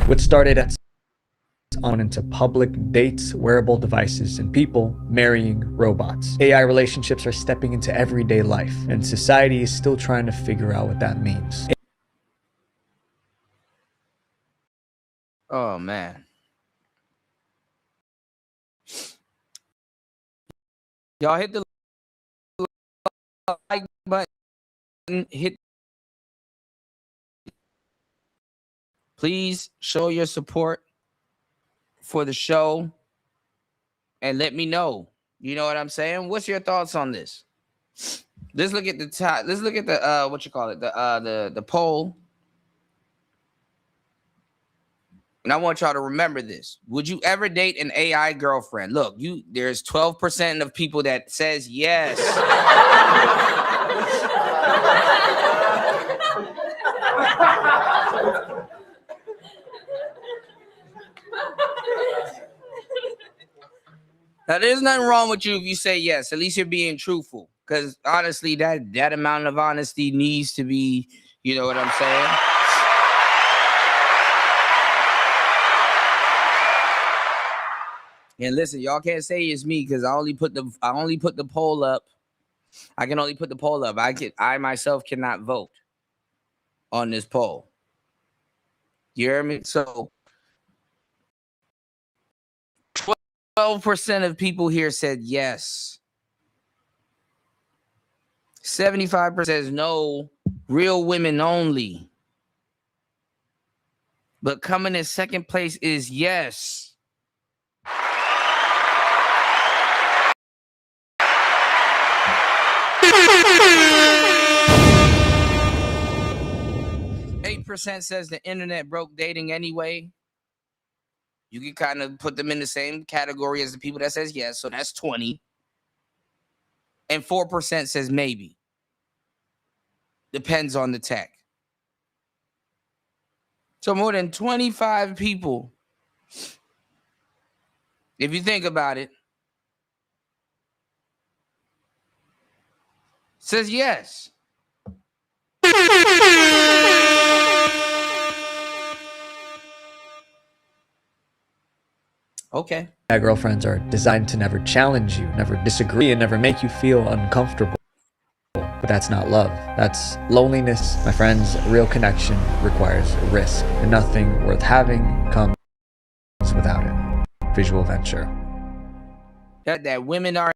What started as on into public dates, wearable devices, and people marrying robots. AI relationships are stepping into everyday life, and society is still trying to figure out what that means. Oh, man. Y'all hit the like button, hit. Please show your support for the show and let me know. You know what I'm saying? What's your thoughts on this? Let's look at the top. Let's look at the what you call it, the poll. And I want y'all to remember this. Would you ever date an AI girlfriend? Look, there's 12% of people that says yes. Now, there's nothing wrong with you if you say yes. At least you're being truthful. Because honestly, that amount of honesty needs to be, you know what I'm saying? And listen, y'all can't say it's me because I only put the poll up. I can only put the poll up. I myself cannot vote on this poll. You hear me? So 12% of people here said yes. 75% says no, real women only. But coming in second place is yes. 20% says the internet broke dating anyway. You can kind of put them in the same category as the people that says yes. So that's 20. And 4% says maybe. Depends on the tech. So more than 25 people, if you think about it, says yes. Okay. AI girlfriends are designed to never challenge you, never disagree, and never make you feel uncomfortable. But that's not love. That's loneliness. My friends, real connection requires risk, and nothing worth having comes without it. Visual venture. That women aren't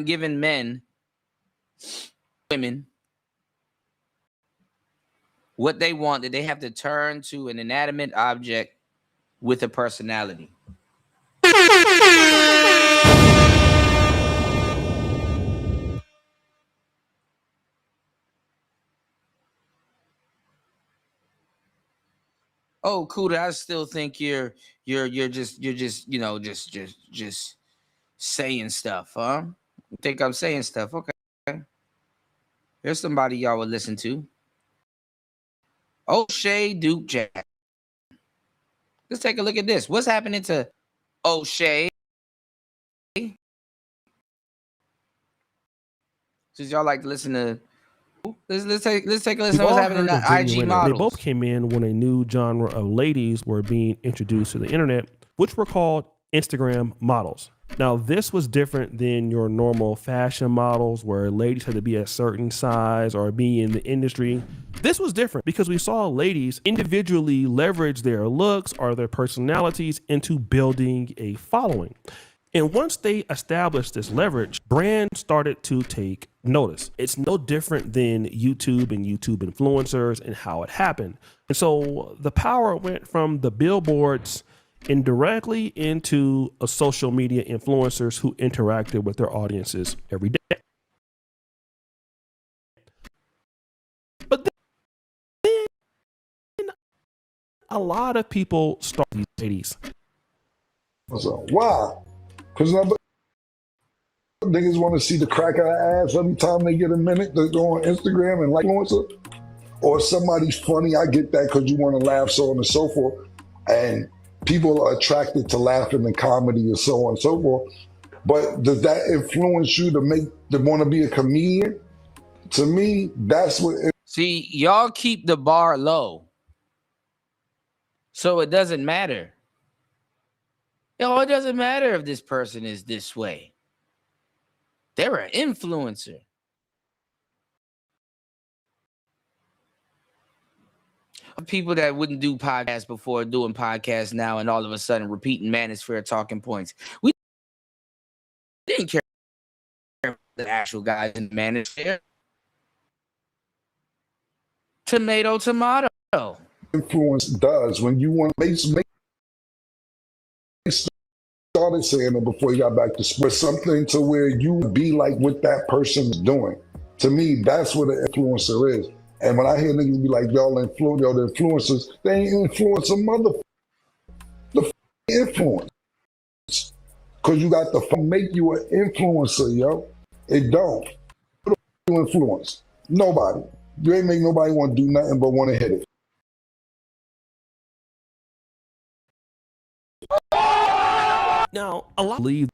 giving women what they want, that they have to turn to an inanimate object with a personality. Oh, Kuda, I still think you're just saying stuff, huh? You think I'm saying stuff? Okay. Here's somebody y'all would listen to. O'Shea Duke Jack. Let's take a look at this. What's happening to O'Shea? Since y'all like to listen to, let's take a listen to what's happening to IG models. They both came in when a new genre of ladies were being introduced to the internet, which were called Instagram models. Now, this was different than your normal fashion models where ladies had to be a certain size or be in the industry. This was different because we saw ladies individually leverage their looks or their personalities into building a following. And once they established this leverage, brands started to take notice. It's no different than YouTube and YouTube influencers and how it happened. And so the power went from the billboards indirectly into a social media influencers who interacted with their audiences every day. But then a lot of people start these ladies. Why? Because niggas want to see the crack of the ass every time they get a minute to go on Instagram and like influencer. Or somebody's funny, I get that because you want to laugh, so on and so forth. And people are attracted to laughing and comedy and so on and so forth. But does that influence you to want to be a comedian? To me, that's what See, y'all keep the bar low. So it doesn't matter. It doesn't matter if this person is this way. They're an influencer. People that wouldn't do podcasts before doing podcasts now and all of a sudden repeating manosphere talking points. We didn't care about the actual guys in the manosphere. Tomato. influence does when you want to started saying it before you got back to sports, something to where you be like what that person's doing. To me, that's what an influencer is. And when I hear niggas be like, y'all the influencers, they ain't influence a the influence. Cause you got to make you an influencer, yo. It don't. You influence. Nobody. You ain't make nobody want to do nothing but want to hit it. Now, a lot of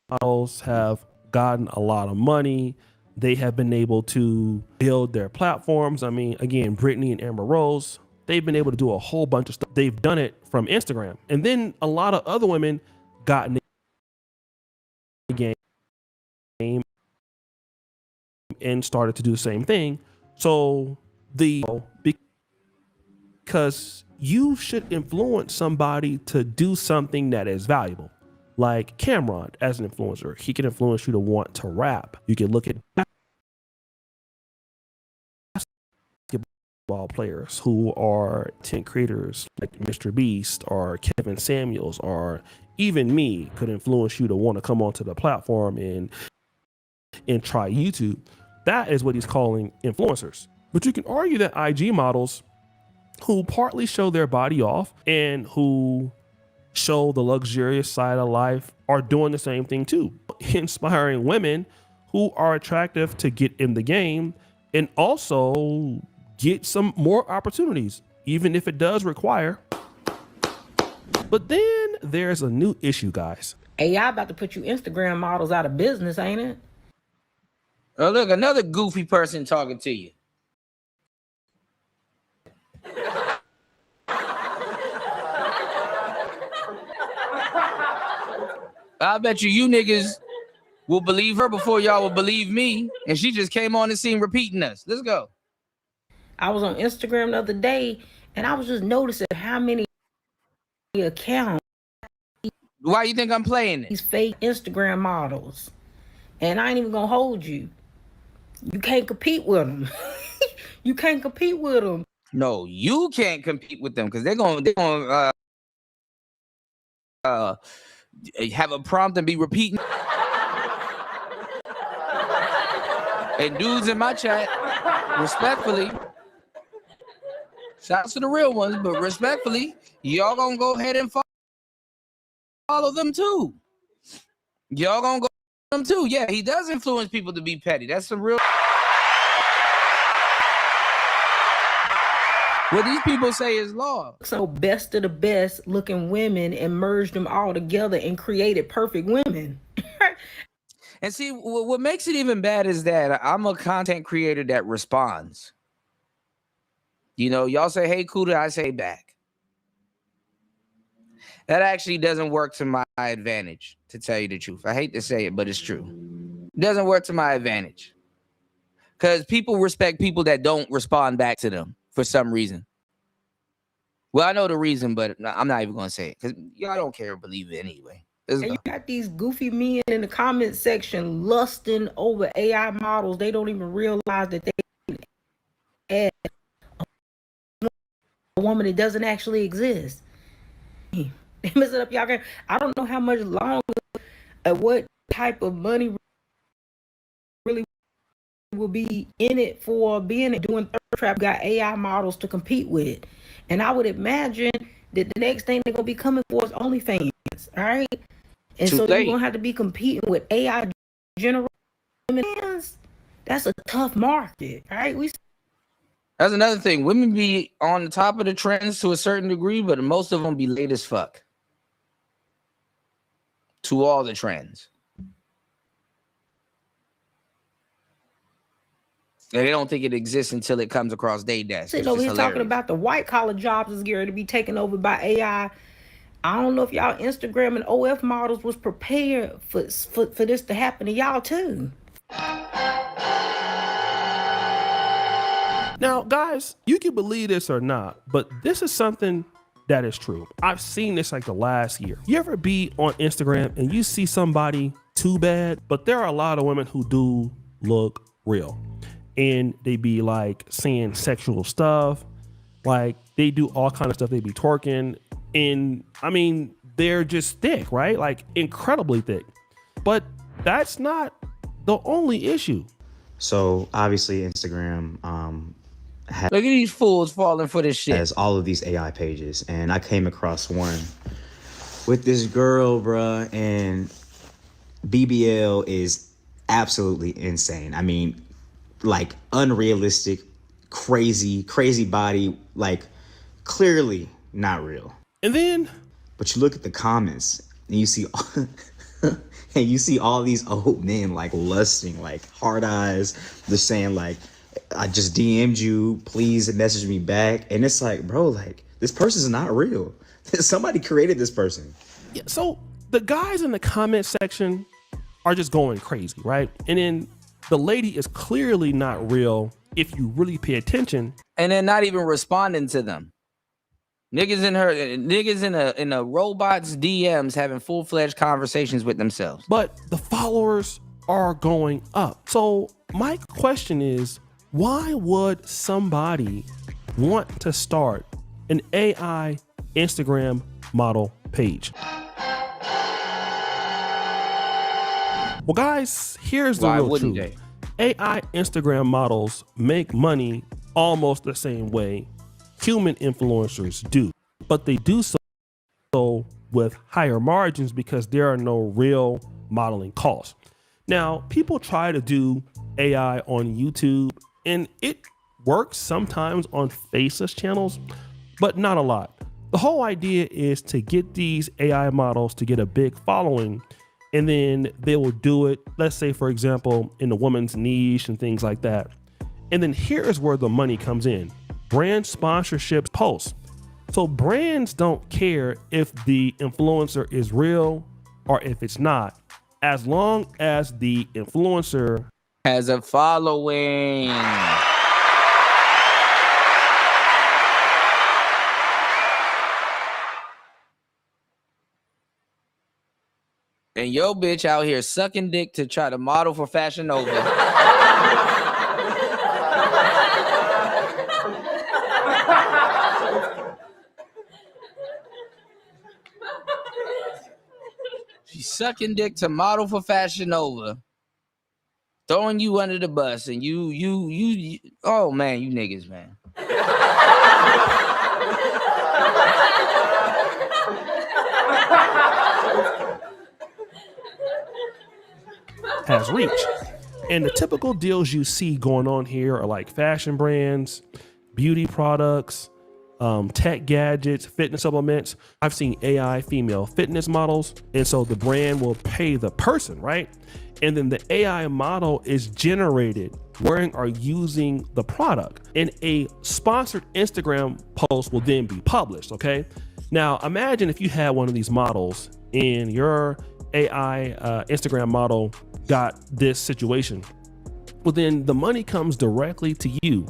models have gotten a lot of money. They have been able to build their platforms. I mean, again, Brittany and Amber Rose, they've been able to do a whole bunch of stuff. They've done it from Instagram. And then a lot of other women got in the game and started to do the same thing. So because you should influence somebody to do something that is valuable. Like Cameron as an influencer, he can influence you to want to rap. You can look at basketball players who are content creators like Mr. Beast or Kevin Samuels or even me could influence you to want to come onto the platform and try YouTube. That is what he's calling influencers. But you can argue that IG models who partly show their body off and who show the luxurious side of life are doing the same thing too, inspiring women who are attractive to get in the game and also get some more opportunities, even if it does require. But then there's a new issue, guys. AI about to put you Instagram models out of business, ain't it? Oh, look, another goofy person talking to you. I bet you niggas will believe her before y'all will believe me. And she just came on the scene repeating us. Let's go. I was on Instagram the other day, and I was just noticing how many accounts. Why you think I'm playing it? These fake Instagram models. And I ain't even gonna hold you. You can't compete with them. You can't compete with them. No, you can't compete with them because they're gonna have a prompt and be repeating. And dudes in my chat, respectfully, shouts to the real ones, but respectfully, y'all gonna go ahead and follow them too. Y'all gonna go them too. Yeah, he does influence people to be petty. That's some real. What these people say is law. So best of the best looking women and merged them all together and created perfect women. And see, what makes it even bad is that I'm a content creator that responds. You know, y'all say, hey, Kuda, I say back. That actually doesn't work to my advantage, to tell you the truth. I hate to say it, but it's true. It doesn't work to my advantage. Because people respect people that don't respond back to them for some reason. Well, I know the reason, but I'm not even going to say it because y'all don't care or believe it anyway. And you got these goofy men in the comment section lusting over AI models. They don't even realize that they add a woman that doesn't actually exist. They mess it up, y'all. I don't know how much longer, what type of money really will be in it for being doing third trap. Got AI models to compete with, and I would imagine that the next thing they're gonna be coming for is OnlyFans. All right. And so you're gonna have to be competing with AI general. That's a tough market, right? That's another thing. Women be on the top of the trends to a certain degree, but most of them be late as fuck to all the trends. And they don't think it exists until it comes across their desk. Sitting over here talking about the white collar jobs is going to be taken over by AI. I don't know if y'all Instagram and OF models was prepared for this to happen to y'all too. Now, guys, you can believe this or not, but this is something that is true. I've seen this like the last year. You ever be on Instagram and you see somebody too bad, but there are a lot of women who do look real. And they be like saying sexual stuff, like they do all kind of stuff. They be twerking. And I mean, they're just thick, right? Like incredibly thick. But that's not the only issue. So obviously Instagram look at these fools falling for this shit. Has all of these AI pages, and I came across one with this girl, bruh, and BBL is absolutely insane. I mean, like unrealistic, crazy body, like clearly not real. And then, but you look at the comments and you see, and you see all these old men like lusting, like hard eyes. They're saying like, I just DM'd you, please message me back. And it's like, bro, like this person's not real. Somebody created this person. Yeah, so the guys in the comment section are just going crazy, right? And then the lady is clearly not real if you really pay attention. And they're not even responding to them. Niggas in a robot's DMs having full-fledged conversations with themselves. But the followers are going up. So my question is, why would somebody want to start an AI Instagram model page? Well, guys, here's the real truth. AI Instagram models make money almost the same way human influencers do, but they do so with higher margins because there are no real modeling costs. Now, people try to do AI on YouTube, and it works sometimes on faceless channels, but not a lot. The whole idea is to get these AI models to get a big following, and then they will do it, let's say, for example, in the woman's niche and things like that. And then here's where the money comes in. Brand sponsorships posts. So brands don't care if the influencer is real or if it's not, as long as the influencer has a following. And yo bitch out here sucking dick to try to model for Fashion Nova. She's sucking dick to model for Fashion Nova. Throwing you under the bus, and you oh man, you niggas, man. has reach. And the typical deals you see going on here are like fashion brands, beauty products, tech gadgets, fitness supplements. I've seen AI female fitness models. And so the brand will pay the person, right? And then the AI model is generated wearing or using the product. And a sponsored Instagram post will then be published, okay? Now, imagine if you had one of these models and your AI Instagram model got this situation. Well, then the money comes directly to you.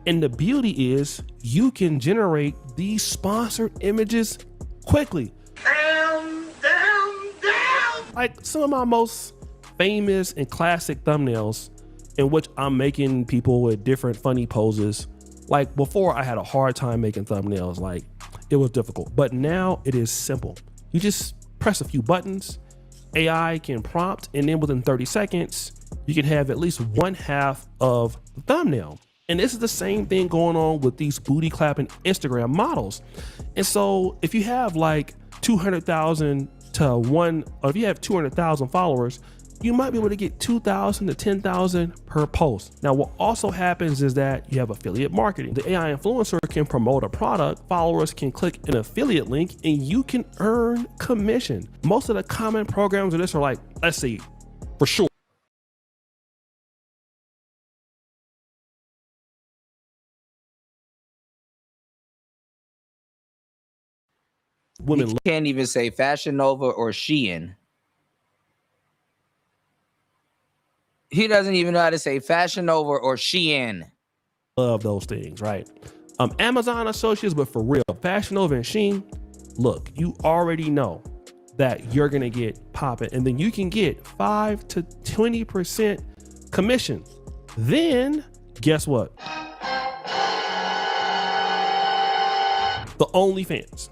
And the beauty is you can generate these sponsored images quickly. Down. Like some of my most famous and classic thumbnails in which I'm making people with different funny poses. Like before, I had a hard time making thumbnails. Like it was difficult, but now it is simple. You just press a few buttons, AI can prompt, and then within 30 seconds, you can have at least one half of the thumbnail. And this is the same thing going on with these booty clapping Instagram models. And so if you have like 200,000 to one, or if you have 200,000 followers, you might be able to get 2,000 to 10,000 per post. Now, what also happens is that you have affiliate marketing. The AI influencer can promote a product, followers can click an affiliate link, and you can earn commission. Most of the common programs of this are like, let's see, for sure. Women can't even say Fashion Nova or Shein. He doesn't even know how to say Fashion Nova or Shein. Love those things, right? Amazon associates, but for real, Fashion Nova and Shein, look, you already know that you're gonna get popping, and then you can get 5 to 20% commission. Then guess what? The OnlyFans.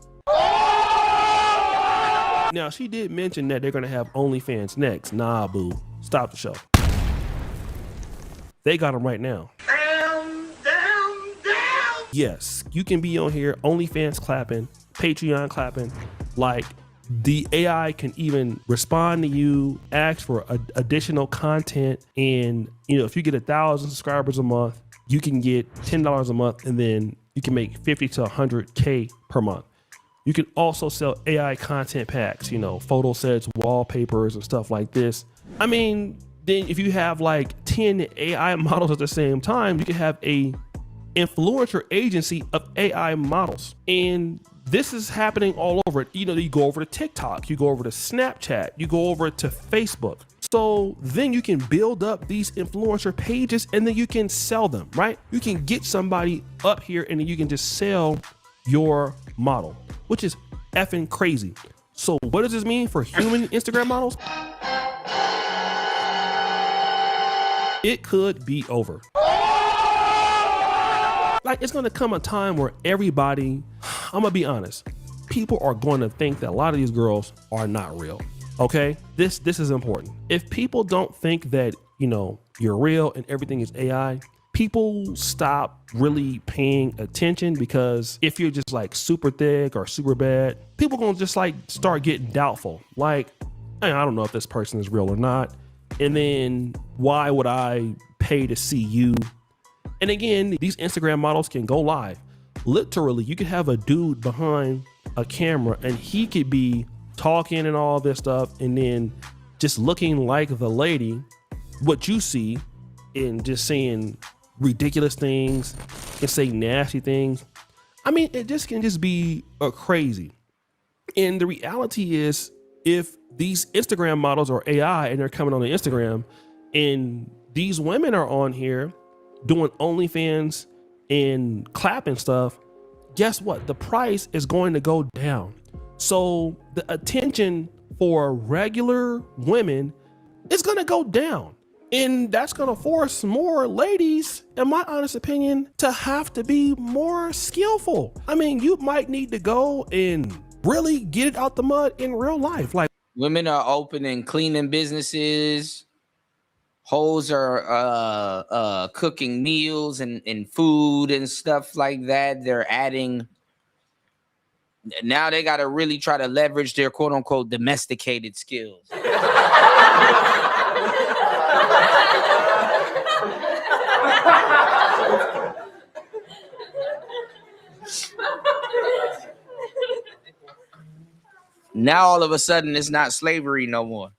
Now, she did mention that they're gonna have OnlyFans next. Nah, boo, stop the show. They got them right now. Yes, you can be on here, OnlyFans clapping, Patreon clapping. Like the AI can even respond to you, ask for additional content. And if you get 1,000 subscribers a month, you can get $10 a month, and then you can make 50 to 100K per month. You can also sell AI content packs, photo sets, wallpapers, and stuff like this. I mean, then if you have like 10 AI models at the same time, you can have a influencer agency of AI models. And this is happening all over it. You go over to TikTok, you go over to Snapchat, you go over to Facebook. So then you can build up these influencer pages and then you can sell them, right? You can get somebody up here and then you can just sell your model, which is effing crazy. So what does this mean for human Instagram models? It could be over. Like, it's gonna come a time where everybody, I'm gonna be honest, people are going to think that a lot of these girls are not real. Okay, this is important. If people don't think that you're real and everything is AI, people stop really paying attention, because if you're just like super thick or super bad, people gonna just like start getting doubtful. Like, I don't know if this person is real or not. And then why would I pay to see you? And again, these Instagram models can go live. Literally, you could have a dude behind a camera and he could be talking and all this stuff and then just looking like the lady, what you see, and just saying ridiculous things and saying nasty things. I mean, it just can just be crazy. And the reality is, if these Instagram models are AI and they're coming on the Instagram and these women are on here doing OnlyFans and clapping stuff, guess what? The price is going to go down. So the attention for regular women is going to go down. And that's going to force more ladies, in my honest opinion, to have to be more skillful. I mean, you might need to go and really get it out the mud in real life. Like, women are opening cleaning businesses. Hoes are cooking meals and food and stuff like that. They're adding. Now they got to really try to leverage their quote unquote domesticated skills. Now all of a sudden it's not slavery no more.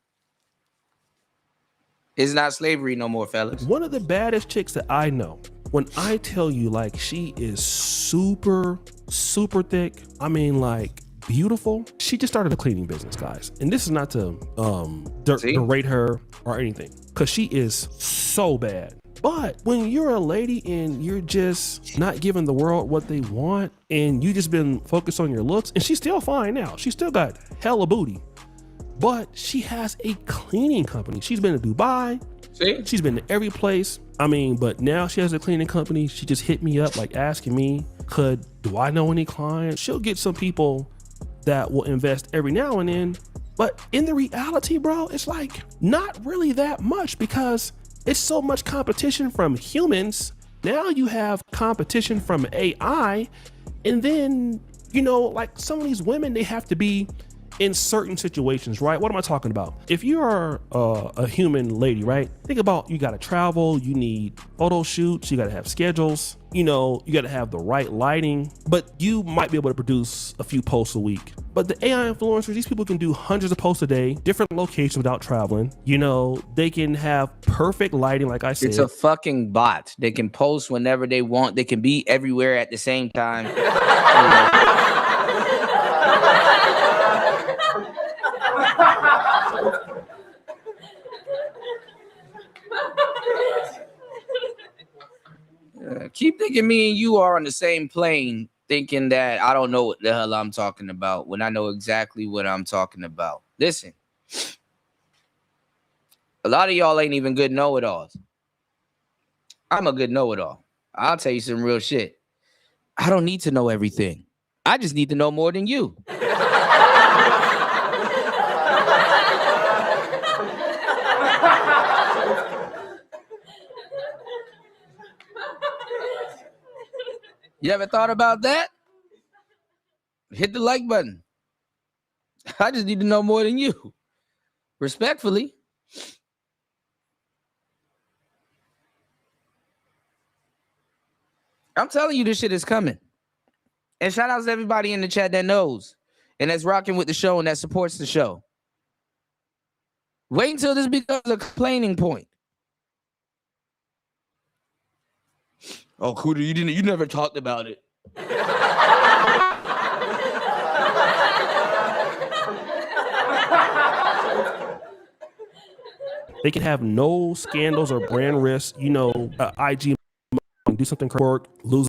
It's not slavery no more, fellas. One of the baddest chicks that I know, when I tell you, like, she is super, super thick, I mean, like, beautiful. She just started a cleaning business, guys. And this is not to berate her or anything, because she is so bad. But when you're a lady and you're just not giving the world what they want, and you just been focused on your looks, and she's still fine now. She still got hella booty, but she has a cleaning company. She's been to Dubai. See? She's been to every place. I mean, but now she has a cleaning company. She just hit me up, like, asking me, do I know any clients? She'll get some people that will invest every now and then. But in the reality, bro, it's like not really that much, because it's so much competition from humans. Now you have competition from AI. And then, you know, like, some of these women, they have to be in certain situations, right? What am I talking about? If you are a human lady, right? Think about, you got to travel, you need photo shoots, you got to have schedules, you know, you got to have the right lighting, but you might be able to produce a few posts a week. But the AI influencers, these people can do hundreds of posts a day, different locations without traveling. You know, they can have perfect lighting, like I said. It's a fucking bot. They can post whenever they want. They can be everywhere at the same time. Keep thinking me and you are on the same plane, thinking that I don't know what the hell I'm talking about when I know exactly what I'm talking about. Listen, a lot of y'all ain't even good know-it-alls. I'm a good know-it-all. I'll tell you some real shit. I don't need to know everything. I just need to know more than you. You ever thought about that? Hit the like button. I just need to know more than you. Respectfully. I'm telling you, this shit is coming. And shout outs to everybody in the chat that knows and that's rocking with the show and that supports the show. Wait until this becomes a complaining point. Oh, Cooter, you never talked about it. They can have no scandals or brand risks. You know, IG do something work, lose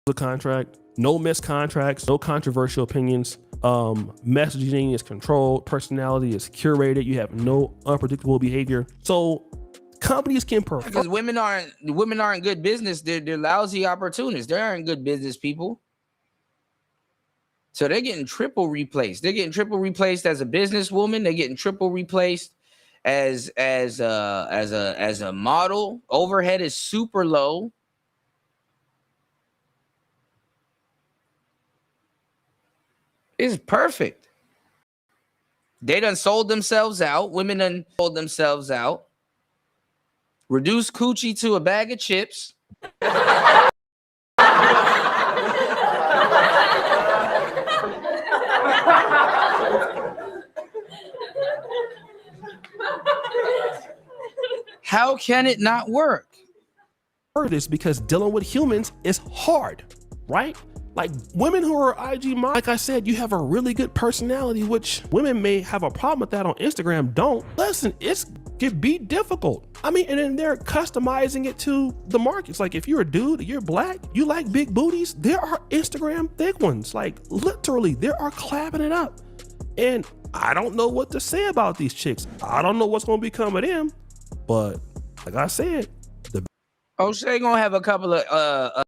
a contract, no missed contracts, no controversial opinions. Messaging is controlled, personality is curated. You have no unpredictable behavior. So companies can prefer. Because women aren't good business. They're lousy opportunists. They aren't good business people. So they're getting triple replaced. They're getting triple replaced as a businesswoman. They're getting triple replaced as a model. Overhead is super low. It's perfect. They done sold themselves out. Women done sold themselves out. Reduce coochie to a bag of chips. How can it not work? This because dealing with humans is hard, right? Like women who are IG models, like I said, you have a really good personality, which women may have a problem with that on Instagram. Don't listen, it can be difficult. I mean, and then they're customizing it to the markets. Like if you're a dude, you're black, you like big booties, there are Instagram thick ones. Like literally, they are clapping it up. And I don't know what to say about these chicks. I don't know what's gonna become of them, but like I said, O'Shea gonna have a couple of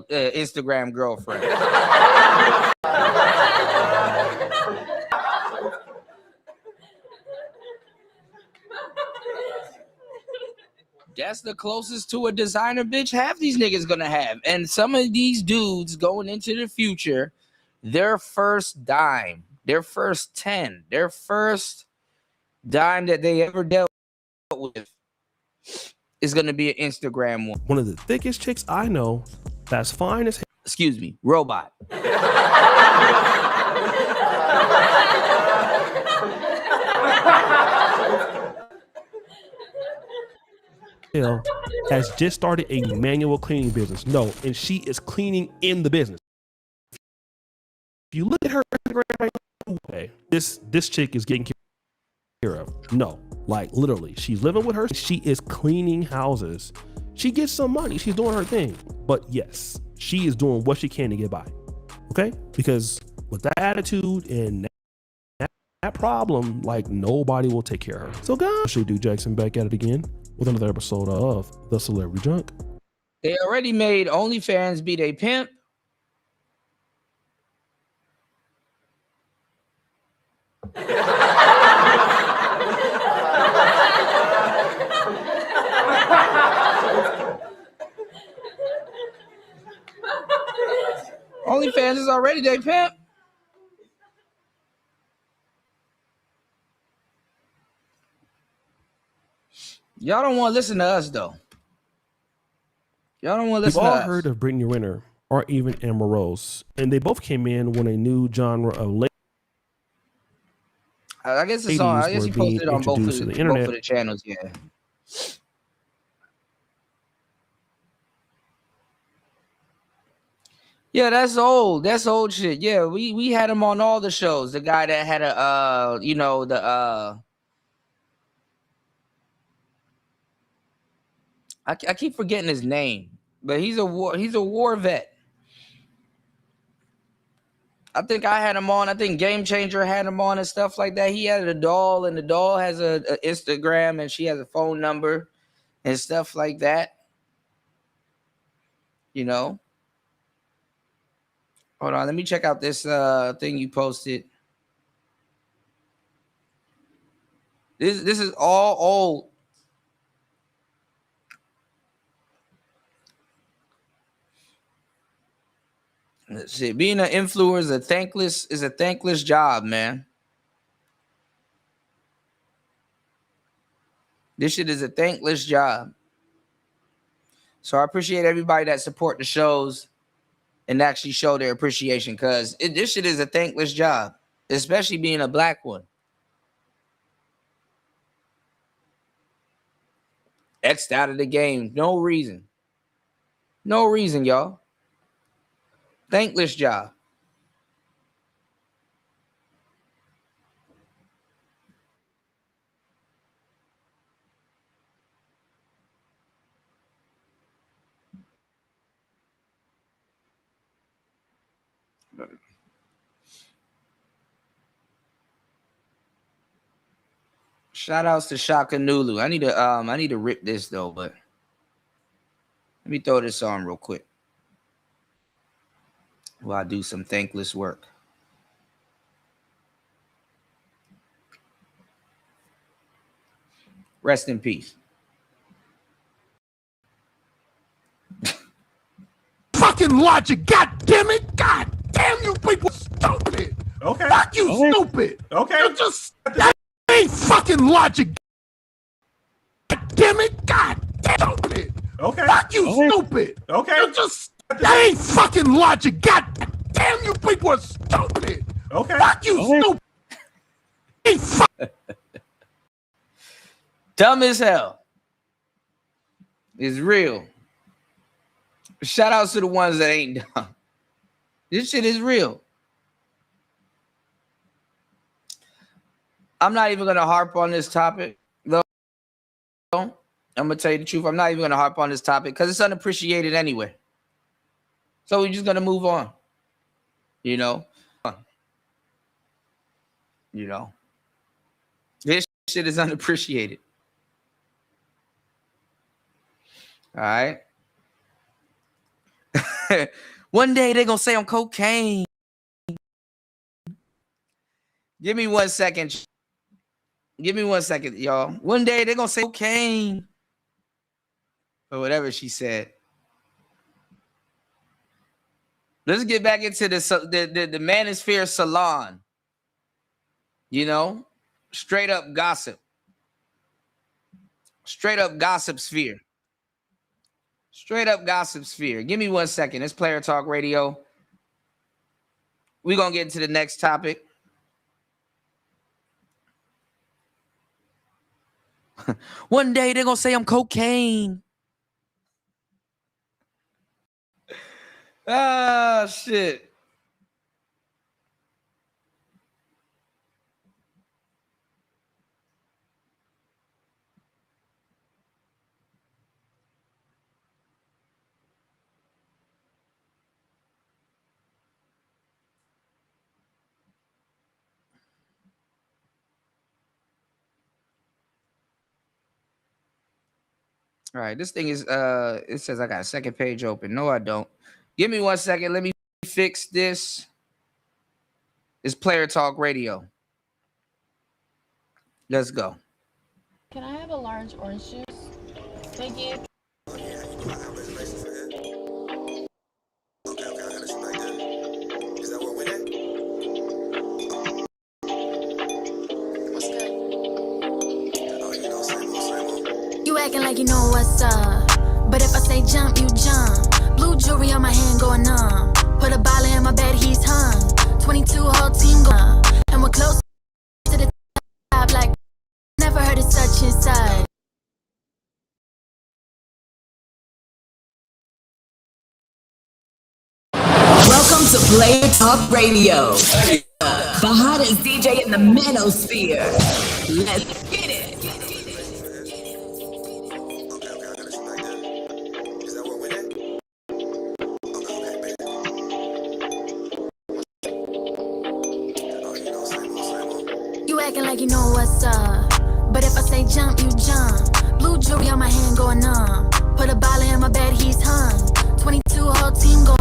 Instagram girlfriends. That's the closest to a designer bitch half these niggas gonna have. And some of these dudes going into the future, their first dime, their first 10, their first dime that they ever dealt with is gonna be an Instagram one. One of the thickest chicks I know that's fine as hell. Excuse me, robot. Has just started a manual cleaning business. No, and she is cleaning in the business. If you look at her Instagram right now, okay, this chick is getting care of. No, like literally, she's living with her. She is cleaning houses. She gets some money. She's doing her thing. But yes, she is doing what she can to get by. Okay, because with that attitude and that problem, like nobody will take care of her. So guys, should do Jackson back at it again with another episode of The Celebrity Junk. They already made OnlyFans be they pimp. OnlyFans is already they pimp. Y'all don't want to listen to us though. Y'all don't want to We've listen to all us. heard of Brittany Renner or even Amber Rose, and they both came in when a new genre of I guess it's on. I guess you posted it on both of the channels. Yeah. Yeah, that's old. That's old shit. Yeah, we had him on all the shows. The guy that had a I keep forgetting his name, but he's a war vet. I think I had him on. I think Game Changer had him on and stuff like that. He had a doll, and the doll has a Instagram, and she has a phone number and stuff like that. You know. Hold on, let me check out this thing you posted. This is all old. Let's see. Being an influencer is a thankless job, man. This shit is a thankless job. So I appreciate everybody that support the shows and actually show their appreciation, because this shit is a thankless job, especially being a black one. X'd out of the game. No reason. No reason, y'all. Thankless job. Shout outs to Shaka Nulu. I need to rip this though, but let me throw this on real quick while I do some thankless work. Rest in peace. Fucking logic, god damn it, god damn you people stupid. Okay. Fuck you, stupid. Okay. You're just that ain't fucking logic. God damn it, god damn stupid. Okay. Fuck you, stupid. Okay. You're just that ain't fucking logic. God damn you people are stupid. Okay. Fuck you, stupid. Ain't Dumb as hell. It's real. Shout outs to the ones that ain't dumb. This shit is real. I'm not even gonna harp on this topic, though. I'm gonna tell you the truth. I'm not even gonna harp on this topic because it's unappreciated anyway. So we're just gonna move on. You know. This shit is unappreciated. All right. One day they're gonna say I'm cocaine. Give me 1 second. Give me 1 second, y'all. One day they're gonna say cocaine. Or whatever she said. Let's get back into the manosphere salon. You know, straight up gossip. Straight up gossip sphere. Straight up gossip sphere. Give me 1 second. It's Player Talk Radio. We're gonna get into the next topic. One day they're gonna say I'm cocaine. Ah, shit. All right, this thing is it says I got a second page open. No, I don't. Give me 1 second. Let me fix this. It's Player Talk Radio. Let's go. Can I have a large orange juice? Thank you. You acting like you know what's up, but if I say jump, you jump. Blue jewelry on my hand going numb. Put a ball in my bed, he's hung. 22 whole team gone, and we're close to the top. Like never heard of such inside. Welcome to Player Talk Radio, the hottest DJ in the manosphere. Let's get it. You acting like you know what's up, but if I say jump, you jump. Blue jewelry on my hand going numb. Put a ball in my bed, he's hung. 22 whole team going.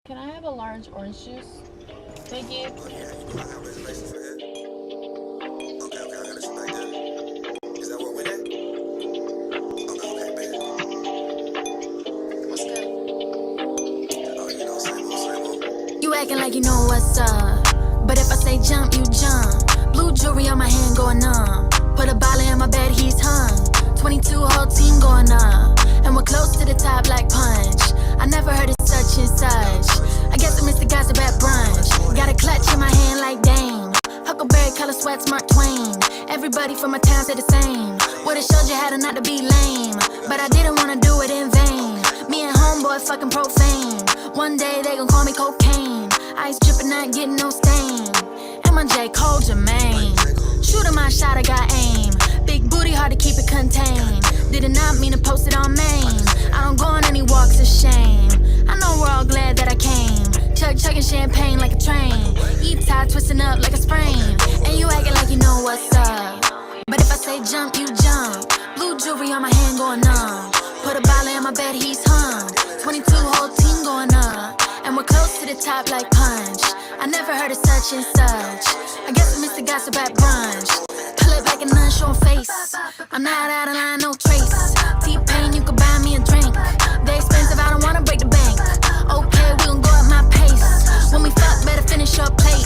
Can I have a large orange juice? Thank you. You acting like you know what's up, but if I say jump, you jump. Blue jewelry on my hand going numb. Put a bottle in my bed, he's hung. 22 whole team going up, and we're close to the top like punch. I never heard of such and such. I guess I missed the gossip at brunch. Got a clutch in my hand like Dame. Huckleberry color sweats, Mark Twain. Everybody from my town say the same. Would've showed you how to not to be lame, but I didn't wanna do it in vain. Me and homeboy fucking profane. One day they gon' call me cocaine. Ice dripping, not getting no stain. And my J. Cole Jermaine. Shooting my shot, I got aim. Big booty, hard to keep it contained. Did not mean to post it on Maine. I don't go on any walks of shame. I know we're all glad that I came. Chugging champagne like a train. Eat tie twisting up like a sprain. And you acting like you know what's up, but if I say jump, you jump. Blue jewelry on my hand going numb. Put a bottle in my bed, he's hung. 22 whole team going up, and we're close to the top like punch. I never heard of such and such. I guess I missed the gossip at brunch. Pull it back and none showing face. I'm not out of line, no trace. T-Pain, you could buy me a drink. They expensive, I don't wanna break the bank. Okay, we gon' go at my pace. When we fuck, better finish your plate.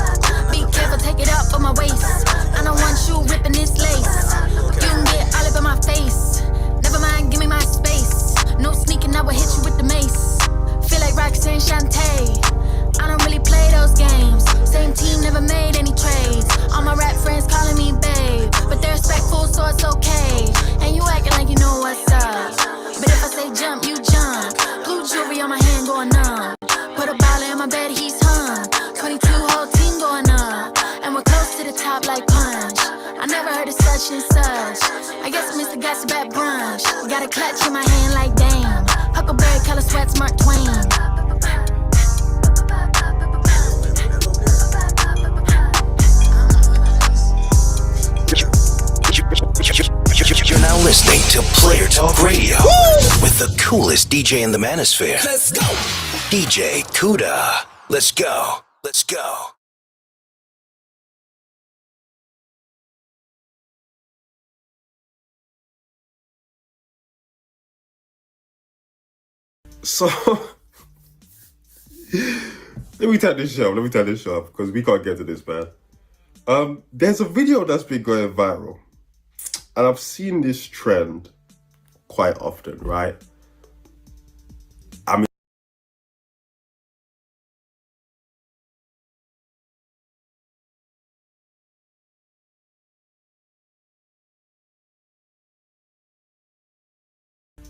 Be careful, take it up for my waist. I don't want you ripping this lace. You can get all up in my face. Never mind, give me my space. No sneaking, I will hit you with the mace. Feel like Roxanne Shante. I don't really play those games. Same team, never made any trades. All my rap friends calling me babe, but they're respectful, so it's okay. And you acting like you know what's up, but if I say jump, you jump. Blue jewelry on my hand going numb. Put a bottle in my bed, he's hung. 22 whole team going up, and we're close to the top like punch. I never heard of such and such. I guess I missed the gossip at brunch. Got a clutch in my hand like Dame. Huckleberry color sweats, Mark Twain. You're now listening to Player Talk Radio with the coolest DJ in the manosphere. Let's go. DJ Kuda. Let's go. Let's go. So let me tell this show up because we can't get to this, man. There's a video that's been going viral, and I've seen this trend quite often, right? I mean,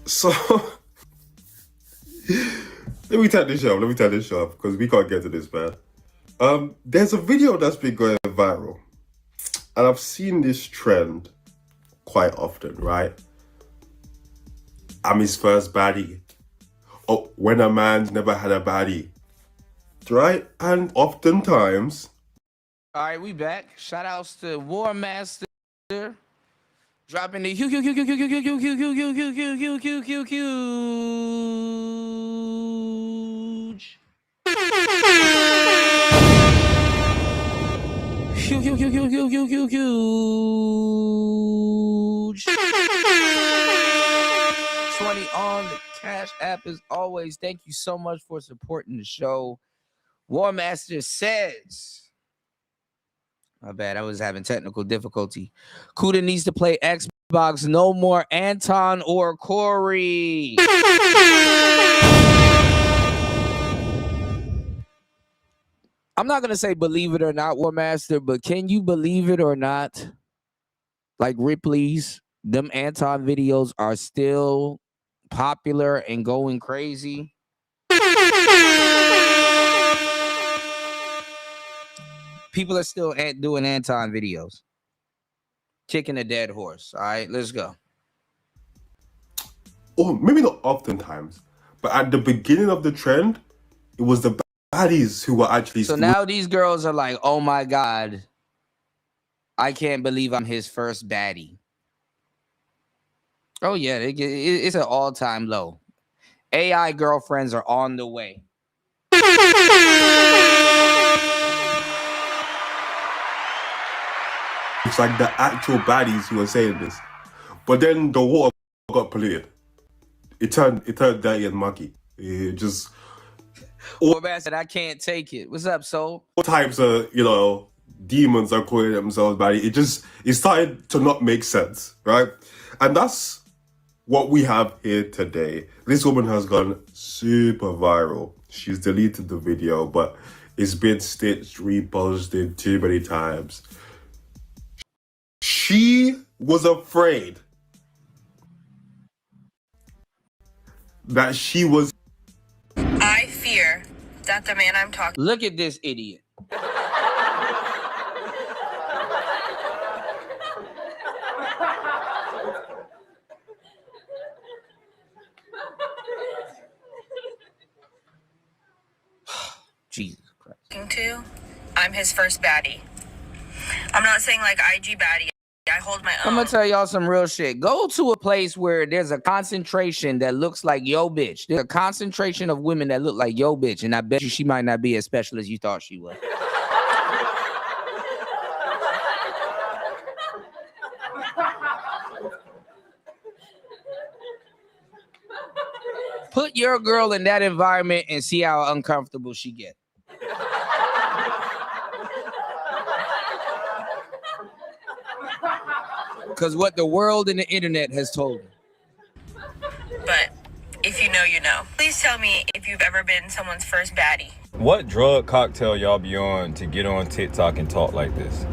so let me tell this show up because we can't get to this, man. There's a video that's been going viral, and I've seen this trend quite often, right? I'm his first baddie. Oh, when a man's never had a baddie, right? And oftentimes, All right, we back. Shout outs to War Master dropping the huge. Huge. 20 on the Cash App as always. Thank you so much for supporting the show. War Master says, my bad, I was having technical difficulty. Kuda needs to play Xbox. No more Anton or Corey. I'm not going to say believe it or not, War Master, but can you believe it or not? Like Ripley's, them Anton videos are still popular and going crazy. People are still doing Anton videos. Kicking a dead horse. All right, let's go. or maybe not oftentimes, but at the beginning of the trend, it was the baddies who were actually. So now these girls are like, oh my God, I can't believe I'm his first baddie. Oh yeah, it's an all-time low. AI girlfriends are on the way. It's like the actual baddies who are saying this. But then the water got polluted. It turned dirty and mucky. It just Or man said, I can't take it. What's up, soul? all types of, demons are calling themselves baddie. It started to not make sense, right? And that's what we have here today. This woman has gone super viral. She's deleted the video, but it's been stitched, reposted too many times. She was afraid that she was. I fear that the man I'm talking. Look at this idiot. Jesus Christ. To, I'm his first baddie. I'm not saying like IG baddie. I hold my own. I'm gonna tell y'all some real shit. Go to a place where there's a concentration that looks like yo bitch. There's a concentration of women that look like yo bitch, and I bet you she might not be as special as you thought she was. Put your girl in that environment and see how uncomfortable she gets. Because what the world and the internet has told me. But if you know, you know. Please tell me if you've ever been someone's first baddie. What drug cocktail y'all be on to get on TikTok and talk like this?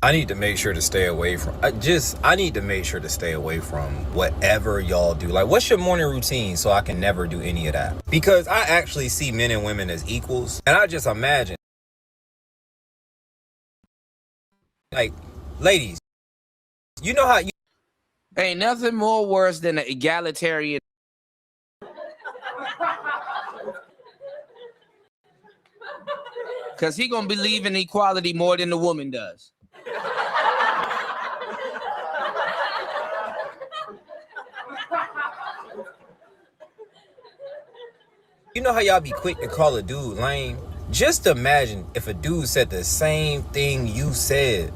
I need to make sure to stay away from, I need to make sure to stay away from whatever y'all do. Like, what's your morning routine so I can never do any of that? Because I actually see men and women as equals. And I just imagine, like, ladies, you know how you... Ain't nothing more worse than an egalitarian. Because he gonna believe in equality more than the woman does. You know how y'all be quick to call a dude lame? Just imagine if a dude said the same thing you said.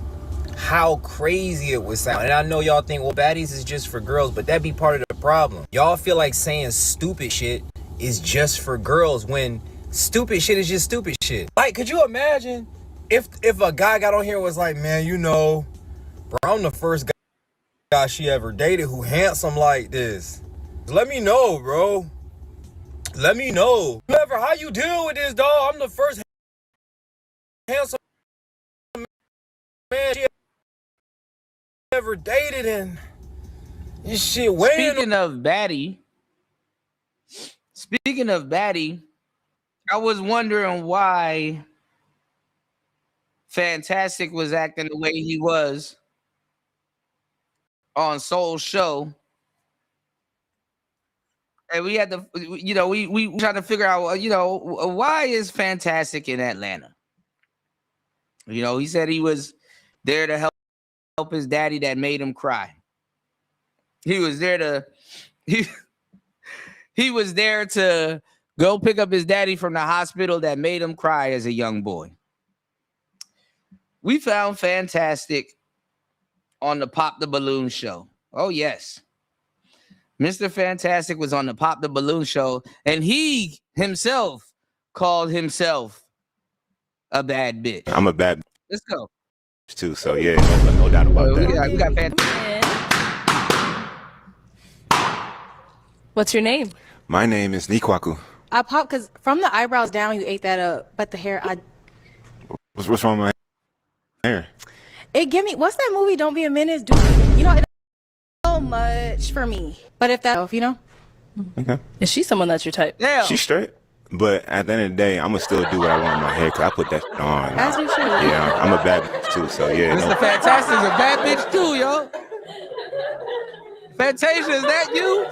How crazy it would sound. And I know y'all think, well, baddies is just for girls, but that'd be part of the problem. Y'all feel like saying stupid shit is just for girls when stupid shit is just stupid shit. Like, could you imagine if a guy got on here and was like, man, bro, I'm the first guy she ever dated who handsome like this. Let me know, bro. Let me know. Whoever, how you deal with this, dog? I'm the first handsome man she ever dated, and this shit weighing. Speaking of baddie, I was wondering why Fantastic was acting the way he was on Soul's show. And we had to, we tried to figure out, why is Fantastic in Atlanta? He said he was there to help his daddy that made him cry. He was there to, he was there to go pick up his daddy from the hospital that made him cry as a young boy. We found Fantastic on the Pop the Balloon show. Oh, yes. Mr. Fantastic was on the Pop the Balloon show, and he himself called himself a bad bitch. I'm a bad bitch. Let's go. Too, so yeah, no doubt about that. We got Fantastic. What's your name? My name is Nikwaku. I popped because from the eyebrows down, you ate that up, but the hair, What's wrong with my hair? it give me, what's that movie, Don't Be a Menace? It so much for me. But if Okay. is she someone that's your type? Yeah. She's straight. But at the end of the day, I'm going to still do what I want with my hair because I put that shit on. As you should. Yeah, I'm a bad bitch too, so yeah. Mr. Fantastic is a bad bitch too, yo. Fantasia, is that you?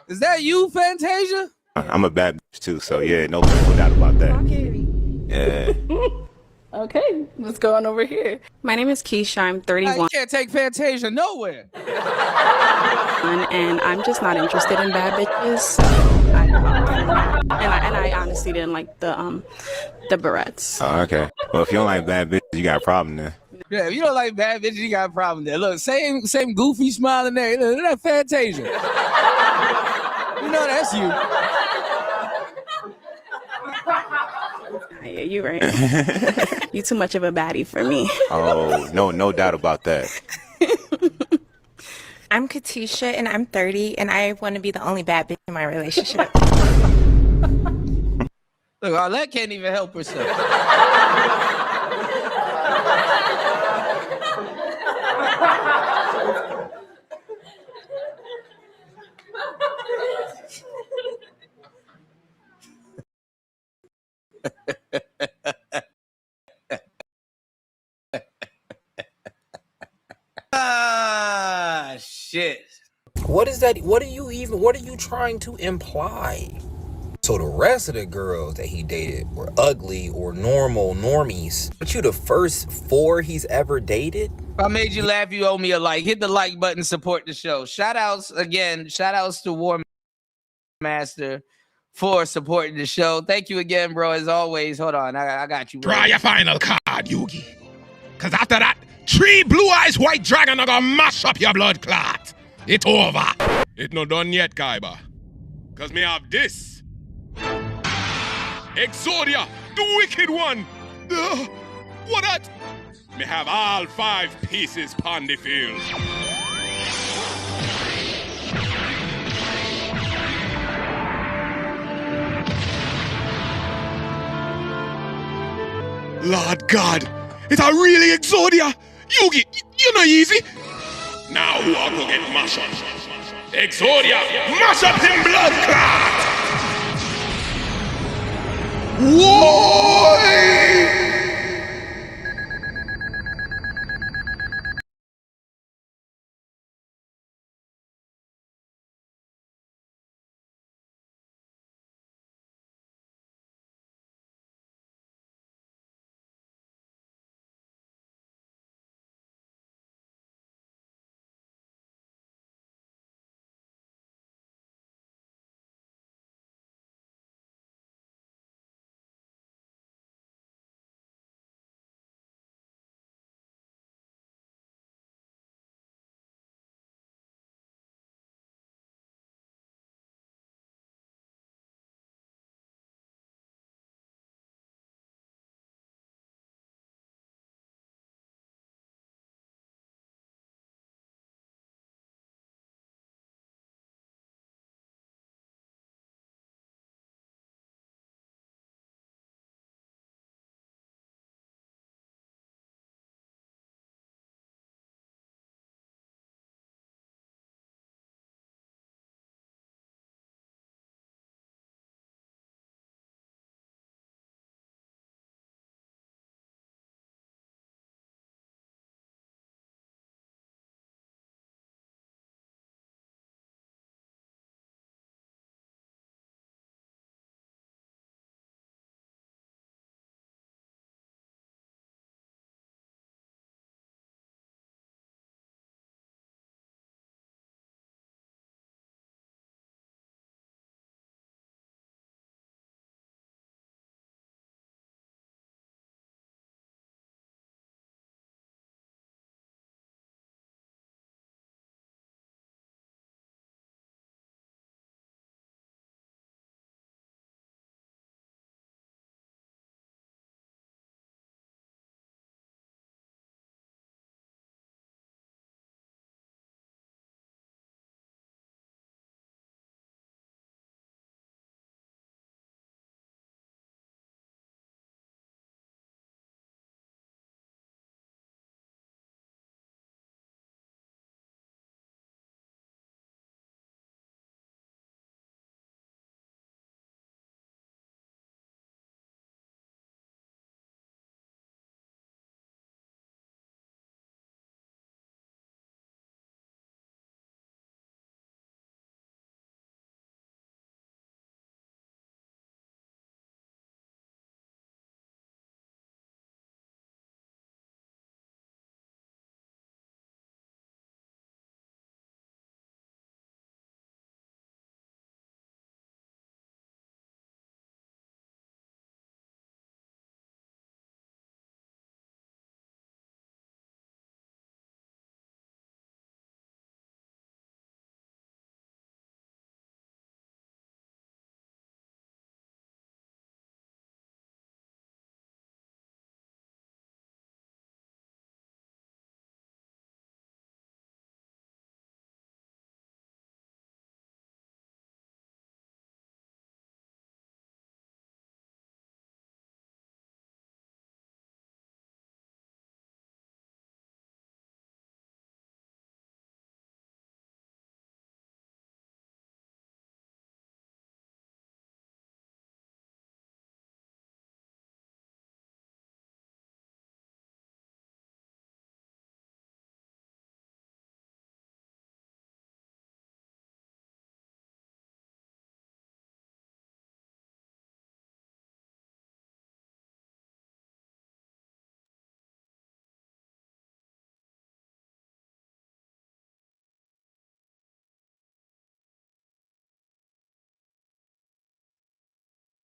Is that you, Fantasia? I'm a bad bitch too, so yeah, no doubt about that. Yeah. Okay, let's go on over here. My name is Keisha. I'm 31. You can't take Fantasia nowhere. And I'm just not interested in bad bitches, so And I honestly didn't like the barrettes. Oh, okay. Well, if you don't like bad bitches, you got a problem then. Yeah, if you don't like bad bitches, you got a problem there. Look, same goofy smile in there. Look at that Fantasia. You know that's you. Yeah, you're right. You too much of a baddie for me. Oh, no doubt about that. I'm Katisha and I'm 30 and I want to be the only bad bitch in my relationship. Look, Arlette can't even help herself. Ah, shit. What is that? What are you trying to imply? So the rest of the girls that he dated were ugly or normies. But you the first 4 he's ever dated? If I made you laugh, you owe me a like. Hit the like button, support the show. Shout outs to War Master for supporting the show. Thank you again, bro. As always. Hold on, I got you, bro. Draw your final card, Yugi. Cause after that, 3 blue eyes white dragon are gonna mash up your blood clot. It over. It no done yet, Kaiba. Cause me have this. Exodia, the wicked one. What that? Me have all 5 pieces pon the field. Lord God, it's a really Exodia. Yugi, you know easy. Now who are gonna get mash up? Exodia, mash up him blood clot! Whoa!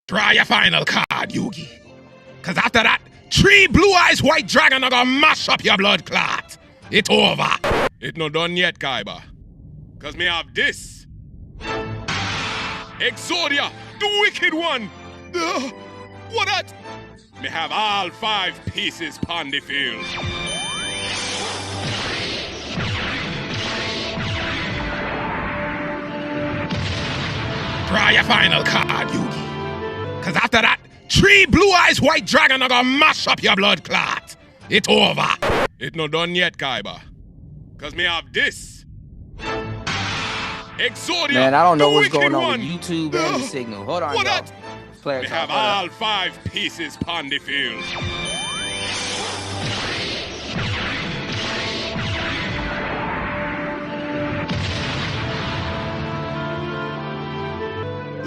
Draw your final card, Yugi. Cause after that, 3 blue eyes white dragon are gonna mash up your blood clot. It over. It no done yet, Kaiba. Cause me have this. Exodia, the wicked one. What that? Me have all 5 pieces pon the field. Draw your final card, Yugi. Cause after that, 3 blue eyes white dragon are gonna mash up your blood clot. It over. It no done yet, Kaiba. Cause me have this. Exodia, Man, I don't know the what's wicked going on one. with YouTube and the signal. Hold on, What y'all. that? Player We talk, have hold up. all 5 pieces pon the field.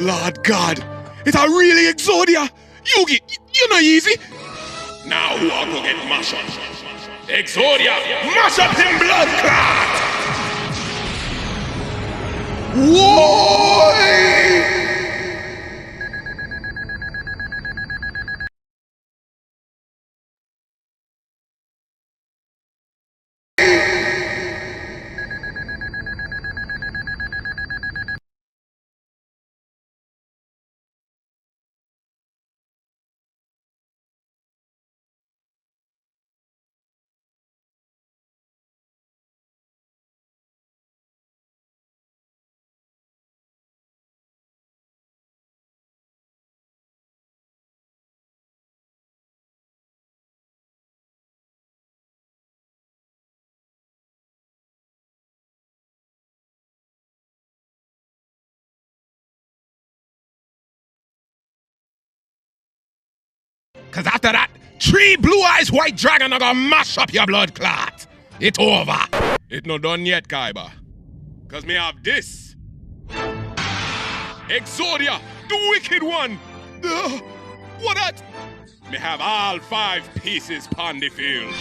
Lord God, it's a really Exodia. Yugi, you're not easy. Now who are gonna get mashed up? Exodia, mash up him blood clot! Whoa! Cause after that, 3 blue eyes white dragon are gonna mash up your blood clot. It over. It no done yet, Kaiba. Cause me have this. Exodia, the wicked one. What that? Me have all 5 pieces pon the field.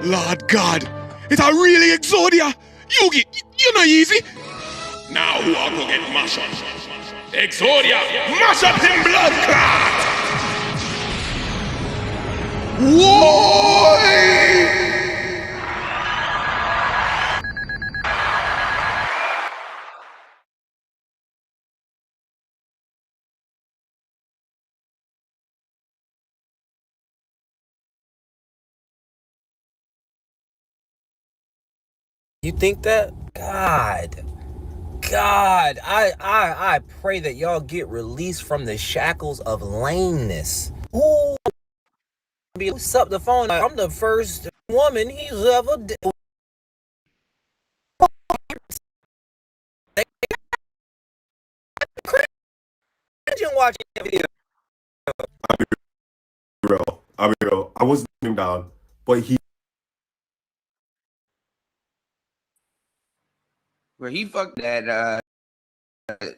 Lord God, it's a really Exodia. Yugi, you're not easy. Now who are gonna get mashed up? Exodia, mash up him blood clot! Whoa! You think that? God, I pray that y'all get released from the shackles of lameness. Ooh, be up the phone. I'm the first woman he's ever. Watching the video. I'll be real. I wasn't him down, but he. Where he fucked that that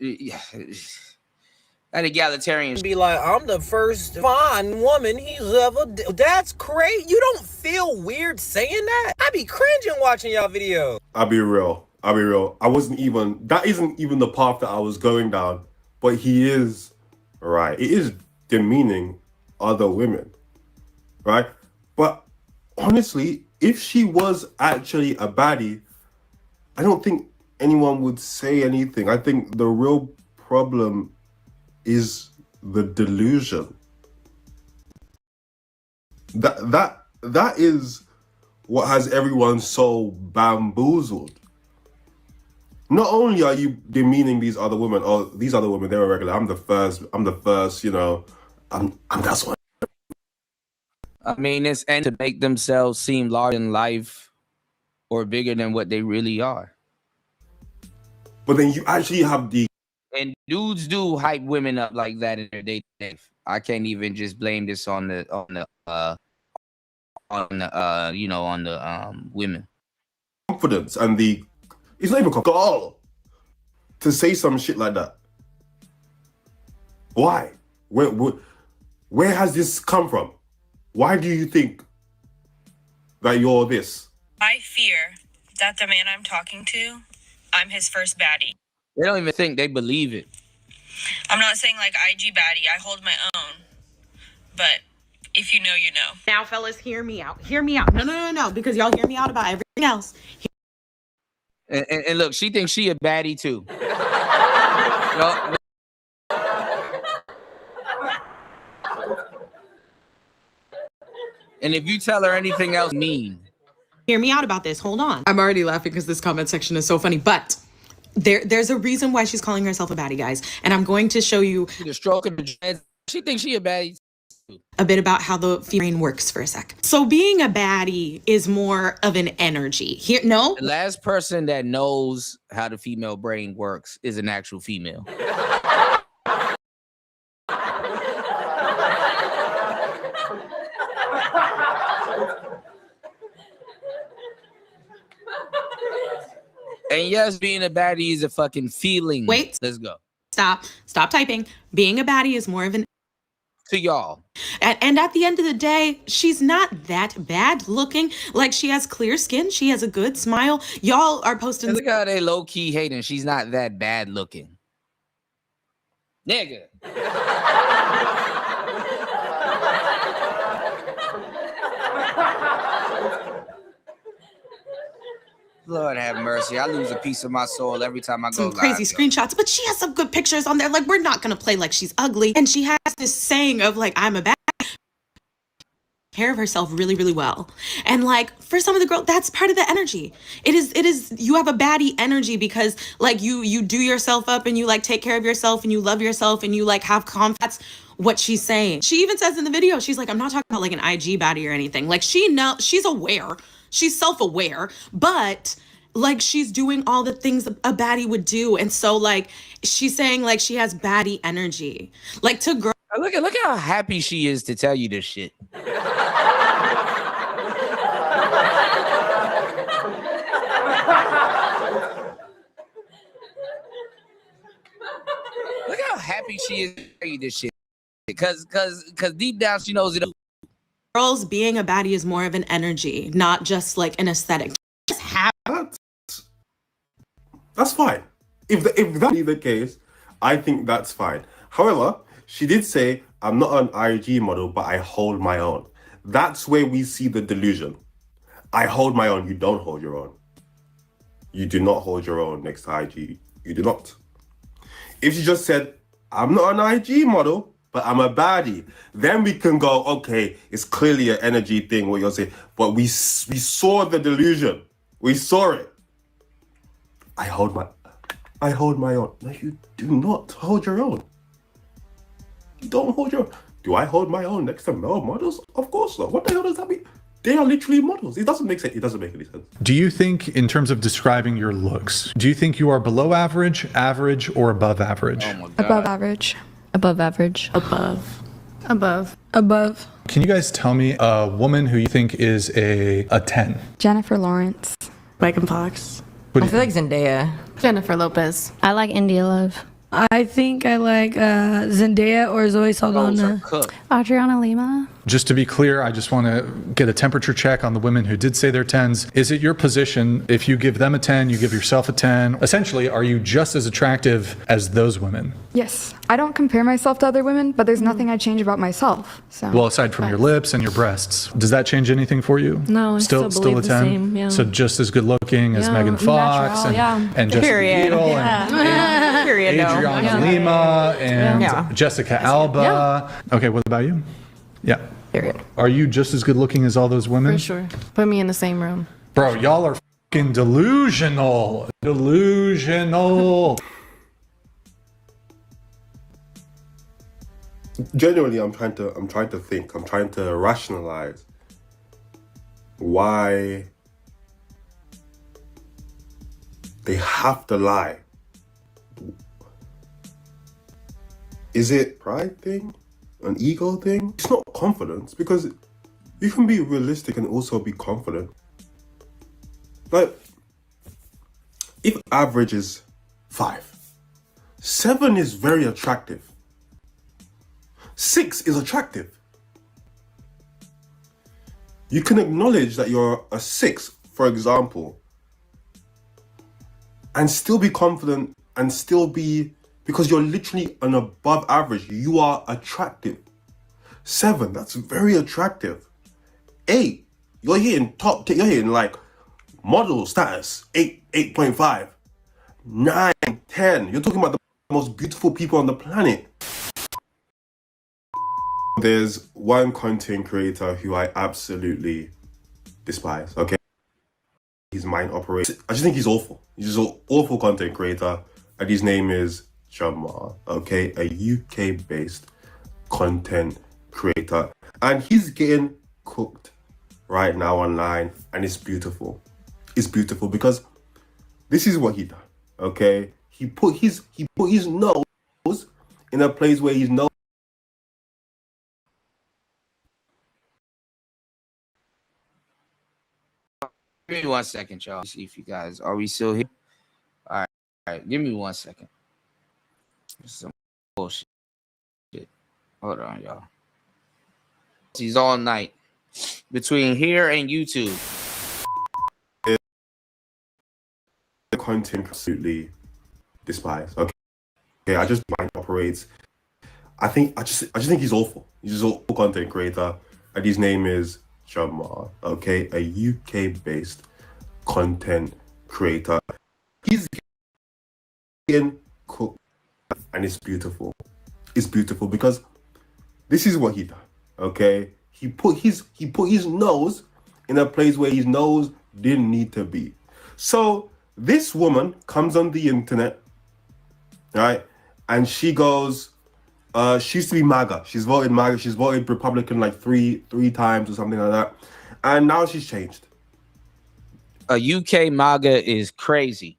egalitarian Be like, I'm the first fine woman he's ever. That's crazy. You don't feel weird saying that? I be cringing watching y'all video. I'll be real. I wasn't even. That isn't even the path that I was going down. But he is right. It is demeaning other women, right? But honestly, if she was actually a baddie, I don't think anyone would say anything. I think the real problem is the delusion. That is what has everyone so bamboozled. Not only are you demeaning these other women, or these other women, they're regular. I'm the first, you know, I'm that's what. I mean, it's and to make themselves seem larger in life or bigger than what they really are. But then you actually have the. And dudes do hype women up like that in their dating life. I can't even just blame this on the women. Confidence and the. It's not even gall to say some shit like that. Why? Where has this come from? Why do you think that you're this. I fear that the man I'm talking to, I'm his first baddie. They don't even think they believe it. I'm not saying like IG baddie. I hold my own. But if you know, you know. Now, fellas, hear me out. Hear me out. No, because y'all hear me out about everything else. And look, she thinks she a baddie too. And if you tell her anything else mean. Hear me out about this. Hold on. I'm already laughing because this comment section is so funny, but there's a reason why she's calling herself a baddie, guys. And I'm going to show you the stroke of the dreads. She thinks she a baddie. A bit about how the female brain works for a sec. So being a baddie is more of an energy. The last person that knows how the female brain works is an actual female. And yes, being a baddie is a fucking feeling. Wait. Let's go. Stop typing. Being a baddie is more of an to y'all. And at the end of the day, she's not that bad looking. Like, she has clear skin. She has a good smile. Y'all are posting. And look how they low key hating. She's not that bad looking. Nigga. Lord have mercy. I lose a piece of my soul every time I go some crazy screenshots, but she has some good pictures on there. Like, we're not going to play like she's ugly. And she has this saying of like, I'm a bad care of herself really, really well. And like, for some of the girls, that's part of the energy. It is, you have a baddie energy because like you do yourself up and you like take care of yourself and you love yourself and you like have confidence. What she's saying. She even says in the video, she's like, I'm not talking about like an IG baddie or anything. Like, she's aware. She's self-aware, but like she's doing all the things a baddie would do. And so like she's saying like she has baddie energy. Like to girls. Look how happy she is to tell you this shit. Look how happy she is to tell you this shit. Cause deep down she knows it. Girls, being a baddie is more of an energy, not just like an aesthetic. Just have that's fine. If that is the case, I think that's fine. However, she did say, I'm not an IG model, but I hold my own. That's where we see the delusion. I hold my own. You don't hold your own. You do not hold your own next to IG. You do not. If she just said, I'm not an IG model, but I'm a baddie, then we can go, okay, it's clearly an energy thing, what you're saying. But we saw the delusion. We saw it. I hold my own. No, you do not hold your own. You don't hold your own. Do I hold my own next to male models? Of course not. What the hell does that mean? They are literally models. It doesn't make sense. It doesn't make any sense. Do you think, in terms of describing your looks, do you think you are below average, average, or above average? Oh my God. Above average. Above average. above. Above. Above. Can you guys tell me a woman who you think is a 10? Jennifer Lawrence. Megan Fox. I feel like Zendaya. Jennifer Lopez. I like India Love. I think I like Zendaya or Zoe Saldana. Adriana Lima. Just to be clear, I just want to get a temperature check on the women who did say they're 10s. Is it your position, if you give them a 10, you give yourself a 10? Essentially, are you just as attractive as those women? Yes. I don't compare myself to other women, but there's nothing I change about myself. So. Well, aside from your lips and your breasts, does that change anything for you? No, I still a believe 10? the same, yeah. So just as good looking as Megan Fox and Jessica Period. Biel Yeah. and Adriana Lima and Jessica Alba. Okay, what about you? Yeah. Period. Are you just as good looking as all those women? For sure. Put me in the same room. Bro, y'all are fucking delusional. Delusional. Genuinely, I'm trying to think. I'm trying to rationalize why they have to lie. Is it pride thing? An ego thing? It's not confidence, because you can be realistic and also be confident. Like, if average is 5, 7 is very attractive. 6 is attractive. You can acknowledge that you're a 6, for example, and still be confident and still be, because you're literally an above average. You are attractive. 7, that's very attractive. 8, you're hitting you're hitting like model status, 8.5. 9, 10, you're talking about the most beautiful people on the planet. There's one content creator who I absolutely despise, okay? His mind operates. I just think he's awful. He's just an awful content creator. And his name is Jamar, okay? A UK-based content creator. And he's getting cooked right now online. And it's beautiful. It's beautiful because this is what he done, okay? He put his nose in a place where he's no. Give me 1 second, y'all. See if you guys are we still here? All right. Give me 1 second. Some bullshit. Hold on, y'all. He's all night between here and YouTube. The content absolutely despise. Okay, I just mind operates. I just think he's awful. He's just an awful content creator, and his name is Jamar. Okay, a UK-based content creator. He's getting cooked, and it's beautiful. It's beautiful because this is what he done. Okay, he put his nose in a place where his nose didn't need to be. So this woman comes on the internet, right, and she goes. She used to be MAGA. She's voted MAGA. She's voted Republican like three times or something like that, and now she's changed. A UK MAGA is crazy.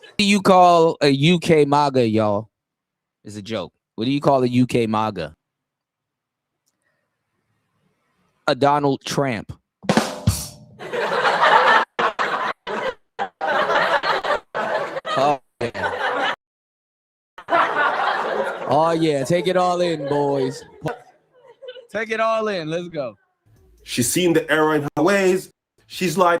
What do you call a UK MAGA, y'all? It's a joke. What do you call a UK MAGA? A Donald Trump. Oh yeah. Oh yeah, take it all in, boys. Take it all in. Let's go. She's seen the error in her ways. She's like,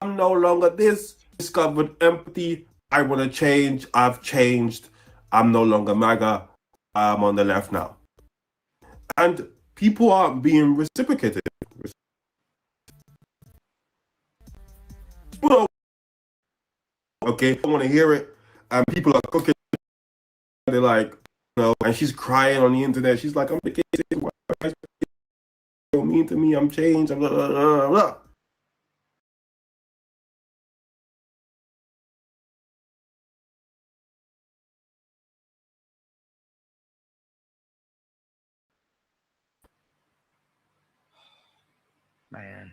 I'm no longer this. Discovered empathy. I want to change. I've changed. I'm no longer MAGA. I'm on the left now. And people aren't being reciprocated. People don't, okay, I want to hear it. And people are cooking. They're like, and she's crying on the internet. She's like, I'm the kid. Why are you so mean to me? I'm changed. I'm blah, blah, blah, blah. Man.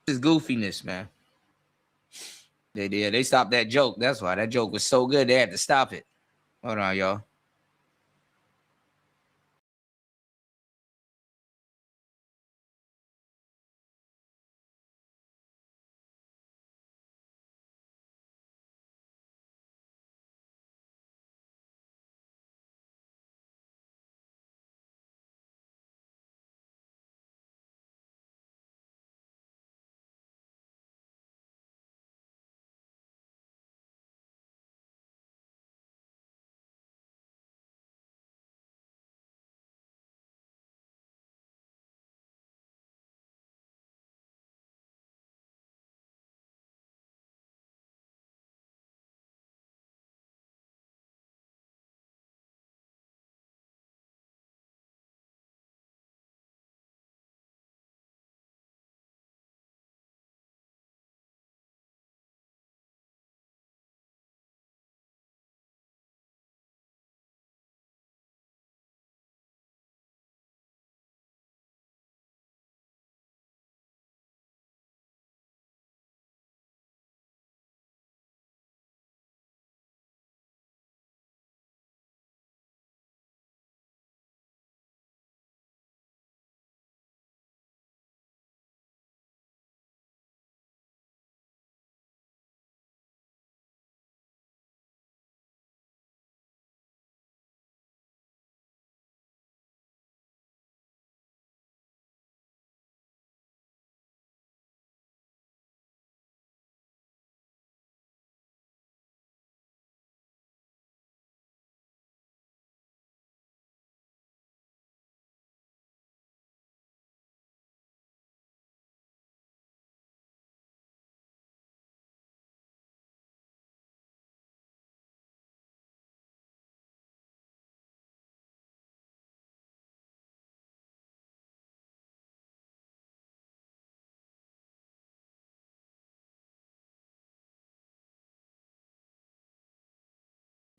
This is goofiness, man. They stopped that joke. That's why that joke was so good they had to stop it. Hold on, y'all.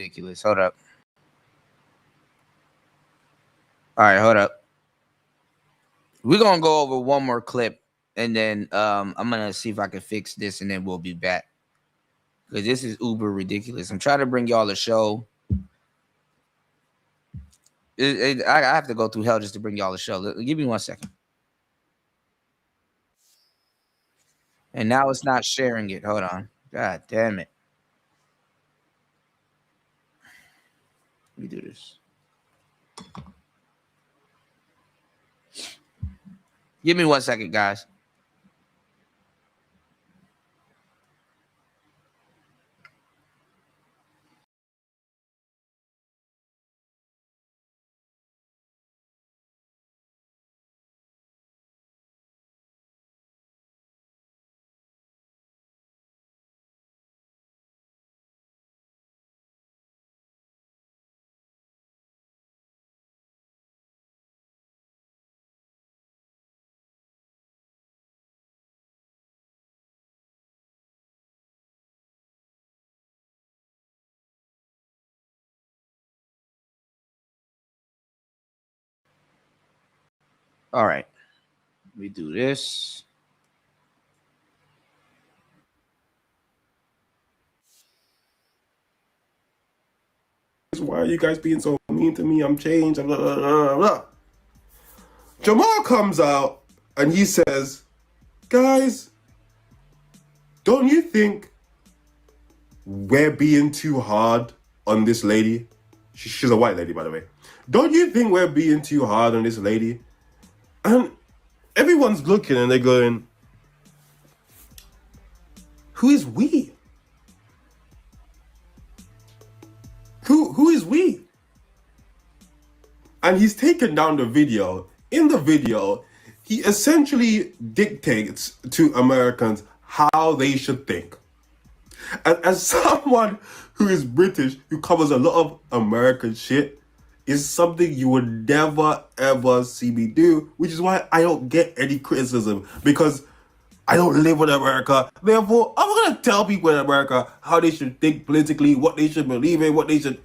ridiculous. Hold up. All right, hold up. We're gonna go over one more clip, and then I'm gonna see if I can fix this, and then we'll be back. Because this is uber ridiculous. I'm trying to bring y'all a show. I have to go through hell just to bring y'all a show. Give me 1 second. And now it's not sharing it. Hold on. God damn it. Let me do this. Give me 1 second, guys. All right. Let me do this. Why are you guys being so mean to me? I'm changed. Blah, blah, blah, blah. Jamal comes out and he says, guys, don't you think we're being too hard on this lady? She's a white lady, by the way. Don't you think we're being too hard on this lady? And everyone's looking and they're going, who is we? Who is we? And he's taken down the video. In the video, he essentially dictates to Americans how they should think. And as someone who is British, who covers a lot of American shit, is something you would never ever see me do, which is why I don't get any criticism, because I don't live in America. Therefore, I'm gonna tell people in America how they should think politically, what they should believe in, what they should.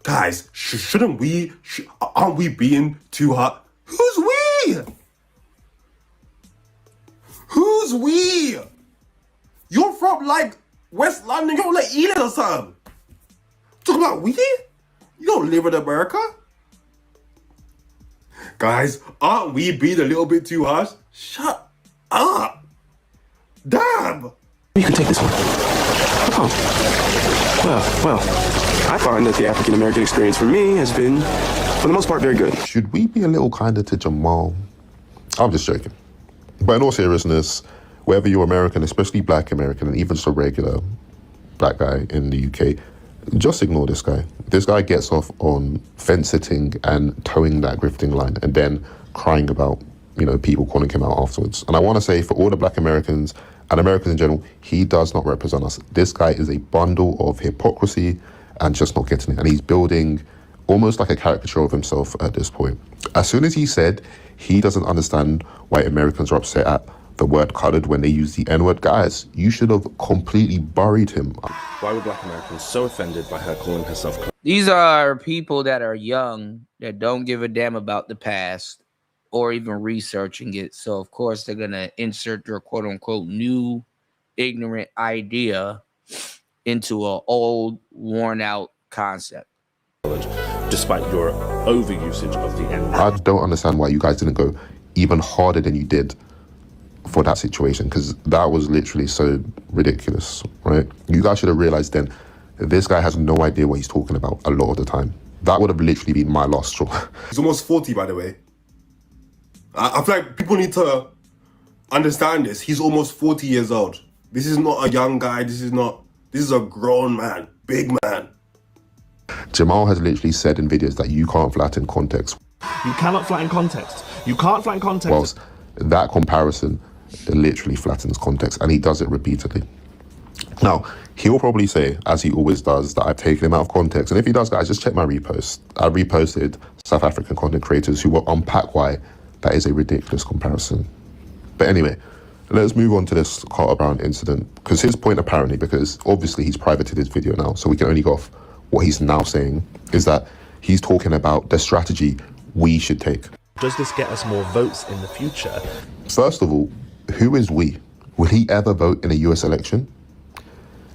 Guys, shouldn't we? Aren't we being too hard? Who's we? Who's we? You're from like West London, you're like Ealing or something. Talking about we? You don't live in America. Guys, aren't we being a little bit too harsh? Shut up. Damn. You can take this one. Oh, well, I find that the African American experience for me has been, for the most part, very good. Should we be a little kinder to Jamal? I'm just joking. But in all seriousness, whether you're American, especially black American, and even just a regular black guy in the UK, just ignore this guy. This guy gets off on fence sitting and towing that grifting line and then crying about, people calling him out afterwards. And I want to say, for all the black Americans and Americans in general, he does not represent us. This guy is a bundle of hypocrisy and just not getting it. And he's building almost like a caricature of himself at this point. As soon as he said he doesn't understand why Americans are upset at the word colored when they use the N-word, guys, you should have completely buried him. Why were black Americans so offended by her calling herself colored? These are people that are young, that don't give a damn about the past or even researching it. So, of course, they're going to insert their quote-unquote new ignorant idea into an old, worn-out concept. Despite your overusage of the N-word. I don't understand why you guys didn't go even harder than you did for that situation, because that was literally so ridiculous, right? You guys should have realized then this guy has no idea what he's talking about a lot of the time. That would have literally been my last straw. He's almost 40, by the way. I feel like people need to understand this. He's almost 40 years old. This is not a young guy. This is a grown man, big man. Jamal has literally said in videos that you can't flatten context. You cannot flatten context. You can't flatten context. Whilst that comparison literally flattens context, and he does it repeatedly. Now, he'll probably say, as he always does, that I've taken him out of context. And if he does, guys, just check my repost. I reposted South African content creators who will unpack why that is a ridiculous comparison. But anyway, Let's move on to this Carter Brown incident, because his point apparently, because obviously he's privated his video now, so we can only go off what he's now saying, is that he's talking about the strategy we should take. Does this get us more votes in the future? First of all, who is we? Will he ever vote in a US election?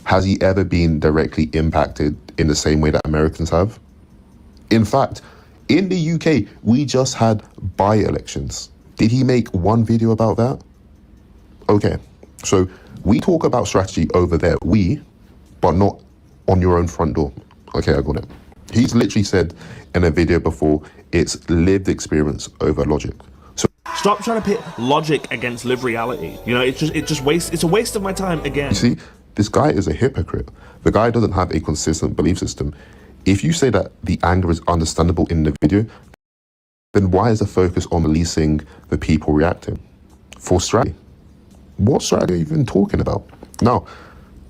Has he ever been directly impacted in the same way that Americans have? In fact, in the UK, we just had by-elections. Did he make one video about that? Okay, so we talk about strategy over there, but not on your own front door. Okay, I got it. He's literally said in a video before, it's lived experience over logic. So stop trying to pit logic against lived reality. You know, it's a waste of my time again. You see, this guy is a hypocrite. The guy doesn't have a consistent belief system. If you say that the anger is understandable in the video, then why is the focus on releasing the people reacting? For strategy. What strategy are you even talking about? Now,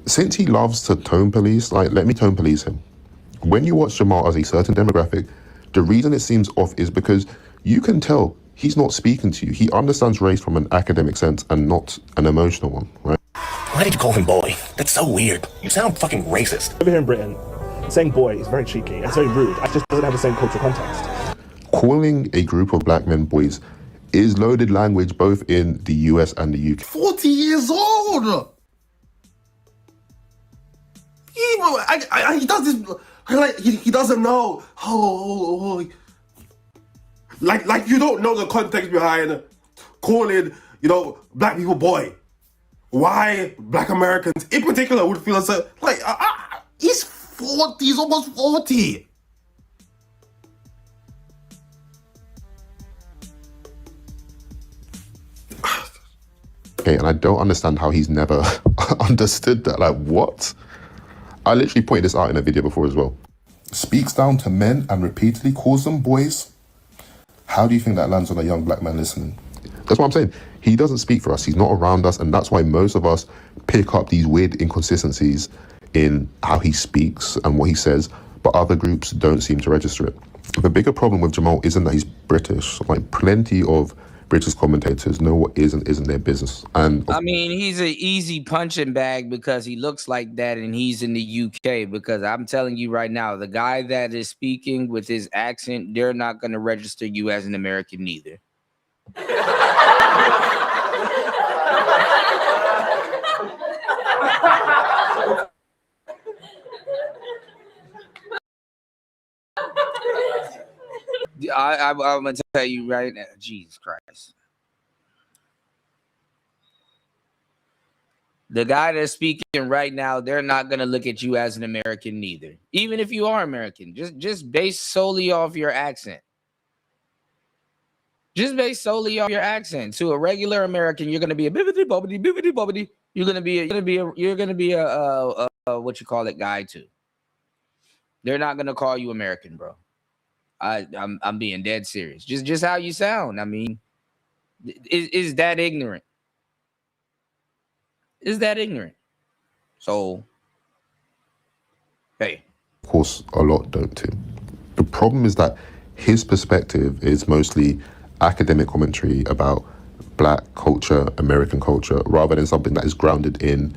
since he loves to tone police, let me tone police him. When you watch Jamal as a certain demographic, the reason it seems off is because you can tell he's not speaking to you. He understands race from an academic sense and not an emotional one, right? Why did you call him boy? That's so weird. You sound fucking racist. Over here in Britain, saying boy is very cheeky. It's very rude. It just doesn't have the same cultural context. Calling a group of black men boys is loaded language both in the US and the UK. 40 years old! He does this, he doesn't know. Like you don't know the context behind calling, black people boy. Why black Americans in particular would feel he's 40, he's almost 40. Okay, and I don't understand how he's never understood that. Like, what? I literally pointed this out in a video before as well. Speaks down to men and repeatedly calls them boys. How do you think that lands on a young black man listening? That's what I'm saying. He doesn't speak for us. He's not around us, and that's why most of us pick up these weird inconsistencies in how he speaks and what he says, but other groups don't seem to register it. The bigger problem with Jamal isn't that he's British. Like, plenty of British commentators know what is and isn't their business. And I mean, he's an easy punching bag because he looks like that and he's in the UK. Because I'm telling you right now, the guy that is speaking with his accent, they're not going to register you as an American neither. I'm going to tell you right now, Jesus Christ. The guy that's speaking right now, they're not going to look at you as an American neither. Even if you are American, just based solely off your accent. Just based solely off your accent. To a regular American, you're going to be a bibbidi bobbidi bibbidi bobbidi. You're going to be a what you call it guy too. They're not going to call you American, bro. I'm being dead serious. Just how you sound. I mean, is that ignorant? Is that ignorant? So, hey. of course, a lot don't too. The problem is that his perspective is mostly academic commentary about black culture, American culture, rather than something that is grounded in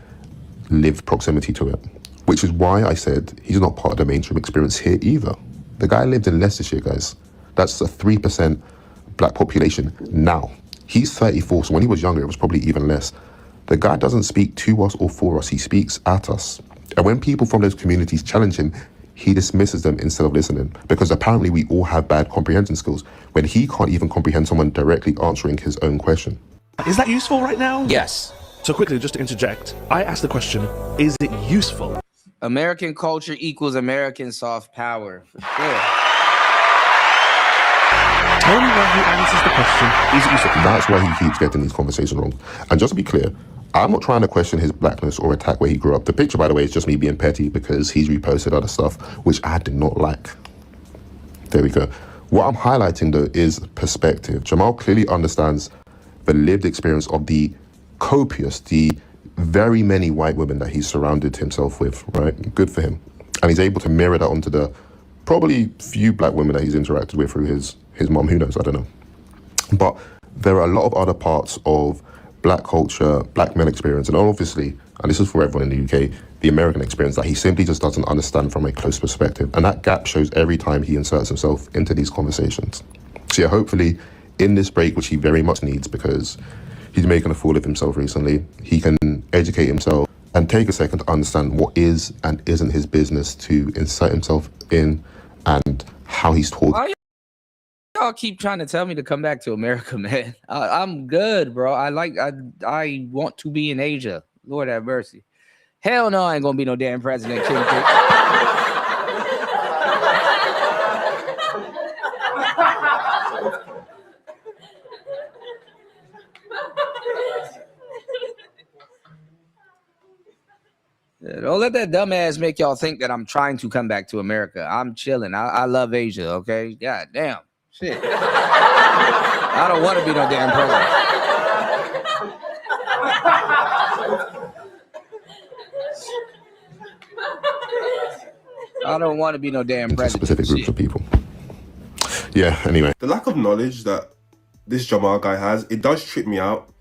lived proximity to it. Which is why I said he's not part of the mainstream experience here either. The guy lived in Leicestershire, guys. That's a 3% black population now. He's 34, so when he was younger, it was probably even less. The guy doesn't speak to us or for us, he speaks at us. And when people from those communities challenge him, he dismisses them instead of listening, because apparently we all have bad comprehension skills when he can't even comprehend someone directly answering his own question. Is that useful right now? Yes. So quickly, just to interject, I asked the question, is it useful? American culture equals American soft power. For sure. Only when he answers the question is it useful. That's why he keeps getting these conversations wrong. And just to be clear, I'm not trying to question his blackness or attack where he grew up. The picture, by the way, is just me being petty because he's reposted other stuff, which I did not like. There we go. What I'm highlighting, though, is perspective. Jamal clearly understands the lived experience of the copious, the very many white women that he's surrounded himself with, right? Good for him. And he's able to mirror that onto the probably few black women that he's interacted with through his mom. Who knows? I don't know. But there are a lot of other parts of black culture, black men experience, and obviously, and this is for everyone in the UK, the American experience that he simply just doesn't understand from a close perspective. And that gap shows every time he inserts himself into these conversations. So yeah, hopefully in this break, which he very much needs because he's making a fool of himself recently, he can educate himself and take a second to understand what is and isn't his business to insert himself in and how he's talking. Why y'all keep trying to tell me to come back to America, man? I'm good, bro. I want to be in Asia. Lord have mercy. Hell no, I ain't gonna be no damn president, King Pick. Yeah, don't let that dumbass make y'all think that I'm trying to come back to America. I'm chilling. I love Asia, okay? God damn. Shit. I don't want to be no damn president. I don't want to be no damn president. Specific groups of people. Yeah, anyway. The lack of knowledge that this Jamal guy has, it does trip me out.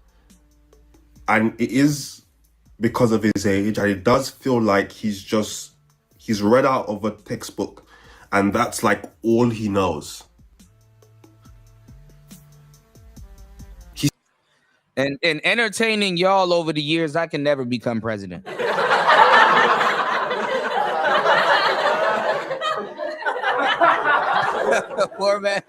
And it is because of his age, and it does feel like he's read out of a textbook, and that's like all he knows. And entertaining y'all over the years, I can never become president. Poor man.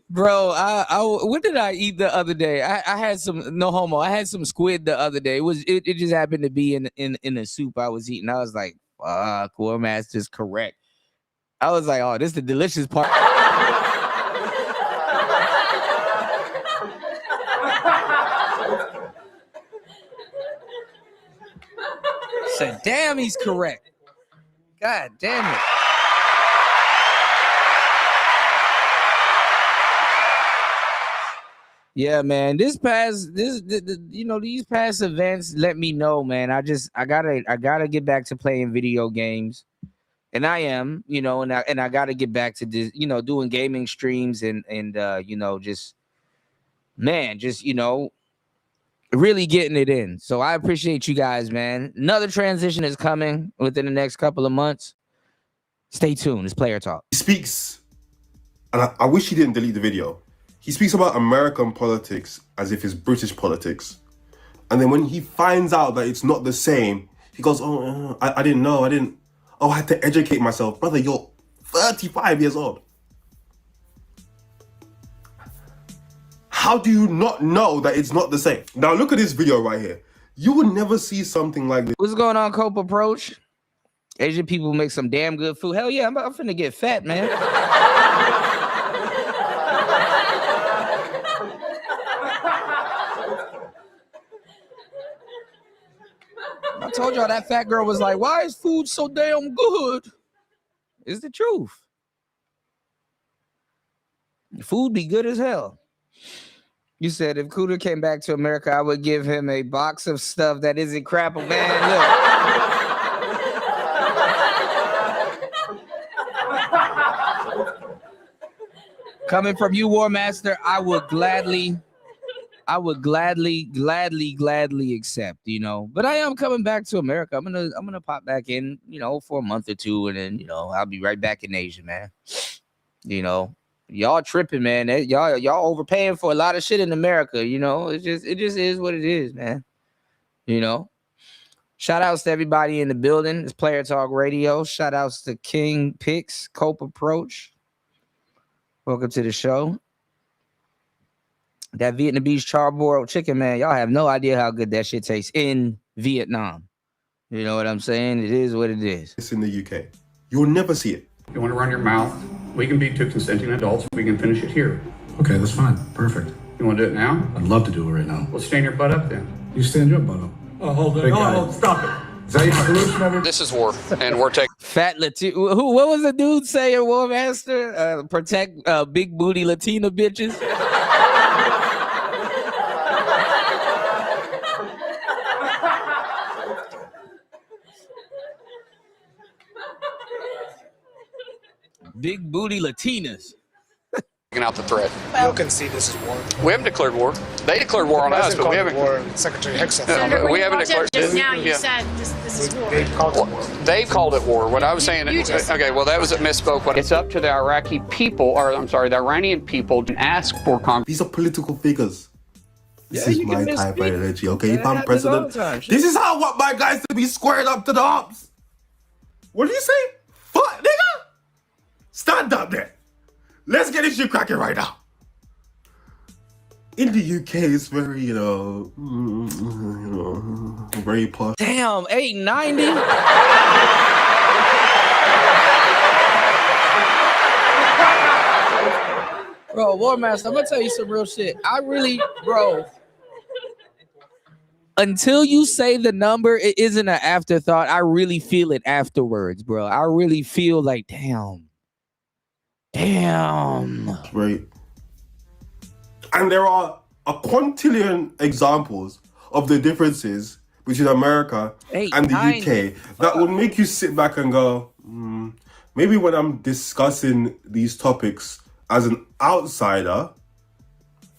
Bro, what did I eat the other day? I had some, no homo, I had some squid the other day. It just happened to be in the soup I was eating. I was like, fuck, War Master's correct. I was like, oh, this is the delicious part. Said, damn, he's correct. God damn it. Yeah, man. These past events let me know, man. I gotta get back to playing video games. And I am, and I gotta get back to this, doing gaming streams and just really getting it in. So I appreciate you guys, man. Another transition is coming within the next couple of months. Stay tuned. It's Player Talk. He speaks, and I wish he didn't delete the video. He speaks about American politics as if it's British politics. And then when he finds out that it's not the same, he goes, oh, I didn't know. I had to educate myself. Brother, you're 35 years old. How do you not know that it's not the same? Now look at this video right here. You would never see something like this. What's going on, Cope Approach? Asian people make some damn good food. Hell yeah, I'm finna get fat, man. I told y'all that fat girl was like, why is food so damn good? It's the truth. Food be good as hell. You said if Cooter came back to America, I would give him a box of stuff that isn't crap. Man, look. Coming from you, War Master, I would gladly accept, But I am coming back to America. I'm gonna pop back in, for a month or two, and then I'll be right back in Asia, man. Y'all tripping, man. Y'all overpaying for a lot of shit in America. It just is what it is, man. Shout outs to everybody in the building. It's Player Talk Radio. Shout outs to King Picks, Cope Approach. Welcome to the show. That Vietnamese charbroiled chicken, man, y'all have no idea how good that shit tastes in Vietnam. You know what I'm saying? It is what it is. It's in the UK. You'll never see it. You want to run your mouth? We can be two consenting adults. We can finish it here. Okay, that's fine. Perfect. You want to do it now? I'd love to do it right now. Well, stand your butt up then. You stand your butt up. Oh, hold on. Oh, stop it. Is that your solution, everybody? This is war, and we're taking fat Latino. What was the dude saying, War Master? Protect big booty Latina bitches. Big booty Latinas. out the threat. You'll concede this is war. We haven't declared war. They declared war on us, but we haven't. War. Secretary Hicks said we haven't declared. Just now, you said this is war. They've called it war. They've called it war. What I was saying. Okay, well, that was a misspoke. It's up to the Iraqi people, or I'm sorry, the Iranian people, to ask for Congress. These are political figures. This is my type of energy, okay? If I'm president, this is how I want my guys to be squared up to the ops. What do you say? Fuck, nigga! Stand up there. Let's get this shit cracking right now. In the UK, it's very, very posh. Damn, 890. Bro, War Master, I'm gonna tell you some real shit. Bro. Until you say the number, it isn't an afterthought. I really feel it afterwards, bro. I really feel like, damn. Right. And there are a quintillion examples of the differences between America and the UK that would make you sit back and go, maybe when I'm discussing these topics as an outsider,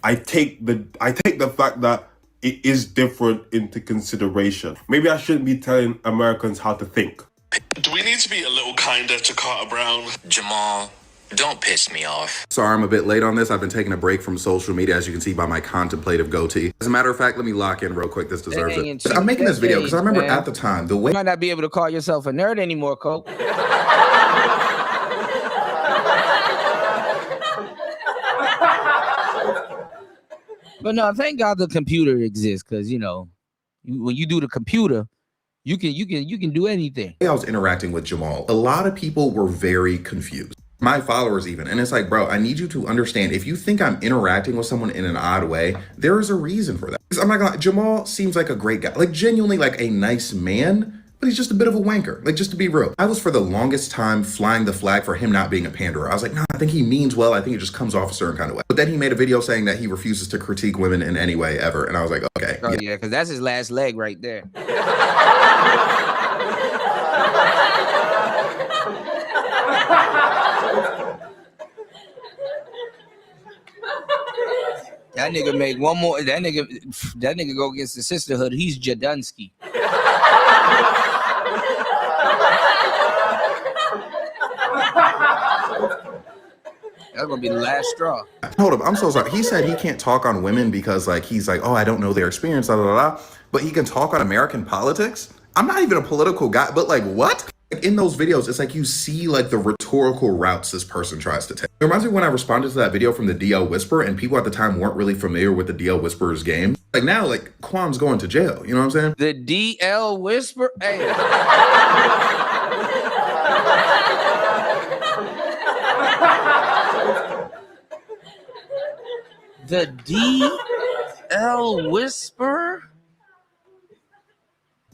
I take the fact that it is different into consideration. Maybe I shouldn't be telling Americans how to think. Do we need to be a little kinder to Carter Brown? Jamal, don't piss me off. Sorry, I'm a bit late on this. I've been taking a break from social media, as you can see by my contemplative goatee. As a matter of fact, let me lock in real quick. This deserves it. I'm making this video because I remember at the time, the way... You might not be able to call yourself a nerd anymore, Coke. But no, thank God the computer exists, because when you do the computer, you can do anything. I was interacting with Jamal. A lot of people were very confused. My followers even. And it's like, bro, I need you to understand, if you think I'm interacting with someone in an odd way, there is a reason for that. Because I'm not gonna lie, Jamal seems like a great guy, like genuinely like a nice man, but he's just a bit of a wanker. Like, just to be real. I was for the longest time flying the flag for him not being a panderer. I was like, nah, I think he means well. I think it just comes off a certain kind of way. But then he made a video saying that he refuses to critique women in any way ever. And I was like, okay. Oh, yeah, because that's his last leg right there. That nigga make one more. That nigga go against the sisterhood. He's Jadunsky. That's gonna be the last straw. Hold up, I'm so sorry. He said he can't talk on women because he's like, oh, I don't know their experience, blah, blah, blah. But he can talk on American politics? I'm not even a political guy, but like, what? In those videos, it's like you see like the rhetorical routes this person tries to take. It reminds me when I responded to that video from the DL Whisperer, and people at the time weren't really familiar with the DL Whisperer's game. Like now, like Quam's going to jail, you know what I'm saying? The DL Whisperer? Hey. The DL Whisperer?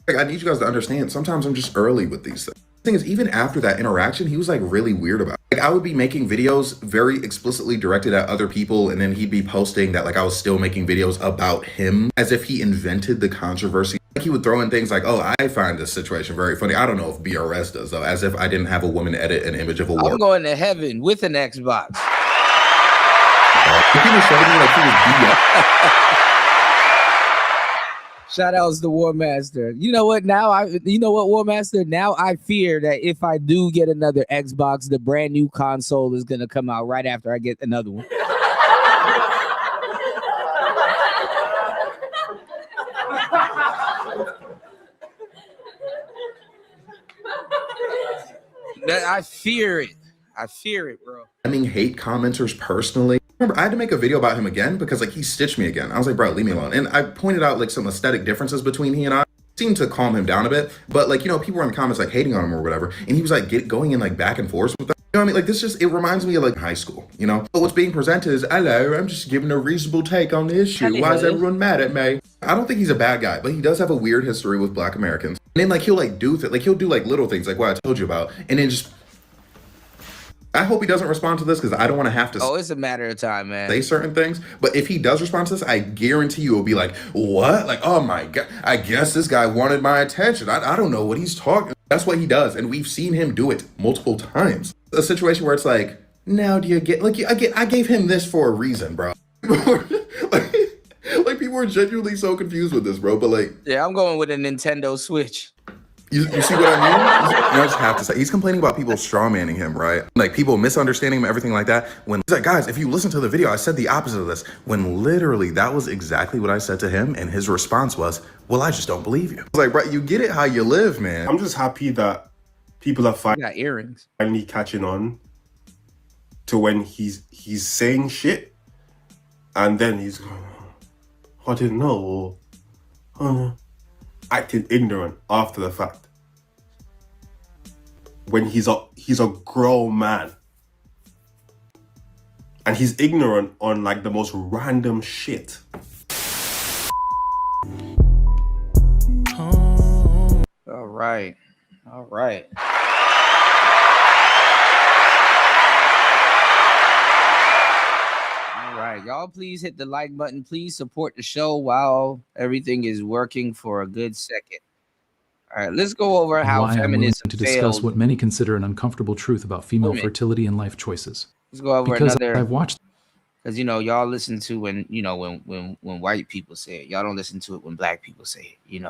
Like, I need you guys to understand, sometimes I'm just early with these things. The thing is, even after that interaction, he was like really weird about it. Like, I would be making videos very explicitly directed at other people, and then he'd be posting that like I was still making videos about him as if he invented the controversy. Like, he would throw in things like, oh, I find this situation very funny. I don't know if BRS does, though, as if I didn't have a woman edit an image of a war. I'm going to heaven with an Xbox. People showed me like he was Shout outs to War Master. You know what? War Master? Now I fear that if I do get another Xbox, the brand new console is gonna come out right after I get another one. I fear it. I fear it, bro. I mean, hate commenters personally. Remember, I had to make a video about him again because like he stitched me again. I was like, bro, leave me alone. And I pointed out like some aesthetic differences between he and I. Seemed to calm him down a bit, but like, people were in the comments like hating on him or whatever, and he was like going in like back and forth with them. You know what I mean? Like, this just, it reminds me of like high school, But what's being presented is, hello, I'm just giving a reasonable take on the issue. Why is everyone mad at me? I don't think he's a bad guy, but he does have a weird history with Black Americans. And then like he'll like do little things like what I told you about, and then just, I hope he doesn't respond to this because I don't want to have to it's a matter of time, man. Say certain things. But if he does respond to this, I guarantee you it'll be like, what? Like, oh my God, I guess this guy wanted my attention. I don't know what he's talking. That's what he does. And we've seen him do it multiple times. A situation where it's like, Now do you get like I gave him this for a reason, bro. like people are genuinely so confused with this, bro. But like, Yeah, I'm going with a Nintendo Switch. you see what I mean? I just have to say, he's complaining about people strawmanning him, right? Like people misunderstanding him, everything like that. When he's like, guys, if you listen to the video, I said the opposite of this. When literally that was exactly what I said to him, and his response was, "Well, I just don't believe you." I was like, bro, you get it how you live, man. I'm just happy that people are Got earrings. finally catching on to when he's saying shit, and then he's going, I didn't know, or acting ignorant after the fact. When he's a grown man, and he's ignorant on like the most random shit. All right. All right. All right. Y'all please hit the like button. Please support the show while everything is working for a good second. All right, let's go over how why I'm willing feminism to discuss failed. what many consider an uncomfortable truth about female Women. fertility and life choices. Let's go over Because another. I've watched Because y'all listen to when when white people say it. Y'all don't listen to it when black people say it.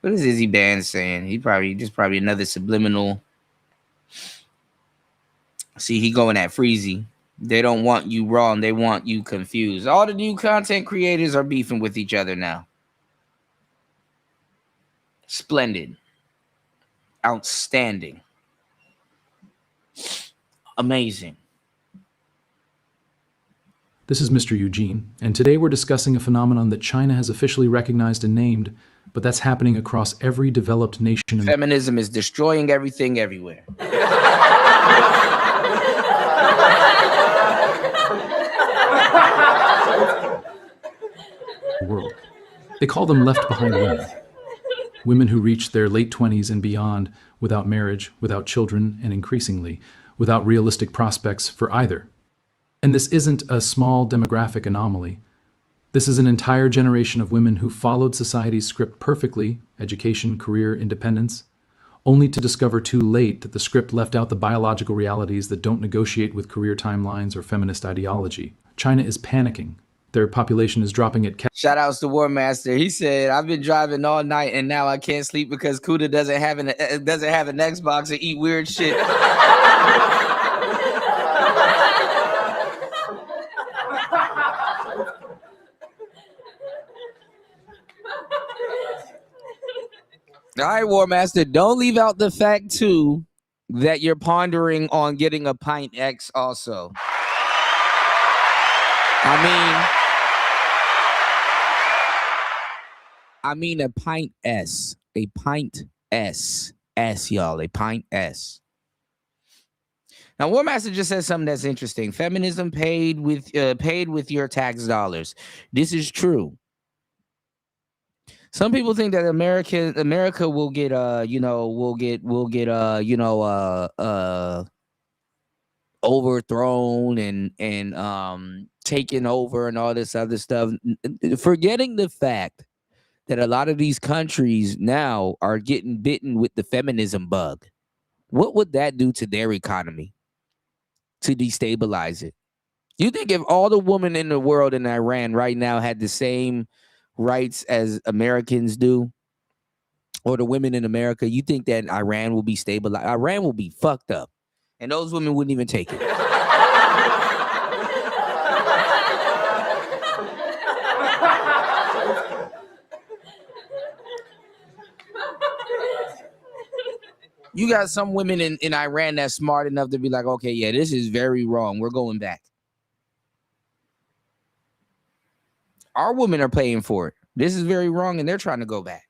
What is Izzy Band saying? He probably another subliminal. See, he going at Freezy. They don't want you wrong. They want you confused. All the new content creators are beefing with each other now. Splendid. Outstanding. Amazing. This is Mr. Eugene, and today we're discussing a phenomenon that China has officially recognized and named, but that's happening across every developed nation in Feminism is destroying everything everywhere. the world. They call them left behind women. Women who reach their late 20s and beyond without marriage, without children, and increasingly, without realistic prospects for either. And this isn't a small demographic anomaly. This is an entire generation of women who followed society's script perfectly, education, career, independence, only to discover too late that the script left out the biological realities that don't negotiate with career timelines or feminist ideology. China is panicking. Their population is dropping at Shout outs to War Master. He said, "I've been driving all night and now I can't sleep because Kuda doesn't have an Xbox and eat weird shit." All right, War Master, don't leave out the fact too that you're pondering on getting a Pint X also. I mean a Pint S. A Pint S. Y'all. A Pint S. Now, War Master just said something that's interesting. Feminism paid with your tax dollars. This is true. Some people think that America will get overthrown and taken over and all this other stuff, forgetting the fact that a lot of these countries now are getting bitten with the feminism bug. What would that do to their economy to destabilize it? You think if all the women in the world in Iran right now had the same rights as Americans do, or the women in America, you think that Iran will be stabilized? Iran will be fucked up, and those women wouldn't even take it. You got some women in Iran that's smart enough to be like, okay, yeah, this is very wrong. We're going back. Our women are paying for it. This is very wrong, and they're trying to go back.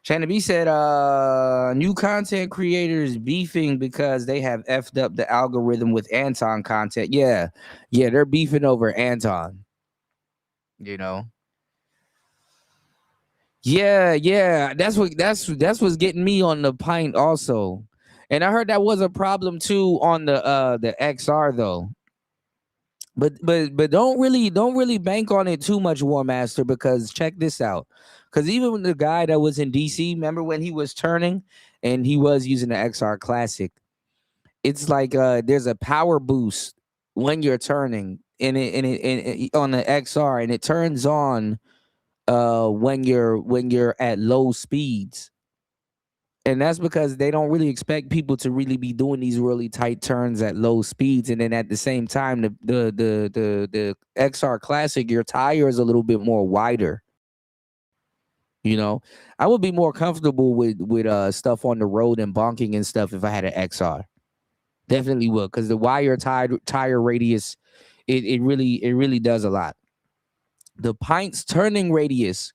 Shannon B said, new content creators beefing because they have effed up the algorithm with Anton content. Yeah, they're beefing over Anton. Yeah. That's what's getting me on the Pint also. And I heard that was a problem too on the XR though. But don't really bank on it too much, War Master, because check this out. Because even the guy that was in DC, remember when he was turning and he was using the XR Classic, it's like there's a power boost when you're turning on the XR, and it turns on when you're at low speeds. And that's because they don't really expect people to really be doing these really tight turns at low speeds. And then at the same time, the XR Classic, your tire is a little bit more wider. You know, I would be more comfortable with stuff on the road and bonking and stuff if I had an XR. Definitely would, because the wire tire radius, it really does a lot. The Pints turning radius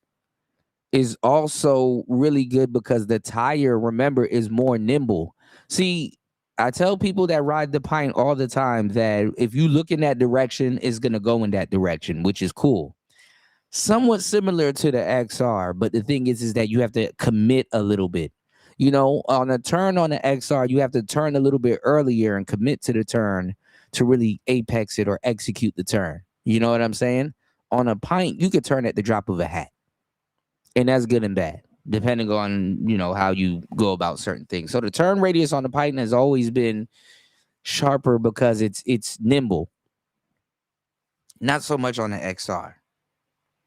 is also really good because the tire, remember, is more nimble. See, I tell people that ride the Pint all the time that if you look in that direction, it's going to go in that direction, which is cool. Somewhat similar to the XR, but the thing is that you have to commit a little bit. You know, on a turn on the XR, you have to turn a little bit earlier and commit to the turn to really apex it or execute the turn. You know what I'm saying? On a Pint, you could turn at the drop of a hat. And that's good and bad, depending on, you know, how you go about certain things. So the turn radius on the Python has always been sharper because it's nimble. Not so much on the XR,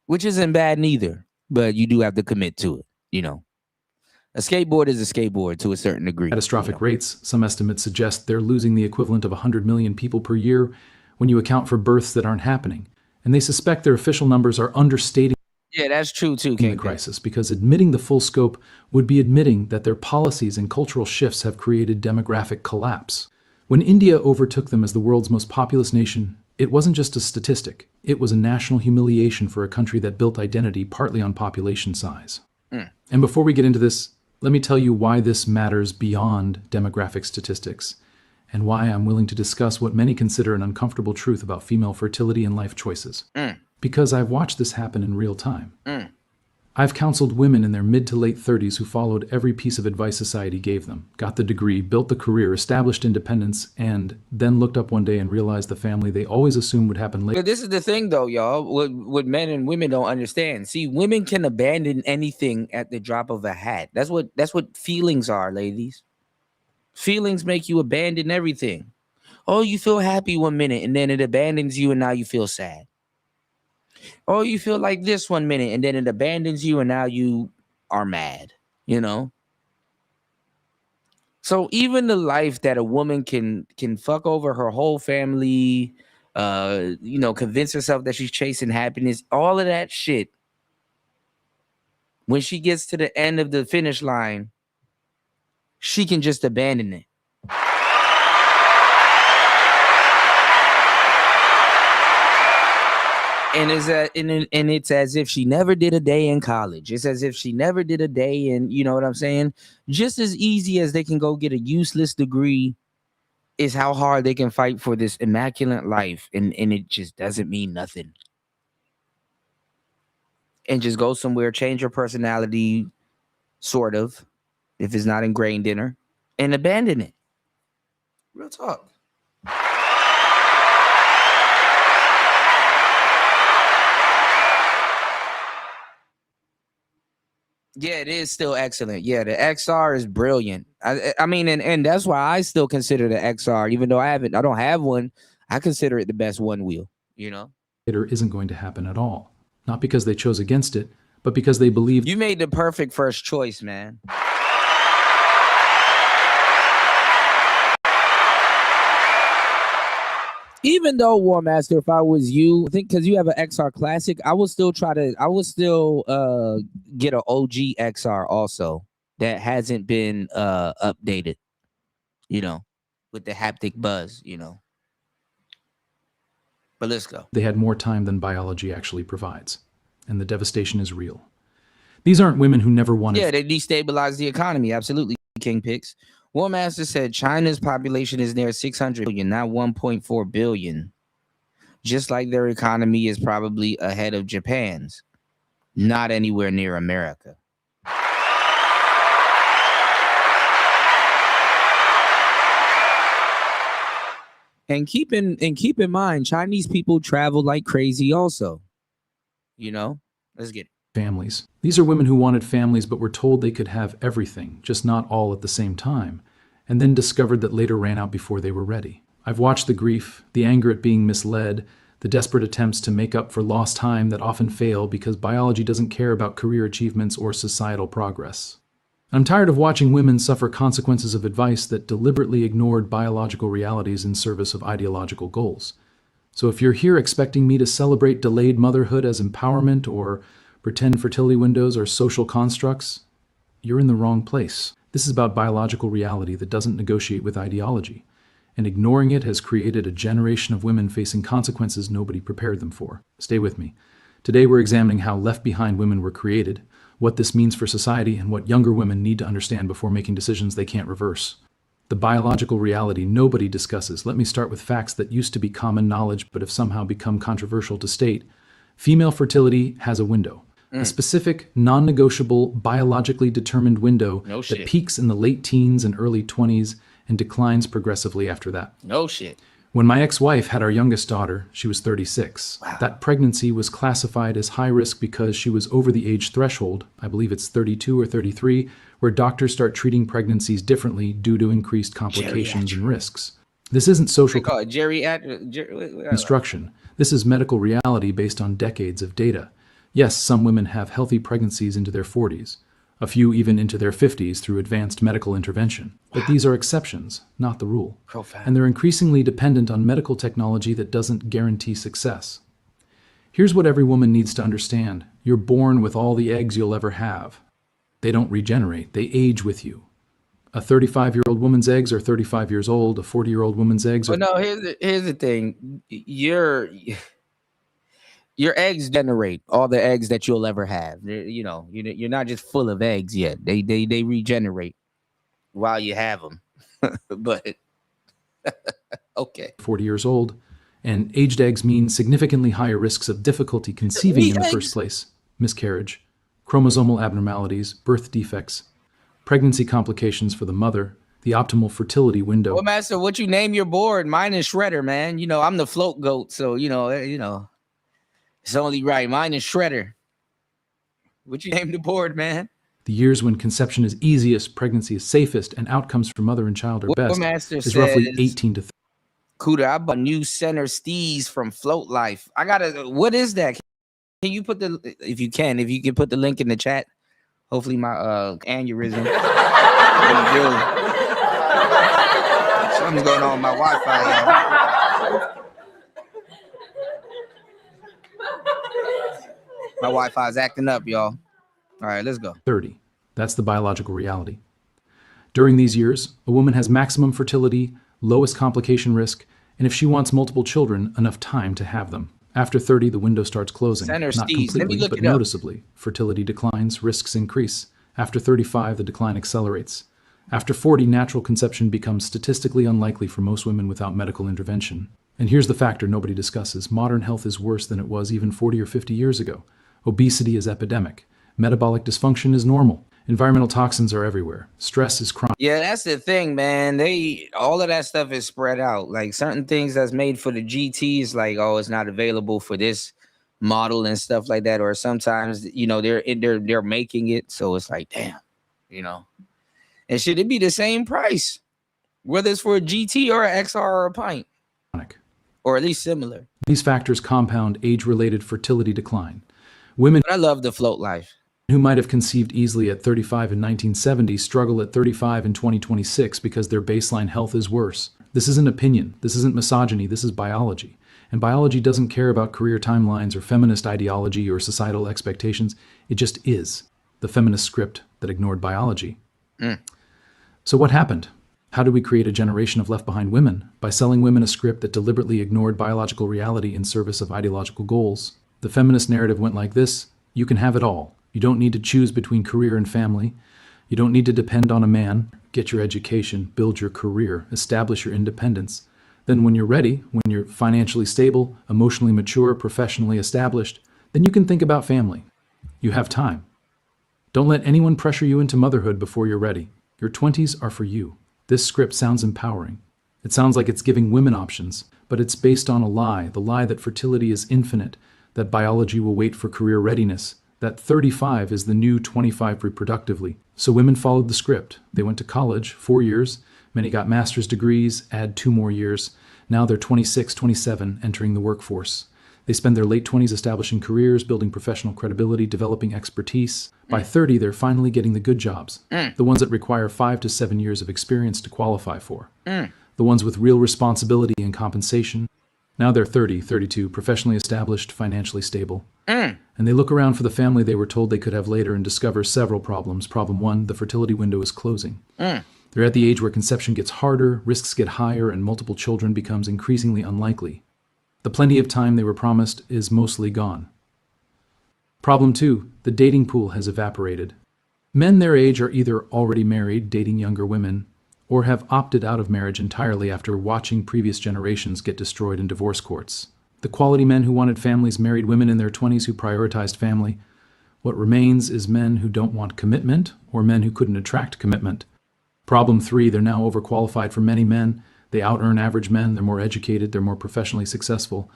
which isn't bad neither, but you do have to commit to it, you know. A skateboard is a skateboard to a certain degree. Catastrophic rates. Some estimates suggest they're losing the equivalent of 100 million people per year when you account for births that aren't happening. And they suspect their official numbers are understating Yeah, that's true too, the crisis, because admitting the full scope would be admitting that their policies and cultural shifts have created demographic collapse. When India overtook them as the world's most populous nation, it wasn't just a statistic. It was a national humiliation for a country that built identity partly on population size. And before we get into this, let me tell you why this matters beyond demographic statistics, and why I'm willing to discuss what many consider an uncomfortable truth about female fertility and life choices. Because I've watched this happen in real time. I've counseled women in their mid to late 30s who followed every piece of advice society gave them, got the degree, built the career, established independence, and then looked up one day and realized the family they always assumed would happen later. But this is the thing, though, y'all. What men and women don't understand. See, women can abandon anything at the drop of a hat. That's what feelings are, ladies. Feelings make you abandon everything. Oh, you feel happy one minute, and then it abandons you, and now you feel sad. Oh, you feel like this one minute, and then it abandons you, and now you are mad, you know? So even the life that a woman can fuck over her whole family, you know, convince herself that she's chasing happiness, all of that shit, when she gets to the end of the finish line, she can just abandon it. And it's as if she never did a day in college. It's as if she never did a day in, you know what I'm saying? Just as easy as they can go get a useless degree is how hard they can fight for this immaculate life. And it just doesn't mean nothing. And just go somewhere, change your personality, sort of, if it's not ingrained in her, and abandon it. Real talk. Yeah, it is still excellent. Yeah, the XR is brilliant. I mean, and that's why I still consider the XR, even though I don't have one, I consider it the best one wheel, you know? Isn't going to happen at all. Not because they chose against it, but because they believed you made the perfect first choice, man. Even though, War Master, if I was you, I think because you have an XR Classic, I would still get an OG XR also that hasn't been updated, you know, with the haptic buzz, you know. But let's go. They had more time than biology actually provides, and the devastation is real. These aren't women who never wanted... Yeah, they destabilized the economy, absolutely, King Picks. War Master said China's population is near 600 billion, not 1.4 billion. Just like their economy is probably ahead of Japan's, not anywhere near America. And keep in mind, Chinese people travel like crazy also. You know? Let's get it. Families. These are women who wanted families but were told they could have everything, just not all at the same time. and then discovered that later ran out before they were ready. I've watched the grief, the anger at being misled, the desperate attempts to make up for lost time that often fail because biology doesn't care about career achievements or societal progress. I'm tired of watching women suffer consequences of advice that deliberately ignored biological realities in service of ideological goals. So if you're here expecting me to celebrate delayed motherhood as empowerment or pretend fertility windows are social constructs, you're in the wrong place. This is about biological reality that doesn't negotiate with ideology, and ignoring it has created a generation of women facing consequences nobody prepared them for. Stay with me. Today we're examining how left-behind women were created, what this means for society, and what younger women need to understand before making decisions they can't reverse. The biological reality nobody discusses. Let me start with facts that used to be common knowledge but have somehow become controversial to state. Female fertility has a window. A specific, non-negotiable, biologically determined window that peaks in the late teens and early 20s and declines progressively after that. No shit. When my ex-wife had our youngest daughter, she was 36. Wow. That pregnancy was classified as high risk because she was over the age threshold, I believe it's 32 or 33, where doctors start treating pregnancies differently due to increased complications and risks. This isn't social They call it geriatric. instruction. This is medical reality based on decades of data. Yes, some women have healthy pregnancies into their 40s, a few even into their 50s through advanced medical intervention. But these are exceptions, not the rule. Profound. And they're increasingly dependent on medical technology that doesn't guarantee success. Here's what every woman needs to understand. You're born with all the eggs you'll ever have. They don't regenerate, they age with you. A 35-year-old woman's eggs are 35 years old, a 40-year-old woman's eggs are... Well, no, here's the thing. Your eggs generate all the eggs that you'll ever have. You're not just full of eggs yet. They regenerate while you have them. But okay. 40 years old, and aged eggs mean significantly higher risks of difficulty conceiving in the first place, miscarriage, chromosomal abnormalities, birth defects, pregnancy complications for the mother, the optimal fertility window. Well, Master, what you name your board? Mine is Shredder, man. I'm the float goat, so it's only right. Mine is Shredder. What you name the board, man? The years when conception is easiest, pregnancy is safest, and outcomes for mother and child are best is roughly 18 to 30. Cuda, I bought new center steez from Float Life. What is that? Can you put if you can put the link in the chat? Hopefully my aneurysm. Something's going on with my Wi-Fi, y'all. My Wi-Fi is acting up, y'all. All right, let's go. 30. That's the biological reality. During these years, a woman has maximum fertility, lowest complication risk, and if she wants multiple children, enough time to have them. After 30, the window starts closing. Center Not steez. Let me completely, look but it up. noticeably. Fertility declines, risks increase. After 35, the decline accelerates. After 40, natural conception becomes statistically unlikely for most women without medical intervention. And here's the factor nobody discusses. Modern health is worse than it was even 40 or 50 years ago. Obesity is epidemic. Metabolic dysfunction is normal. Environmental toxins are everywhere. Stress is chronic. Yeah, that's the thing, man. All of that stuff is spread out. Like certain things that's made for the GTs, like, oh, it's not available for this model and stuff like that. Or sometimes, they're making it, so it's like, damn, And should it be the same price, whether it's for a GT or an XR or a pint, or at least similar? These factors compound age-related fertility decline. Women I love the Float Life who might have conceived easily at 35 in 1970 struggle at 35 in 2026 because their baseline health is worse. This isn't opinion. This isn't misogyny. This is biology. And biology doesn't care about career timelines or feminist ideology or societal expectations. It just is. The feminist script that ignored biology. So what happened? How did we create a generation of left-behind women? By selling women a script that deliberately ignored biological reality in service of ideological goals. The feminist narrative went like this: you can have it all. You don't need to choose between career and family. You don't need to depend on a man. Get your education, build your career, establish your independence. Then when you're ready, when you're financially stable, emotionally mature, professionally established, then you can think about family. You have time. Don't let anyone pressure you into motherhood before you're ready. Your 20s are for you. This script sounds empowering. It sounds like it's giving women options, but it's based on a lie, the lie that fertility is infinite, that biology will wait for career readiness, that 35 is the new 25 reproductively. So women followed the script. They went to college, 4 years. Many got master's degrees, add 2 more years. Now they're 26, 27, entering the workforce. They spend their late 20s establishing careers, building professional credibility, developing expertise. By 30, they're finally getting the good jobs, the ones that require 5 to 7 years of experience to qualify for, the ones with real responsibility and compensation. Now they're 30, 32, professionally established, financially stable. And they look around for the family they were told they could have later and discover several problems. Problem 1, the fertility window is closing. They're at the age where conception gets harder, risks get higher, and multiple children becomes increasingly unlikely. The plenty of time they were promised is mostly gone. Problem 2, the dating pool has evaporated. Men their age are either already married, dating younger women, or have opted out of marriage entirely after watching previous generations get destroyed in divorce courts. The quality men who wanted families married women in their 20s who prioritized family. What remains is men who don't want commitment, or men who couldn't attract commitment. Problem 3, they're now overqualified for many men. They out-earn average men, they're more educated, they're more professionally successful.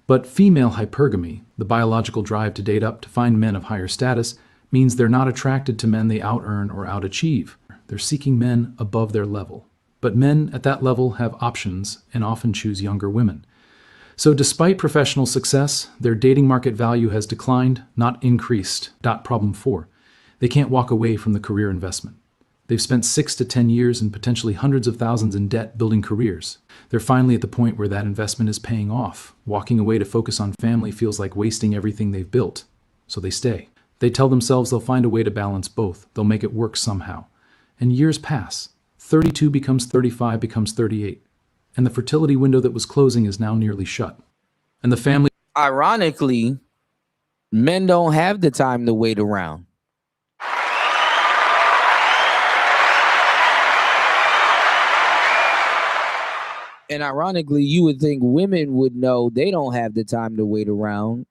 But female hypergamy, the biological drive to date up to find men of higher status, means they're not attracted to men they out-earn or out-achieve. They're seeking men above their level. But men at that level have options and often choose younger women. So despite professional success, their dating market value has declined, not increased. Problem 4, they can't walk away from the career investment. They've spent 6 to 10 years and potentially hundreds of thousands in debt building careers. They're finally at the point where that investment is paying off. Walking away to focus on family feels like wasting everything they've built. So they stay. They tell themselves they'll find a way to balance both. They'll make it work somehow. And years pass. 32 becomes 35, becomes 38. And the fertility window that was closing is now nearly shut. And the family... Ironically, men don't have the time to wait around. And ironically, you would think women would know they don't have the time to wait around,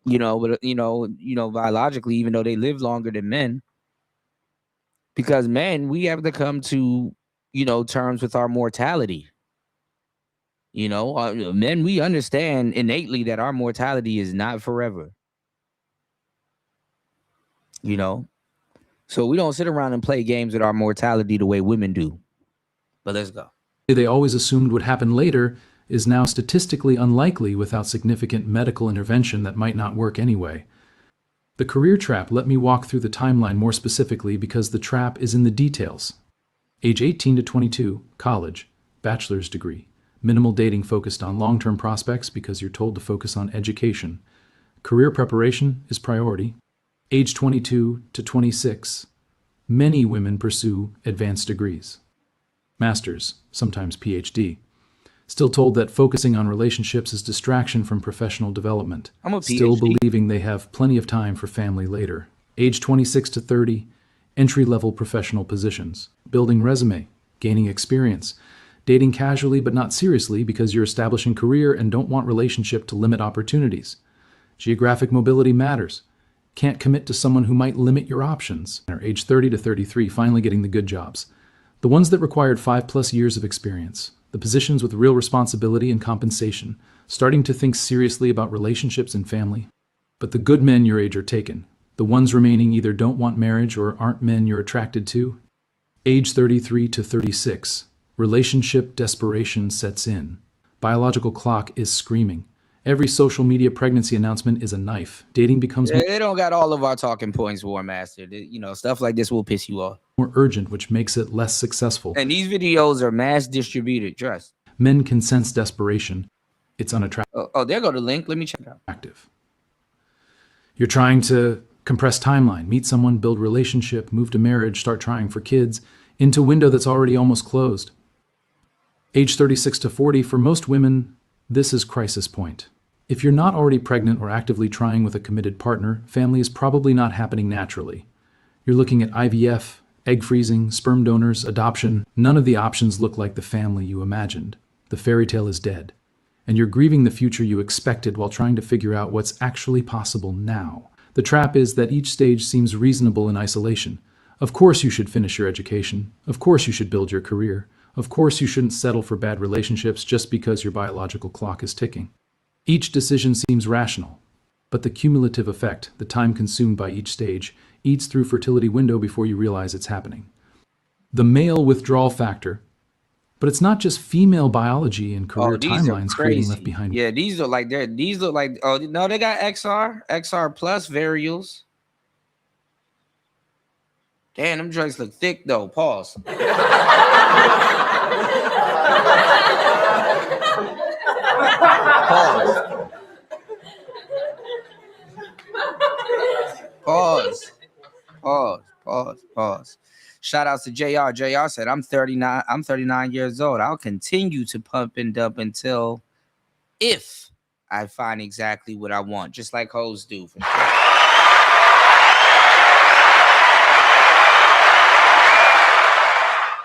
but biologically, even though they live longer than men, because men, we have to come to, terms with our mortality. Men, we understand innately that our mortality is not forever. So we don't sit around and play games with our mortality the way women do. But let's go. They always assumed would happen later is now statistically unlikely without significant medical intervention that might not work anyway. The career trap, let me walk through the timeline more specifically because the trap is in the details. Age 18 to 22, college, bachelor's degree. Minimal dating focused on long-term prospects because you're told to focus on education. Career preparation is priority. Age 22 to 26, many women pursue advanced degrees. Master's, sometimes PhD. Still told that focusing on relationships is distraction from professional development. I'm a Still PhD. believing they have plenty of time for family later. Age 26 to 30, entry-level professional positions. Building resume, gaining experience. Dating casually but not seriously because you're establishing career and don't want relationship to limit opportunities. Geographic mobility matters. Can't commit to someone who might limit your options. Age 30 to 33, finally getting the good jobs. The ones that required 5+ years of experience, the positions with real responsibility and compensation, starting to think seriously about relationships and family. But the good men your age are taken. The ones remaining either don't want marriage or aren't men you're attracted to. Age 33 to 36, relationship desperation sets in. Biological clock is screaming. Every social media pregnancy announcement is a knife. Dating becomes They don't got all of our talking points, War Master. Stuff like this will piss you off. more urgent, which makes it less successful. And these videos are mass distributed, trust. Men can sense desperation. It's unattractive. Oh, there go the link. Let me check it out. You're trying to compress timeline, meet someone, build relationship, move to marriage, start trying for kids, into window that's already almost closed. Age 36 to 40, for most women, this is crisis point. If you're not already pregnant or actively trying with a committed partner, family is probably not happening naturally. You're looking at IVF, egg freezing, sperm donors, adoption. None of the options look like the family you imagined. The fairy tale is dead. And you're grieving the future you expected while trying to figure out what's actually possible now. The trap is that each stage seems reasonable in isolation. Of course you should finish your education. Of course you should build your career. Of course you shouldn't settle for bad relationships just because your biological clock is ticking. Each decision seems rational. But the cumulative effect, the time consumed by each stage, eats through fertility window before you realize it's happening. The male withdrawal factor, but it's not just female biology and career These are timelines creating left crazy. behind. Yeah, these look like oh no, they got XR plus varials. Damn, them joints look thick though. Pause. Pause. Shout outs to JR. JR said, I'm 39 years old. I'll continue to pump and dump until if I find exactly what I want, just like hoes do. For sure.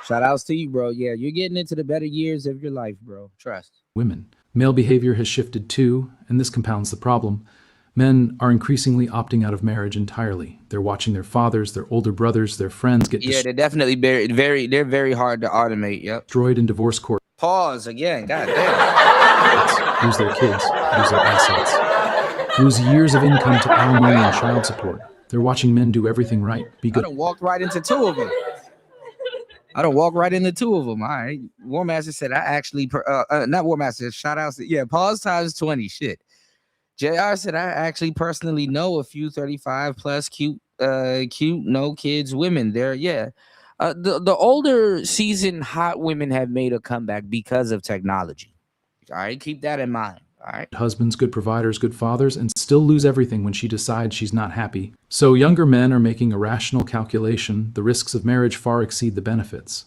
Shout outs to you, bro. Yeah, you're getting into the better years of your life, bro. Trust. Women. Male behavior has shifted too, and this compounds the problem. Men are increasingly opting out of marriage entirely. They're watching their fathers, their older brothers, their friends get They're definitely they're very hard to automate. Yep. destroyed in divorce court. Pause again. God damn. Lose their kids, lose their assets, lose years of income to alimony and child support. They're watching men do everything right. Be good. I done walked right into two of them. All right. War Master said, I actually, not War Master, shout outs. Pause times 20. Shit. JR said, I actually personally know a few 35 plus cute, no kids women there. Yeah. The older seasoned hot women have made a comeback because of technology. All right. Keep that in mind. All right. Husbands, good providers, good fathers, and still lose everything when she decides she's not happy. So younger men are making a rational calculation. The risks of marriage far exceed the benefits.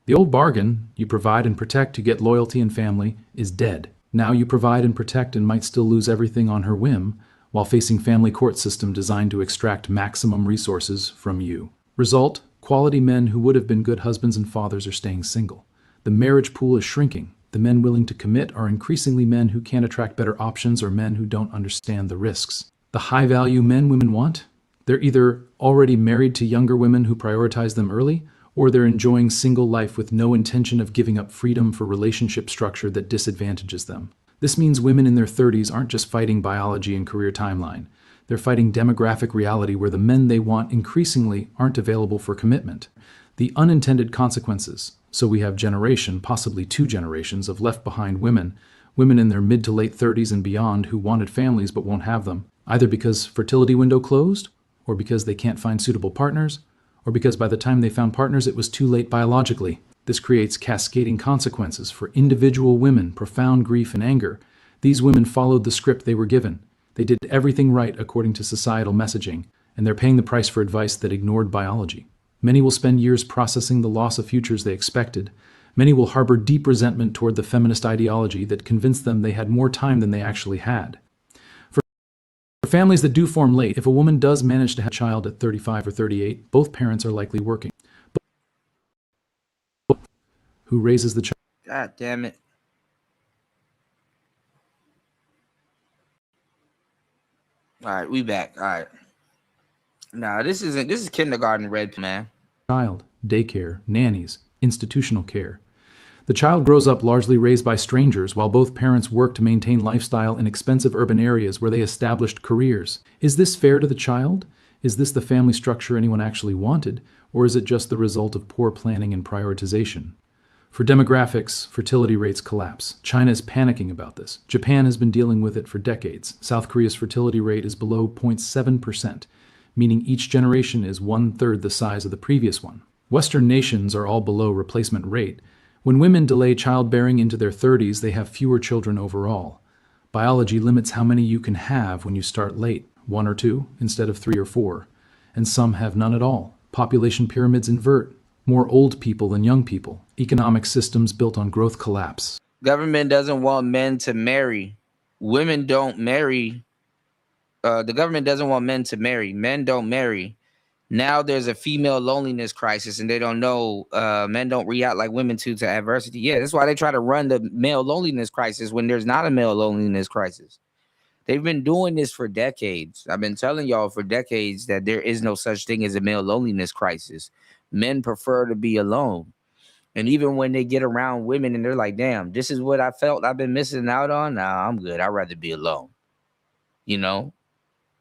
The old bargain, you provide and protect to get loyalty and family, is dead. Now you provide and protect and might still lose everything on her whim while facing family court system designed to extract maximum resources from you. Result, quality men who would have been good husbands and fathers are staying single. The marriage pool is shrinking. The men willing to commit are increasingly men who can't attract better options or men who don't understand the risks. The high-value men women want? They're either already married to younger women who prioritize them early, or they're enjoying single life with no intention of giving up freedom for relationship structure that disadvantages them. This means women in their 30s aren't just fighting biology and career timeline. They're fighting demographic reality where the men they want increasingly aren't available for commitment. The unintended consequences. So we have generation, possibly 2 generations, of left-behind women in their mid to late 30s and beyond who wanted families but won't have them, either because fertility window closed, or because they can't find suitable partners, or because by the time they found partners it was too late biologically. This creates cascading consequences for individual women, profound grief and anger. These women followed the script they were given. They did everything right according to societal messaging, and they're paying the price for advice that ignored biology. Many will spend years processing the loss of futures they expected. Many will harbor deep resentment toward the feminist ideology that convinced them they had more time than they actually had. For families that do form late, if a woman does manage to have a child at 35 or 38, both parents are likely working. Who raises the child? God damn it. All right, we back. All right. Nah, this is kindergarten red, man. Child, daycare, nannies, institutional care. The child grows up largely raised by strangers while both parents work to maintain lifestyle in expensive urban areas where they established careers. Is this fair to the child? Is this the family structure anyone actually wanted? Or is it just the result of poor planning and prioritization? For demographics, fertility rates collapse. China is panicking about this. Japan has been dealing with it for decades. South Korea's fertility rate is below 0.7%. Meaning each generation is 1/3 the size of the previous one. Western nations are all below replacement rate. When women delay childbearing into their 30s, they have fewer children overall. Biology limits how many you can have when you start late, 1 or 2 instead of 3 or 4. And some have none at all. Population pyramids invert. More old people than young people. Economic systems built on growth collapse. Government doesn't want men to marry. Women don't marry. The government doesn't want men to marry. Men don't marry. Now there's a female loneliness crisis, and they don't know. Men don't react like women to adversity. Yeah, that's why they try to run the male loneliness crisis when there's not a male loneliness crisis. They've been doing this for decades. I've been telling y'all for decades that there is no such thing as a male loneliness crisis. Men prefer to be alone. And even when they get around women and they're like, damn, this is what I felt I've been missing out on. Nah, I'm good. I'd rather be alone. You know?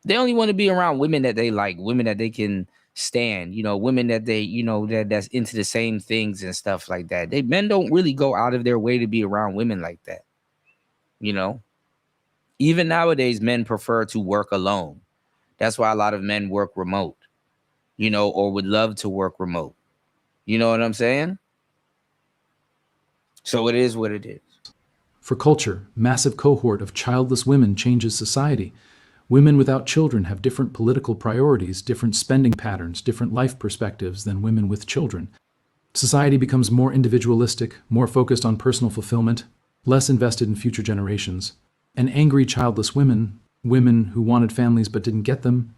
They only want to be around women that they like, women that they can stand, you know, women that they, you know, that's into the same things and stuff like that. Men don't really go out of their way to be around women like that. You know, even nowadays, men prefer to work alone. That's why a lot of men work remote, you know, or would love to work remote. You know what I'm saying? So it is what it is. For culture, massive cohort of childless women changes society. Women without children have different political priorities, different spending patterns, different life perspectives than women with children. Society becomes more individualistic, more focused on personal fulfillment, less invested in future generations. And angry childless women, women who wanted families but didn't get them,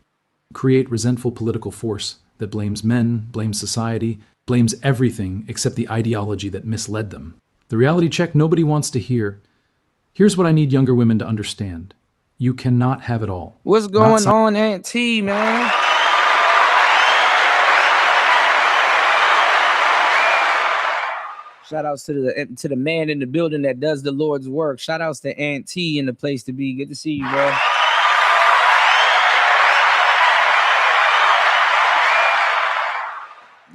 create resentful political force that blames men, blames society, blames everything except the ideology that misled them. The reality check nobody wants to hear. Here's what I need younger women to understand. You cannot have it all. What's going on, Aunt T, man? Shout outs to the man in the building that does the Lord's work. Shout outs to Aunt T in the place to be. Good to see you, bro.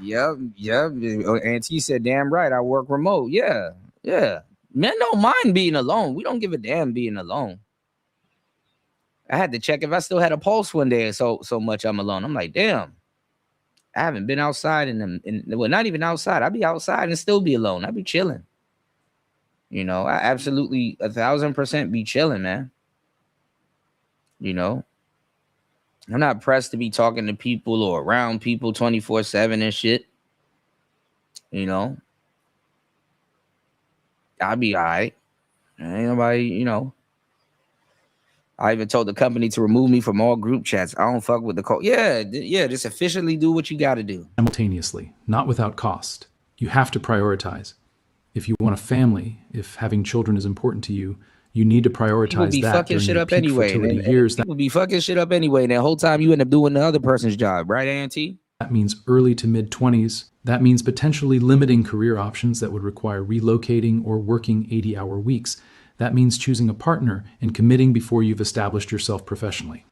Yep. Aunt T said, damn right, I work remote. Yeah. Men don't mind being alone. We don't give a damn being alone. I had to check if I still had a pulse one day. So much I'm alone. I'm like, damn. I haven't been outside well, not even outside. I'd be outside and still be alone. I'd be chilling. You know, I absolutely 1,000% be chilling, man. You know, I'm not pressed to be talking to people or around people 24/7 and shit. You know, I'll be all right. Ain't nobody, you know. I even told the company to remove me from all group chats. I don't fuck with the code. Yeah, just officially do what you got to do. Simultaneously, not without cost. You have to prioritize. If you want a family, if having children is important to you, you need to prioritize People be that fucking during shit your up peak anyway. fertility years. People be fucking shit up anyway. And the whole time you end up doing the other person's job, right, Auntie? That means early to mid-20s. That means potentially limiting career options that would require relocating or working 80-hour weeks. That means choosing a partner and committing before you've established yourself professionally.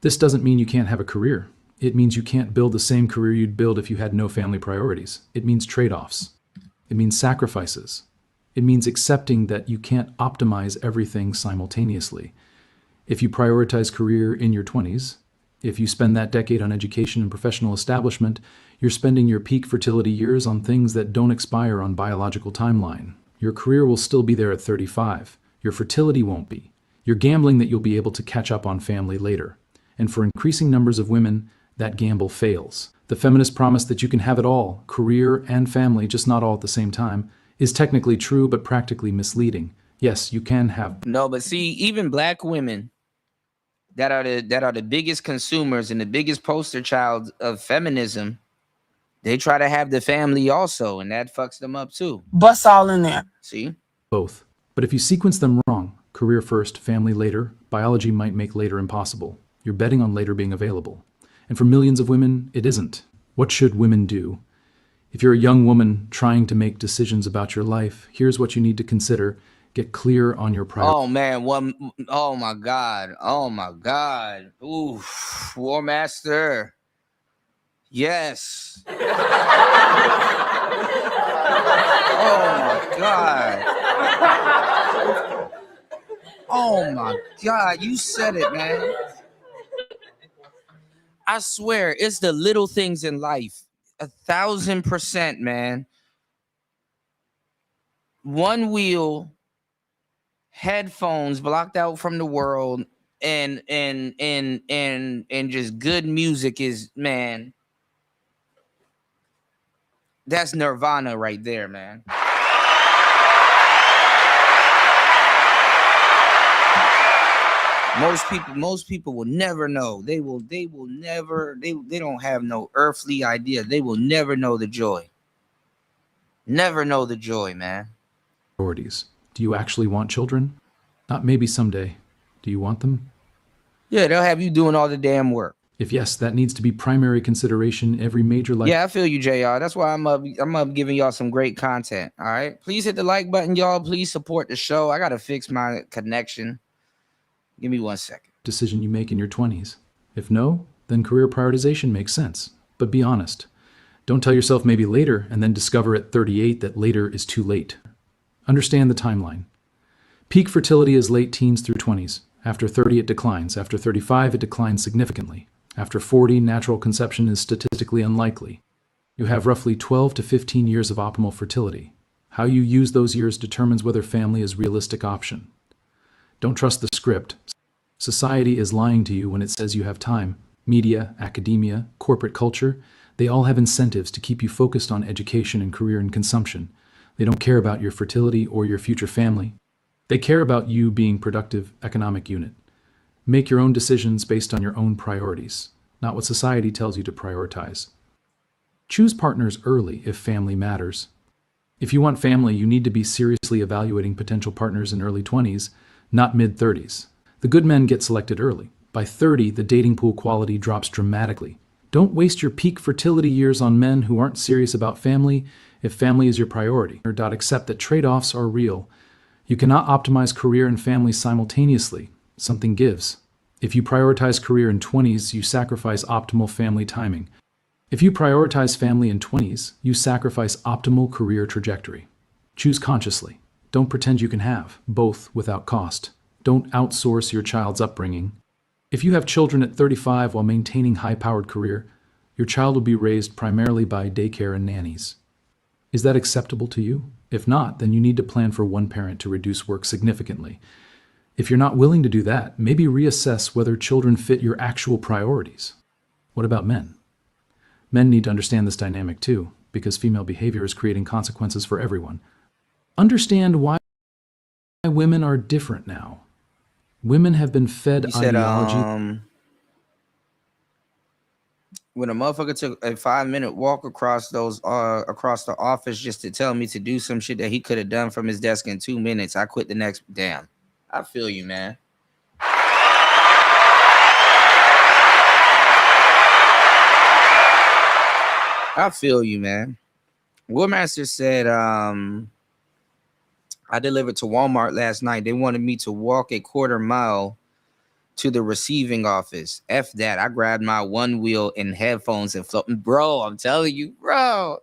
This doesn't mean you can't have a career. It means you can't build the same career you'd build if you had no family priorities. It means trade-offs. It means sacrifices. It means accepting that you can't optimize everything simultaneously. If you prioritize career in your 20s, if you spend that decade on education and professional establishment, you're spending your peak fertility years on things that don't expire on biological timeline. Your career will still be there at 35. Your fertility won't be. You're gambling that you'll be able to catch up on family later. And for increasing numbers of women, that gamble fails. The feminist promise that you can have it all, career and family, just not all at the same time, is technically true but practically misleading. Yes, you can have. No, but see, even black women that are the biggest consumers and the biggest poster child of feminism, they try to have the family also, and that fucks them up too. Bust all in there. See? Both. But if you sequence them wrong, career first, family later, biology might make later impossible. You're betting on later being available. And for millions of women, it isn't. What should women do? If you're a young woman trying to make decisions about your life, here's what you need to consider. Get clear on your priorities. Oh man, oh my God. Ooh, War Master. Yes. Oh my God. Oh my God, you said it, man. I swear, it's the little things in life. 1,000%, man. One wheel, headphones blocked out from the world, and just good music is, man. That's nirvana right there, man. Most people will never know. They will never, they don't have no earthly idea. They will never know the joy. Never know the joy, man. Priorities. Do you actually want children? Not maybe someday. Do you want them? Yeah, they'll have you doing all the damn work. If yes, that needs to be primary consideration every major life. Yeah, I feel you, JR. That's why I'm up giving y'all some great content. All right. Please hit the like button, y'all. Please support the show. I gotta fix my connection. Give me 1 second. Decision you make in your 20s. If no, then career prioritization makes sense. But be honest. Don't tell yourself maybe later and then discover at 38 that later is too late. Understand the timeline. Peak fertility is late teens through 20s. After 30, it declines. After 35, it declines significantly. After 40, natural conception is statistically unlikely. You have roughly 12 to 15 years of optimal fertility. How you use those years determines whether family is a realistic option. Don't trust the script. Society is lying to you when it says you have time. Media, academia, corporate culture, they all have incentives to keep you focused on education and career and consumption. They don't care about your fertility or your future family. They care about you being productive economic unit. Make your own decisions based on your own priorities, not what society tells you to prioritize. Choose partners early if family matters. If you want family, you need to be seriously evaluating potential partners in early 20s, not mid-30s. The good men get selected early. By 30, the dating pool quality drops dramatically. Don't waste your peak fertility years on men who aren't serious about family if family is your priority. Accept that trade-offs are real. You cannot optimize career and family simultaneously. Something gives. If you prioritize career in 20s, you sacrifice optimal family timing. If you prioritize family in 20s, you sacrifice optimal career trajectory. Choose consciously. Don't pretend you can have both without cost. Don't outsource your child's upbringing. If you have children at 35 while maintaining high-powered career, your child will be raised primarily by daycare and nannies. Is that acceptable to you? If not, then you need to plan for one parent to reduce work significantly. If you're not willing to do that, maybe reassess whether children fit your actual priorities. What about men? Men need to understand this dynamic too, because female behavior is creating consequences for everyone. Understand why women are different now. Women have been fed ideology. When a motherfucker took a 5-minute walk across the office just to tell me to do some shit that he could have done from his desk in 2 minutes, I quit the next. Damn, I feel you, man. I feel you, man. Woodmaster said, I delivered to Walmart last night. They wanted me to walk a quarter mile to the receiving office. F that. I grabbed my one wheel and headphones and floating. Bro, I'm telling you, bro.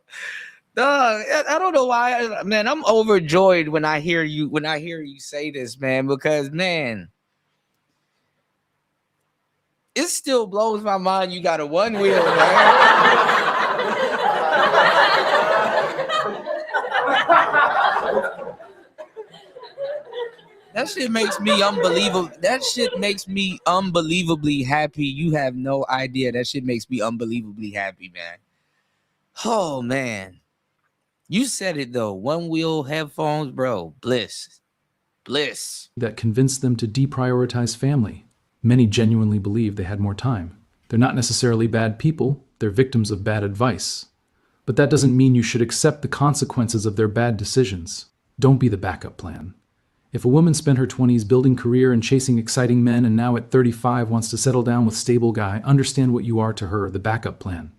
Dog, I don't know why, man. I'm overjoyed when I hear you say this, man, because man, it still blows my mind you got a one wheel, man. That shit makes me unbelievable. That shit makes me unbelievably happy. You have no idea. That shit makes me unbelievably happy, man. Oh, man. You said it, though. One wheel headphones, bro. Bliss. Bliss. That convinced them to deprioritize family. Many genuinely believe they had more time. They're not necessarily bad people. They're victims of bad advice. But that doesn't mean you should accept the consequences of their bad decisions. Don't be the backup plan. If a woman spent her 20s building career and chasing exciting men and now at 35 wants to settle down with stable guy, understand what you are to her, the backup plan.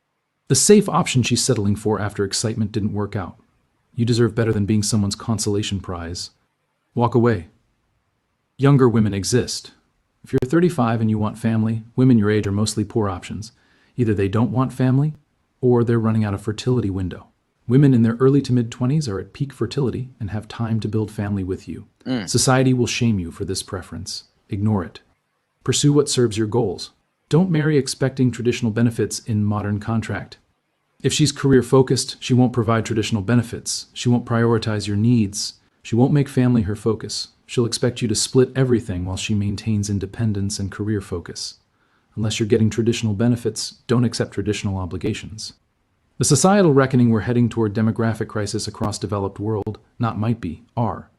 The safe option she's settling for after excitement didn't work out. You deserve better than being someone's consolation prize. Walk away. Younger women exist. If you're 35 and you want family, women your age are mostly poor options. Either they don't want family or they're running out of fertility window. Women in their early to mid-20s are at peak fertility and have time to build family with you. Society will shame you for this preference. Ignore it. Pursue what serves your goals. Don't marry expecting traditional benefits in modern contract. If she's career-focused, she won't provide traditional benefits. She won't prioritize your needs. She won't make family her focus. She'll expect you to split everything while she maintains independence and career focus. Unless you're getting traditional benefits, don't accept traditional obligations. The societal reckoning we're heading toward demographic crisis across developed world, not might be, are.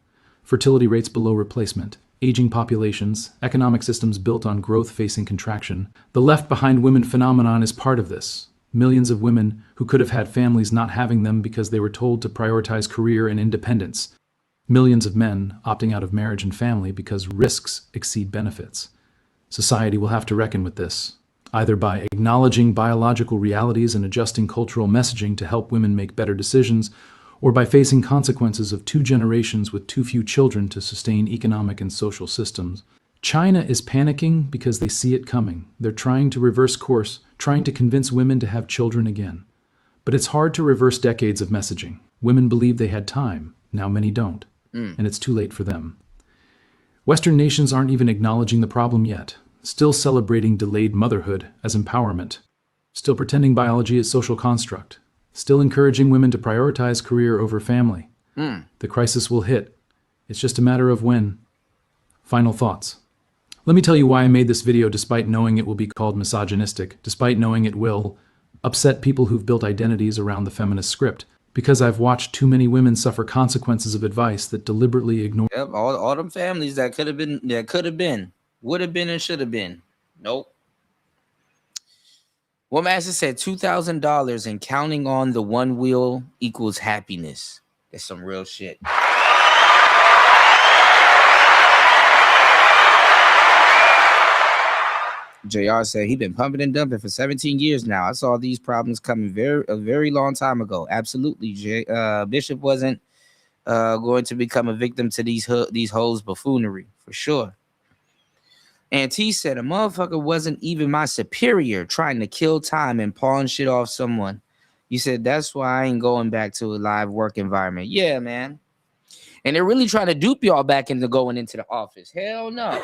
Fertility rates below replacement, aging populations, economic systems built on growth facing contraction. The left behind women phenomenon is part of this. Millions of women who could have had families not having them because they were told to prioritize career and independence. Millions of men opting out of marriage and family because risks exceed benefits. Society will have to reckon with this, either by acknowledging biological realities and adjusting cultural messaging to help women make better decisions, or by facing consequences of 2 generations with too few children to sustain economic and social systems. China is panicking because they see it coming. They're trying to reverse course, trying to convince women to have children again. But it's hard to reverse decades of messaging. Women believed they had time. Now many don't. And it's too late for them. Western nations aren't even acknowledging the problem yet, still celebrating delayed motherhood as empowerment, still pretending biology is social construct, still encouraging women to prioritize career over family. The crisis will hit. It's just a matter of when. Final thoughts. Let me tell you why I made this video despite knowing it will be called misogynistic, despite knowing it will upset people who've built identities around the feminist script, because I've watched too many women suffer consequences of advice that deliberately ignore. Yep, all them families that could have been, would have been, and should have been. Nope. One master said $2,000 and counting on the one wheel equals happiness. That's some real shit. JR said he been pumping and dumping for 17 years now. I saw these problems coming a very long time ago. Absolutely, Bishop wasn't going to become a victim to these hoes buffoonery for sure. And T said a motherfucker wasn't even my superior trying to kill time and pawn shit off someone. You said that's why I ain't going back to a live work environment. Yeah, man. And they're really trying to dupe y'all back into going into the office. Hell no.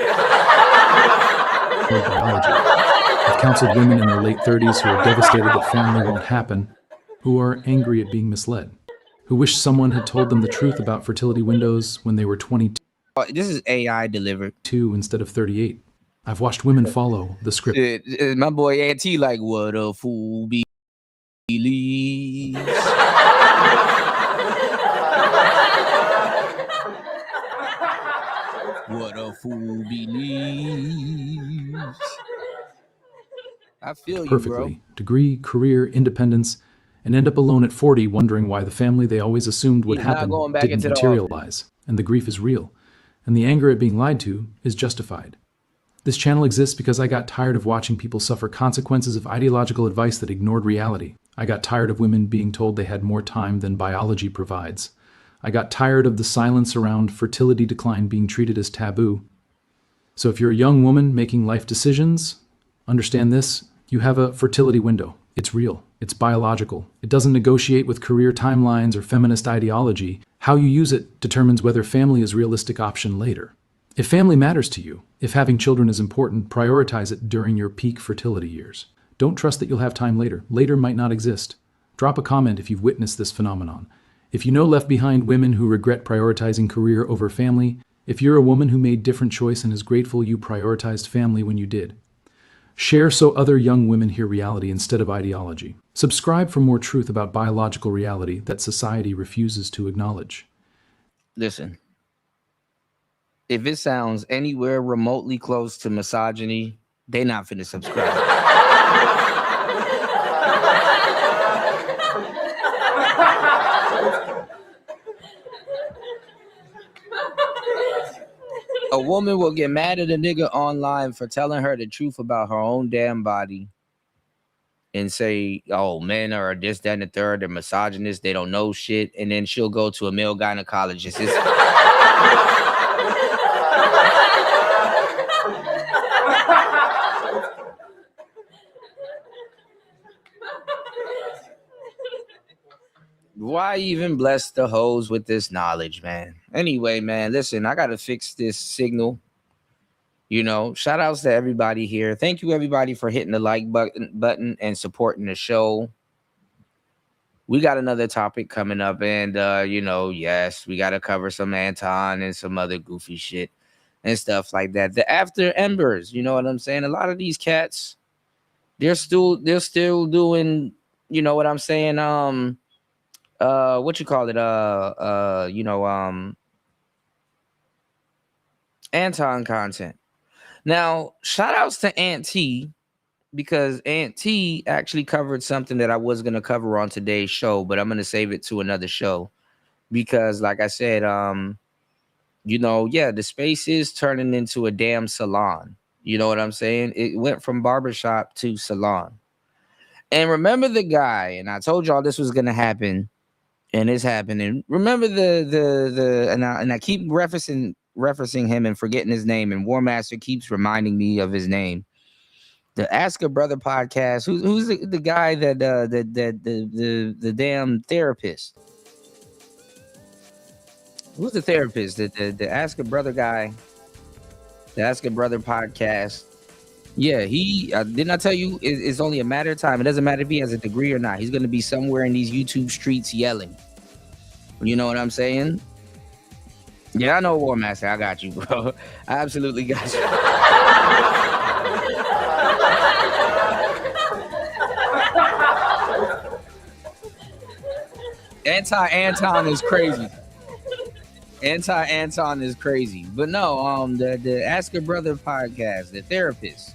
Biology. I've counseled women in their late 30s who are devastated that family won't happen, who are angry at being misled, who wish someone had told them the truth about fertility windows when they were 22. This is AI delivered. Instead of 38. I've watched women follow the script. My boy Auntie like, what a fool believes. What a fool believes. I feel you, perfectly. bro. Degree, career, independence, and end up alone at 40 wondering why the family they always assumed would happen didn't materialize. And the grief is real. And the anger at being lied to is justified. This channel exists because I got tired of watching people suffer consequences of ideological advice that ignored reality. I got tired of women being told they had more time than biology provides. I got tired of the silence around fertility decline being treated as taboo. So if you're a young woman making life decisions, understand this, you have a fertility window. It's real. It's biological. It doesn't negotiate with career timelines or feminist ideology. How you use it determines whether family is a realistic option later. If family matters to you, if having children is important, prioritize it during your peak fertility years. Don't trust that you'll have time later. Later might not exist. Drop a comment if you've witnessed this phenomenon. If you know left behind women who regret prioritizing career over family, if you're a woman who made different choice and is grateful you prioritized family when you did. Share so other young women hear reality instead of ideology. Subscribe for more truth about biological reality that society refuses to acknowledge. Listen, if it sounds anywhere remotely close to misogyny, they not finna subscribe. A woman will get mad at a nigga online for telling her the truth about her own damn body and say, oh, men are this, that, and the third, they're misogynist, they don't know shit, and then she'll go to a male gynecologist. Why even bless the hoes with this knowledge, man? Anyway, man, listen, I gotta fix this signal. You know, shout outs to everybody here. Thank you, everybody, for hitting the like button and supporting the show. We got another topic coming up, and you know, yes, we gotta cover some Anton and some other goofy shit and stuff like that. The after embers, you know what I'm saying? A lot of these cats, they're still doing, you know what I'm saying? What you call it? Anton content. Now, shout outs to Aunt T, because Aunt T actually covered something that I was going to cover on today's show, but I'm going to save it to another show because, like I said, you know, yeah, the space is turning into a damn salon. You know what I'm saying? It went from barbershop to salon. And remember the guy, and I told y'all this was going to happen, and it's happening. Remember and I keep referencing referencing him and forgetting his name, and War Master keeps reminding me of his name. The Ask a Brother podcast. Who's the guy that the damn therapist? Who's the therapist? The Ask a Brother guy. The Ask a Brother podcast. Yeah, he didn't I tell you it's only a matter of time. It doesn't matter if he has a degree or not. He's gonna be somewhere in these YouTube streets yelling. You know what I'm saying? Yeah, I know, War Master. I got you, bro. I absolutely got you. Anti-Anton is crazy. Anti-Anton is crazy. But no, the Ask a Brother podcast, the therapist.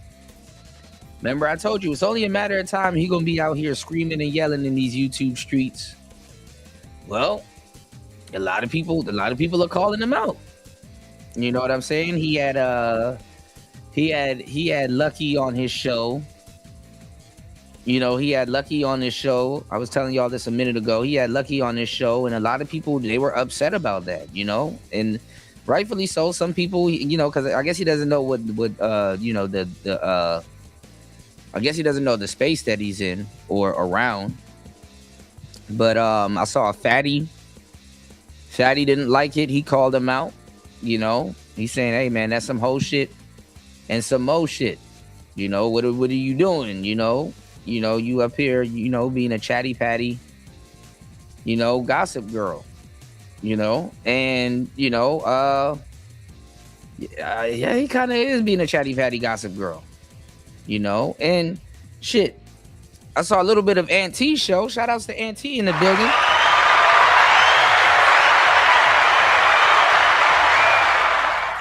Remember, I told you it's only a matter of time he gonna be out here screaming and yelling in these YouTube streets. Well, a lot of people are calling him out. You know what I'm saying? He had Lucky on his show. You know, he had Lucky on his show. I was telling y'all this a minute ago. He had Lucky on his show, and a lot of people, they were upset about that, you know, and rightfully so. Some people, you know, because I guess he doesn't know what you know, I guess he doesn't know the space that he's in or around. But I saw a Fatty. Fatty didn't like it. He called him out. You know, he's saying, "Hey man, that's some whole shit and some mo shit. You know, what are you doing? You know, you up here, you know, being a chatty patty, you know, gossip girl, you know, and you know, yeah, he kind of is being a chatty patty gossip girl, you know, and shit. I saw a little bit of Aunt T's show. Shout outs to Aunt T in the building.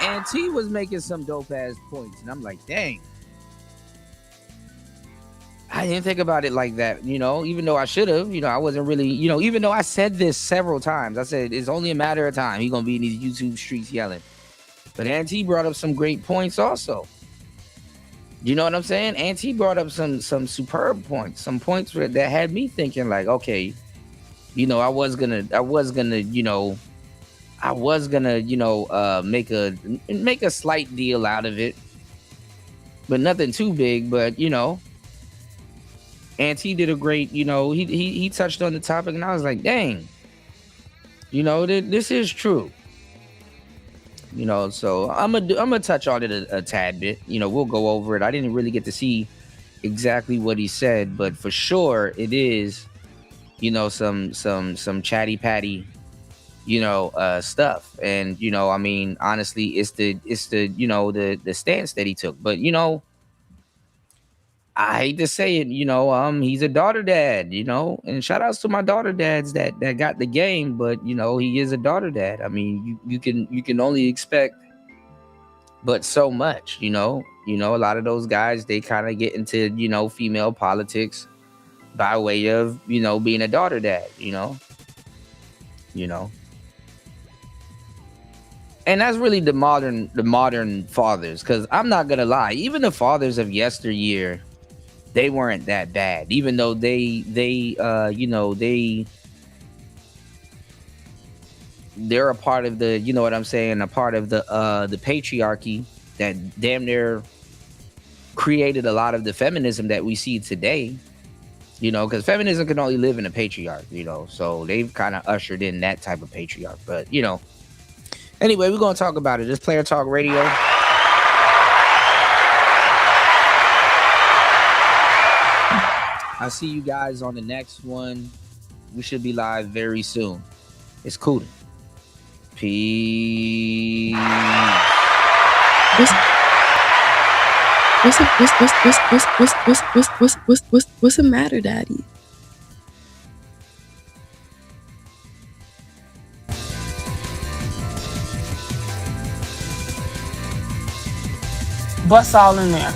Aunt T was making some dope ass points, and I'm like, dang. I didn't think about it like that, you know, even though I should have, you know, I wasn't really, you know, even though I said this several times. I said, it's only a matter of time. He's going to be in these YouTube streets yelling. But Aunt T brought up some great points also. You know what I'm saying? Aunt T brought up some superb points, some points that had me thinking like, okay, you know, I was gonna, you know, make a slight deal out of it, but nothing too big. But you know, Aunt T did a great, you know, he touched on the topic, and I was like, dang, you know, this is true. You know, so I'm gonna touch on it a tad bit. You know, we'll go over it. I didn't really get to see exactly what he said, but for sure it is, you know, some chatty patty, you know, stuff. And you know, I mean, honestly, it's the you know, the stance that he took. But you know, I hate to say it, you know, he's a daughter dad, you know, and shout outs to my daughter dads that got the game, but you know, he is a daughter dad. I mean, you can only expect but so much, you know, a lot of those guys, they kind of get into, you know, female politics by way of, you know, being a daughter dad, you know. And that's really the modern fathers, because I'm not gonna lie, even the fathers of yesteryear, they weren't that bad, even though they you know, they're a part of the, you know what I'm saying, a part of the patriarchy that damn near created a lot of the feminism that we see today, you know, because feminism can only live in a patriarch, you know, so they've kind of ushered in that type of patriarch. But you know, anyway, we're gonna talk about it. This Player Talk Radio. I'll see you guys on the next one. We should be live very soon. It's cool. Peace. What's the matter, Daddy? Bust all in there.